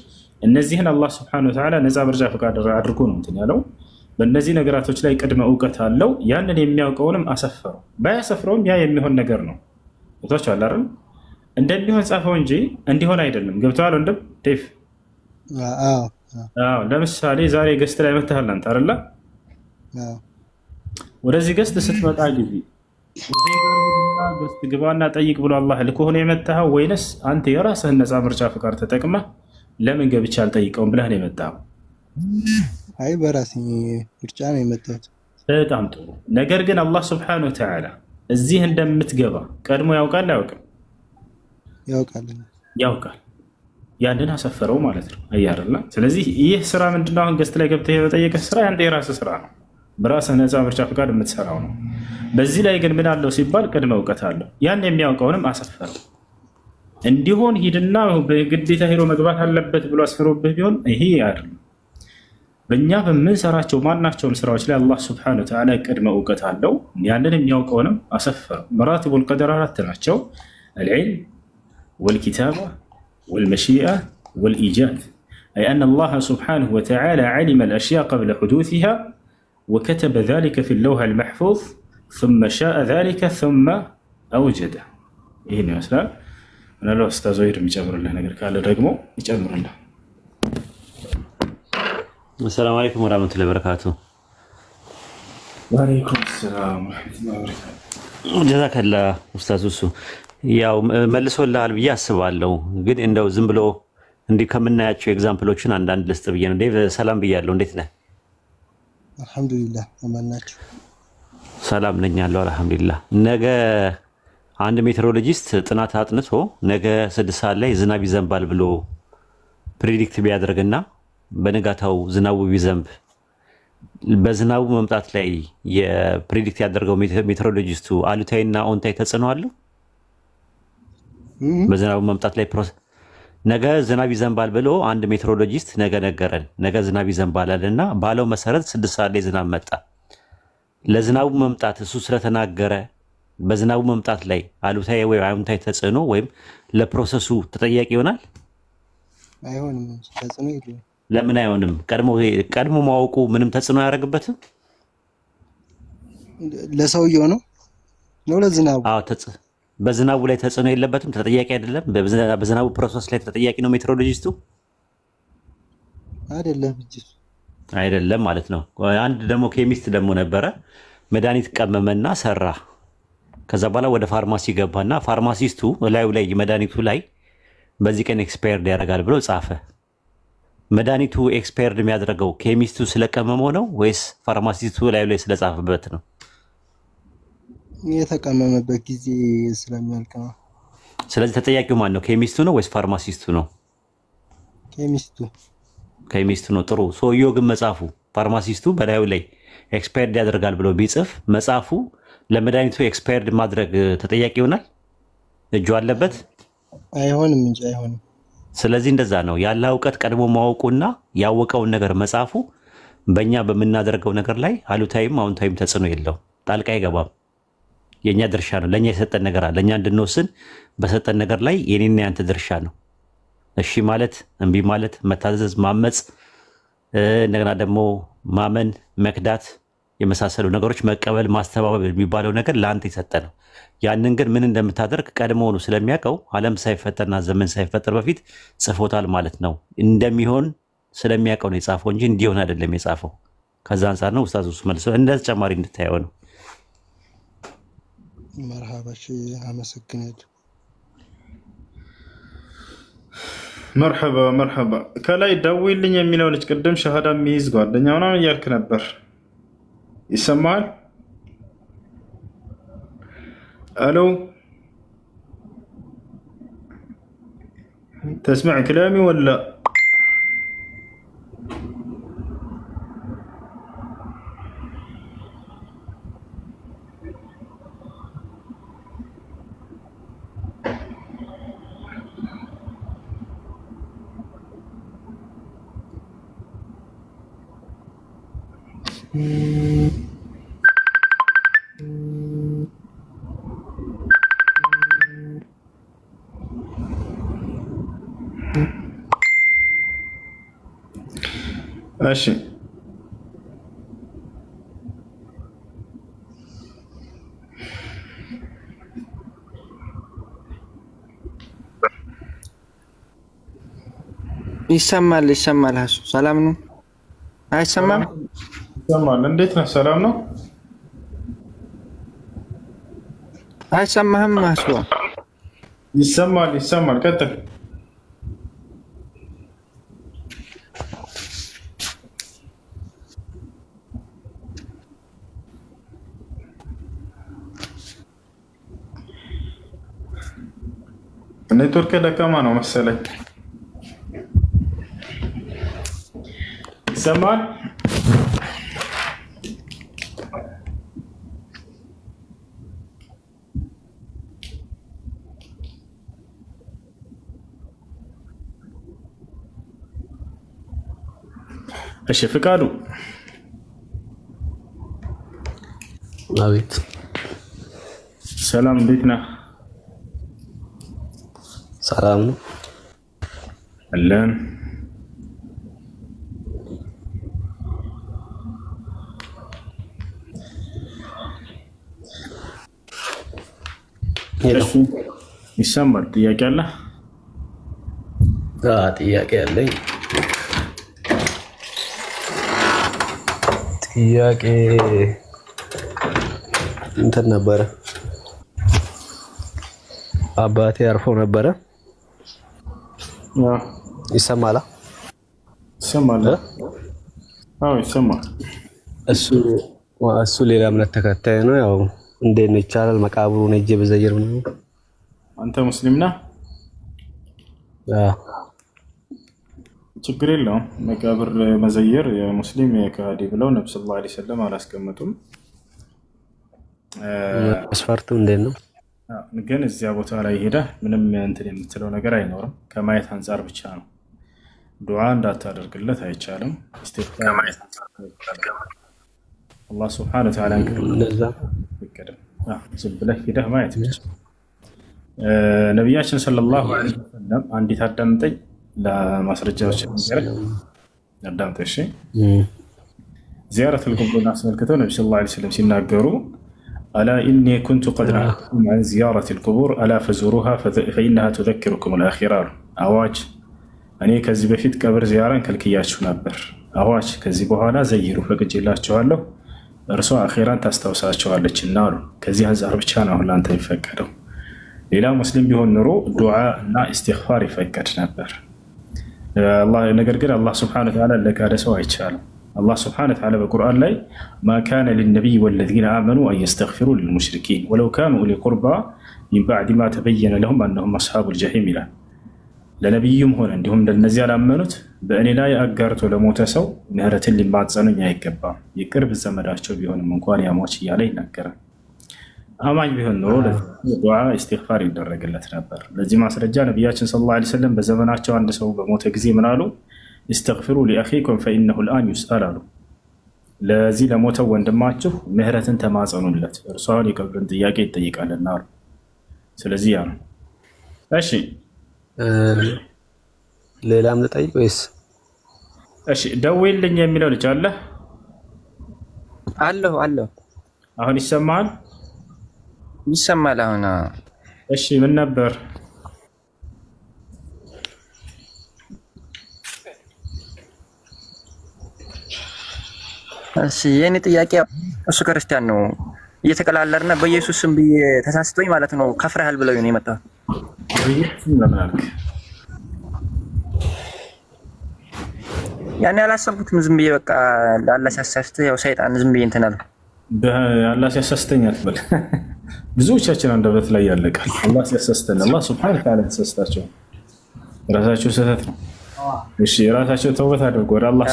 እነዚህን አላህ Subhanahu Wa Ta'ala ነፃ ምርጫ ፈቃድ አድርጎ ነው እንትን ያለው። በእነዚህ ነገራቶች ላይ ቅድመ እውቀት አለው። ያንን የሚያውቀውንም አሰፈረው። ባያሰፍረውም ያ የሚሆን ነገር ነው። ወጣቻል አይደል? እንደሚሆን ጻፈው እንጂ እንዲሆን አይደለም። ገብቷል ወንድም ዴፍ? አዎ ለምሳሌ ዛሬ ገስት ላይ መተሃል አንተ አይደል? ወደዚህ ገስት ስትመጣ ጊዜ ገስት ግባና ጠይቅ ብሎ አላህ ልኮህ ነው የመጣኸው ወይንስ አንተ የራስህን ነፃ ምርጫ ፈቃድ ተጠቅመህ ለምን ገብቼ አልጠይቀውም ብለህ ነው የመጣኸው? አይ በራሴ ምርጫ ነው የመጣሁት። በጣም ጥሩ። ነገር ግን አላህ Subhanahu Wa Ta'ala እዚህ እንደምትገባ ቀድሞ ያውቃል አያውቅም? ያውቃል። ያንን አሰፈረው ማለት ነው። አያርላ። ስለዚህ ይህ ስራ ምንድነው? አሁን ገስት ላይ ገብተህ የመጠየቅህ ስራ ያንተ የራስህ ስራ ነው። በራስህ ነፃ ምርጫ ፈቃድ የምትሰራው ነው። በዚህ ላይ ግን ምን አለው ሲባል ቅድመ እውቀት አለው። ያን የሚያውቀውንም አሰፈረው። እንዲሆን ሂድና በግዴታ ሄዶ መግባት አለበት ብሎ አስፈሮብህ ቢሆን ይሄ አይደለም። በእኛ በምንሰራቸው ማናቸውም ስራዎች ላይ አላህ Subhanahu Wa Ta'ala ቅድመ እውቀት አለው። ያንን የሚያውቀውንም አሰፈረው። መራቲቡል ቀደር አራት ናቸው። العلم والكتابة والمشيئة والإيجاد، أي أن الله سبحانه وتعالى علم الأشياء قبل حدوثها وكتب ذلك في اللوح المحفوظ ثم شاء ذلك ثم أوجده. إيه مثلا ምናልባት ኡስታዝ ወይድ የሚጨምርልህ ነገር ካለ ደግሞ ይጨምርልህ። ሰላም አለይኩም ወራህመቱላሂ ወበረካቱ። ወአለይኩም ሰላም ወራህመቱላሂ ወበረካቱ። ጀዛከላ ኡስታዝ እሱ ያው መልሶልሃል ብዬ አስባለሁ። ግን እንደው ዝም ብሎ እንዲህ ከምናያቸው ኤግዛምፕሎችን አንዳንድ ልስጥ ብዬ ነው። ዴቭ ሰላም ብያለሁ። እንዴት ነህ? አልሐምዱሊላህ ማናችሁ? ሰላም ነኝ ያለው አልሐምዱሊላህ። ነገ አንድ ሜትሮሎጂስት ጥናት አጥንቶ ነገ 6 ሰዓት ላይ ዝናብ ይዘንባል ብሎ ፕሪዲክት ቢያደርግና በነጋታው ዝናቡ ቢዘንብ በዝናቡ መምጣት ላይ የፕሪዲክት ያደርገው ሜትሮሎጂስቱ አሉታዊና ኦንታይ ተጽዕኖ አለው? በዝናቡ መምጣት ላይ ነገ ዝናብ ይዘንባል ብሎ አንድ ሜትሮሎጂስት ነገ ነገረን። ነገ ዝናብ ይዘንባል አለና ባለው መሰረት 6 ሰዓት ላይ ዝናብ መጣ። ለዝናቡ መምጣት እሱ ስለተናገረ በዝናቡ መምጣት ላይ አሉታዊ ወይ አዎንታዊ ተጽዕኖ ወይም ለፕሮሰሱ ተጠያቂ ይሆናል? አይሆንም። ተጽዕኖ የለውም። ለምን አይሆንም? ቀድሞ ማወቁ ምንም ተጽዕኖ አያደርግበትም? ለሰውየው ነው ለዝናቡ? አዎ በዝናቡ ላይ ተጽዕኖ የለበትም? ተጠያቂ አይደለም? በዝናቡ ፕሮሰስ ላይ ተጠያቂ ነው ሜትሮሎጂስቱ? አይደለም ማለት ነው። አንድ ደግሞ ኬሚስት ደግሞ ነበረ፣ መድኃኒት ቀመመና ሰራ። ከዛ በኋላ ወደ ፋርማሲ ገባና ፋርማሲስቱ ላዩ ላይ መድኃኒቱ ላይ በዚህ ቀን ኤክስፓየርድ ያደርጋል ብሎ ጻፈ። መድኃኒቱ ኤክስፓየርድ የሚያደርገው ኬሚስቱ ስለቀመመው ነው ወይስ ፋርማሲስቱ ላዩ ላይ ስለጻፈበት ነው? የተቀመመበት ጊዜ ስለሚያልቅ ነው። ስለዚህ ተጠያቂው ማን ነው? ኬሚስቱ ነው ወይስ ፋርማሲስቱ ነው? ኬሚስቱ ነው። ጥሩ። ሰውየው ግን መጻፉ ፋርማሲስቱ በላዩ ላይ ኤክስፓየርድ ያደርጋል ብሎ ቢጽፍ መጻፉ ለመድኃኒቱ ኤክስፓየርድ ማድረግ ተጠያቂ ይሆናል? እጁ አለበት? አይሆንም እንጂ አይሆንም። ስለዚህ እንደዛ ነው። ያለ እውቀት ቀድሞ ማወቁና ያወቀውን ነገር መጻፉ በእኛ በምናደርገው ነገር ላይ አሉታዊም አዎንታዊም ተጽዕኖ የለውም። ጣልቃ አይገባም። የኛ ድርሻ ነው። ለኛ የሰጠን ነገር አለ። ለኛ እንድንወስን በሰጠን ነገር ላይ የኔና ያንተ ድርሻ ነው። እሺ ማለት፣ እምቢ ማለት፣ መታዘዝ፣ ማመጽ፣ እንደገና ደግሞ ማመን፣ መክዳት የመሳሰሉ ነገሮች መቀበል፣ ማስተባበል የሚባለው ነገር ለአንተ የሰጠ ነው። ያንን ግን ምን እንደምታደርግ ቀድሞውኑ ስለሚያውቀው ዓለም ሳይፈጠርና ዘመን ሳይፈጠር በፊት ጽፎታል ማለት ነው። እንደሚሆን ስለሚያውቀው ነው የጻፈው እንጂ እንዲሆን አይደለም የጻፈው። ከዛ አንፃር ነው ኡስታዝ እሱ መልሶ እንደ ተጨማሪ እንድታየው ነው። መርሃባሽ አመሰግናለሁ። መርሐባ። ከላይ ደውይልኝ የሚለው ልጅ ቅድም ሸሃዳ የሚይዝ ጓደኛው ነው እያልክ ነበር። ይሰማል? الو تسمع كلامي ولا؟ ماشي. ይሰማል። ሀሱ ሰላም ነው? አይሰማም? ይሰማል። እንዴት ነህ? ሰላም ነው? አይሰማህም? ሀሱ ይሰማል። ቀጥል። ኔትወርክ ደካማ ነው መሰለኝ። ይሰማል? እሺ ፍቃዱ። አቤት። ሰላም፣ እንዴት ነህ? ሰላም ነው አለን። ይሰማል? ጥያቄ አለ? ጥያቄ አለኝ። ጥያቄ እንትን ነበረ። አባቴ አርፎ ነበረ። ይሰማል? ይሰማል? አዎ ይሰማል። እሱ ሌላ እምነት ተከታይ ነው። ያው እንዴት ነው ይቻላል? መቃብሩን ሄጄ በዘየር ነው። አንተ ሙስሊም ነህ? ችግር የለውም። መቃብር መዘየር የሙስሊም የካዲ ብለው ነብዩ ሰለላሁ ዐለይሂ ወሰለም አላስቀመጡም። መስፈርቱ እንዴት ነው? ግን እዚያ ቦታ ላይ ሄደህ ምንም እንትን የምትለው ነገር አይኖርም። ከማየት አንፃር ብቻ ነው። ዱዓ እንዳታደርግለት አይቻልም። ኢስቲግፋር ከማየት አንፃር አላህ ሱብሓነሁ ወተዓላ እንደዛ ይቀደም። ዝም ብለህ ሄደህ ማየት ብቻ። ነቢያችን ሰለላሁ ዐለይሂ ወሰለም አንዲት አዳምጠኝ ለማስረጃዎች ነገር አዳምጠኝ። እሺ ዚያረቱል ቁቡርን አስመልክተው ነብዩ ሰለላሁ ዐለይሂ ወሰለም ሲናገሩ አላ ኢኒ ኩንቱ ቀድ ነሃይቱኩም ዐን ዚያረቲል ቁቡር አላ ፈዙሩሃ ፈኢነሃ ቱዘኪሩኩም አልአኺራ። አዋጅ እኔ ከዚህ በፊት ቀብር ዚያራን ከልክያችሁ ነበር። አዋጅ ከዚህ በኋላ ዘይሩ ፈቅጄላችኋለሁ፣ እርሷ አኺራን ታስታውሳችኋለችና አሉ። ከዚህ አንፃር ብቻ ነው አሁን ላንተ የሚፈቀደው። ሌላ ሙስሊም ቢሆን ኑሮ ዱዓ እና ኢስቲግፋር ይፈቀድ ነበር። ነገር ግን አላህ ሱብሓነሁ ወተዓላ ለካደ ሰው አይቻልም። አላህ ሱብሓነሁ ወተዓላ በቁርአን ላይ ማ ካነ ሊነቢይ ወለዚነ አመኑ አን የስተግፊሩ ሊልሙሽሪኪን ወለው ካኑ ኡሊ ቁርባ ሚን ባዕድ ማ ተበየነ ለሁም አነሁም አስሓቡል ጀሒም ይላል። ለነቢዩም ሆነ እንዲሁም ለነዚያ ላመኑት በእኔ ላይ አጋርቶ ለሞተ ሰው ምህረትን ሊማጸኑኝ አይገባም፣ የቅርብ ዘመዳቸው ቢሆንም እንኳን ያሟች እያለ ይናገራል። አማኝ ቢሆን ኖሮ ዱዓ ኢስቲግፋር ይደረግለት ነበር። ለዚህ ማስረጃ ነቢያችን ሰለላሁ ዐለይሂ ወሰለም በዘመናቸው አንድ ሰው በሞተ ጊዜ ምን አሉ? ኢስተግፊሩ ሊአኺኩም ፈኢነሁ አልአን ዩስአል አሉ። ለዚህ ለሞተው ወንድማችሁ ምህረትን ተማጸኑለት፣ እርሱ አሁን የቀብርን ጥያቄ ይጠይቃልና አሉ። ስለዚህ ያ ነው። እሺ ሌላም ልጠይቅ ወይስ? እሺ ደውልልኝ የሚለው ልጅ አለ? አለሁ። አሁን ይሰማል? ይሰማል አሁን። እሺ ምን ነበር? እሺ የኔ ጥያቄ እሱ ክርስቲያን ነው እየተቀላለርና በኢየሱስ ስም ብዬ ተሳስቶኝ ማለት ነው ከፍረሃል ብለው ነው የመጣው። በኢየሱስ ለምን አልክ? ያኔ አላሰብኩትም። ዝም ብዬ በቃ ለአላህ ሲያሳስት ያው ሰይጣን ዝም ብዬ እንትን አለ። በአላህ ሲያሳስተኝ አትበል። ብዙዎቻችን አንደበት ላይ ያለቃል። አላህ ሲያሳስተን አላህ ሱብሓነሁ ወተዓላ ተሳስታቸው ራሳቸው ስህተት ነው። እሺ ራሳቸው ተውበት አድርጎ ወደ አላህ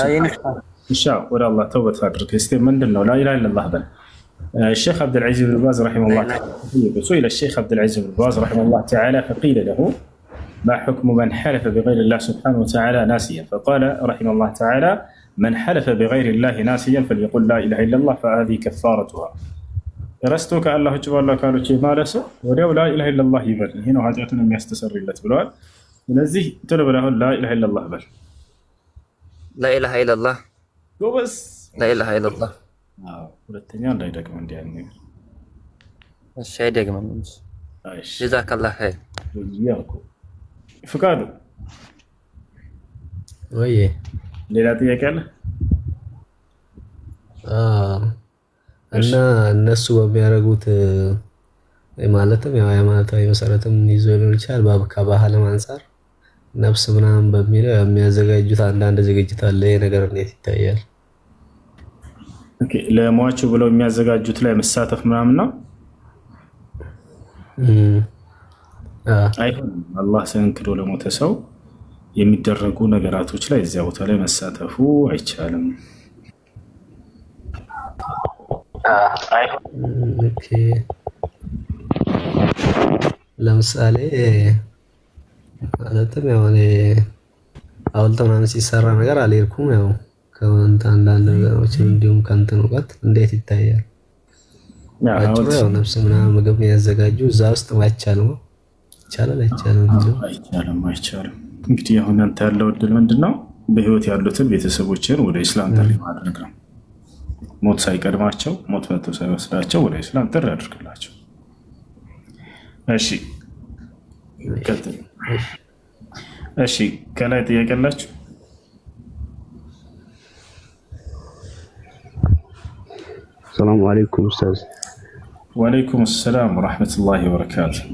ወደ አላህ ተውበት አድርግ። እስቲ ምንድነው ላ ኢላሀ ኢለላህ በል። الشيخ عبد العزيز بن باز رحمه الله تعالى سئل الشيخ عبد العزيز بن باز رحمه الله تعالى فقيل له ما حكم من حلف بغير الله سبحانه وتعالى ناسيا؟ فقال رحمه الله تعالى من حلف بغير الله ناسيا فليقل لا اله الا الله فهذه كفارتها. رستوك الله جل وعلا قالوا شيء ما لسه ولو لا اله الا الله يبل هنا حاجاتنا የሚያስተሰርይለት ብለዋል። ስለዚህ ጥልብ له لا اله الا الله በል። لا اله الا الله ጎበዝ። لا اله الا الله ሁለተኛ እንዳይደግም እንዲህ አይነት ነገር እሺ አይደግምም። እሺ ጀዛከላህ ኸይር። ያልኩ ፍቃዱ ወይ ሌላ ጥያቄ አለ? እና እነሱ በሚያደርጉት ማለትም ያው ሃይማኖታዊ መሰረትም ይዞ ሊሆን ይችላል። ከባህልም አንፃር ነፍስ ምናምን በሚለው የሚያዘጋጁት አንዳንድ ዝግጅት አለ። ይሄ ነገር እንዴት ይታያል? ለሟቹ ብለው የሚያዘጋጁት ላይ መሳተፍ ምናምን ነው አይሆንም። አላህ ሰንክዶ ለሞተ ሰው የሚደረጉ ነገራቶች ላይ እዚያ ቦታ ላይ መሳተፉ አይቻልም። ኦኬ ለምሳሌ ማለትም ያው ሐውልት ምናምን ሲሰራ ነገር አልሄድኩም። ያው አንዳንድ ነገሮች እንዲሁም ከእንትን እውቀት እንዴት ይታያል? ያው ነፍስ ምናምን ምግብ ያዘጋጁ እዛ ውስጥ አይቻልም? ይቻላል አይቻልም? አይቻልም። እንግዲህ አሁን አንተ ያለው እድል ምንድነው? በህይወት ያሉትን ቤተሰቦችን ወደ ኢስላም ጥሪ ማድረግ ነው። ሞት ሳይቀድማቸው ሞት መጥቶ ሳይወስዳቸው ወደ ኢስላም ጥሪ አድርግላቸው። እሺ እሺ ከላይ ጥያቄ አላችሁ? ሰላም አለይኩም ኡስታዝ። ወአለይኩም ሰላም ወራህመቱላሂ ወበረካቱሁ።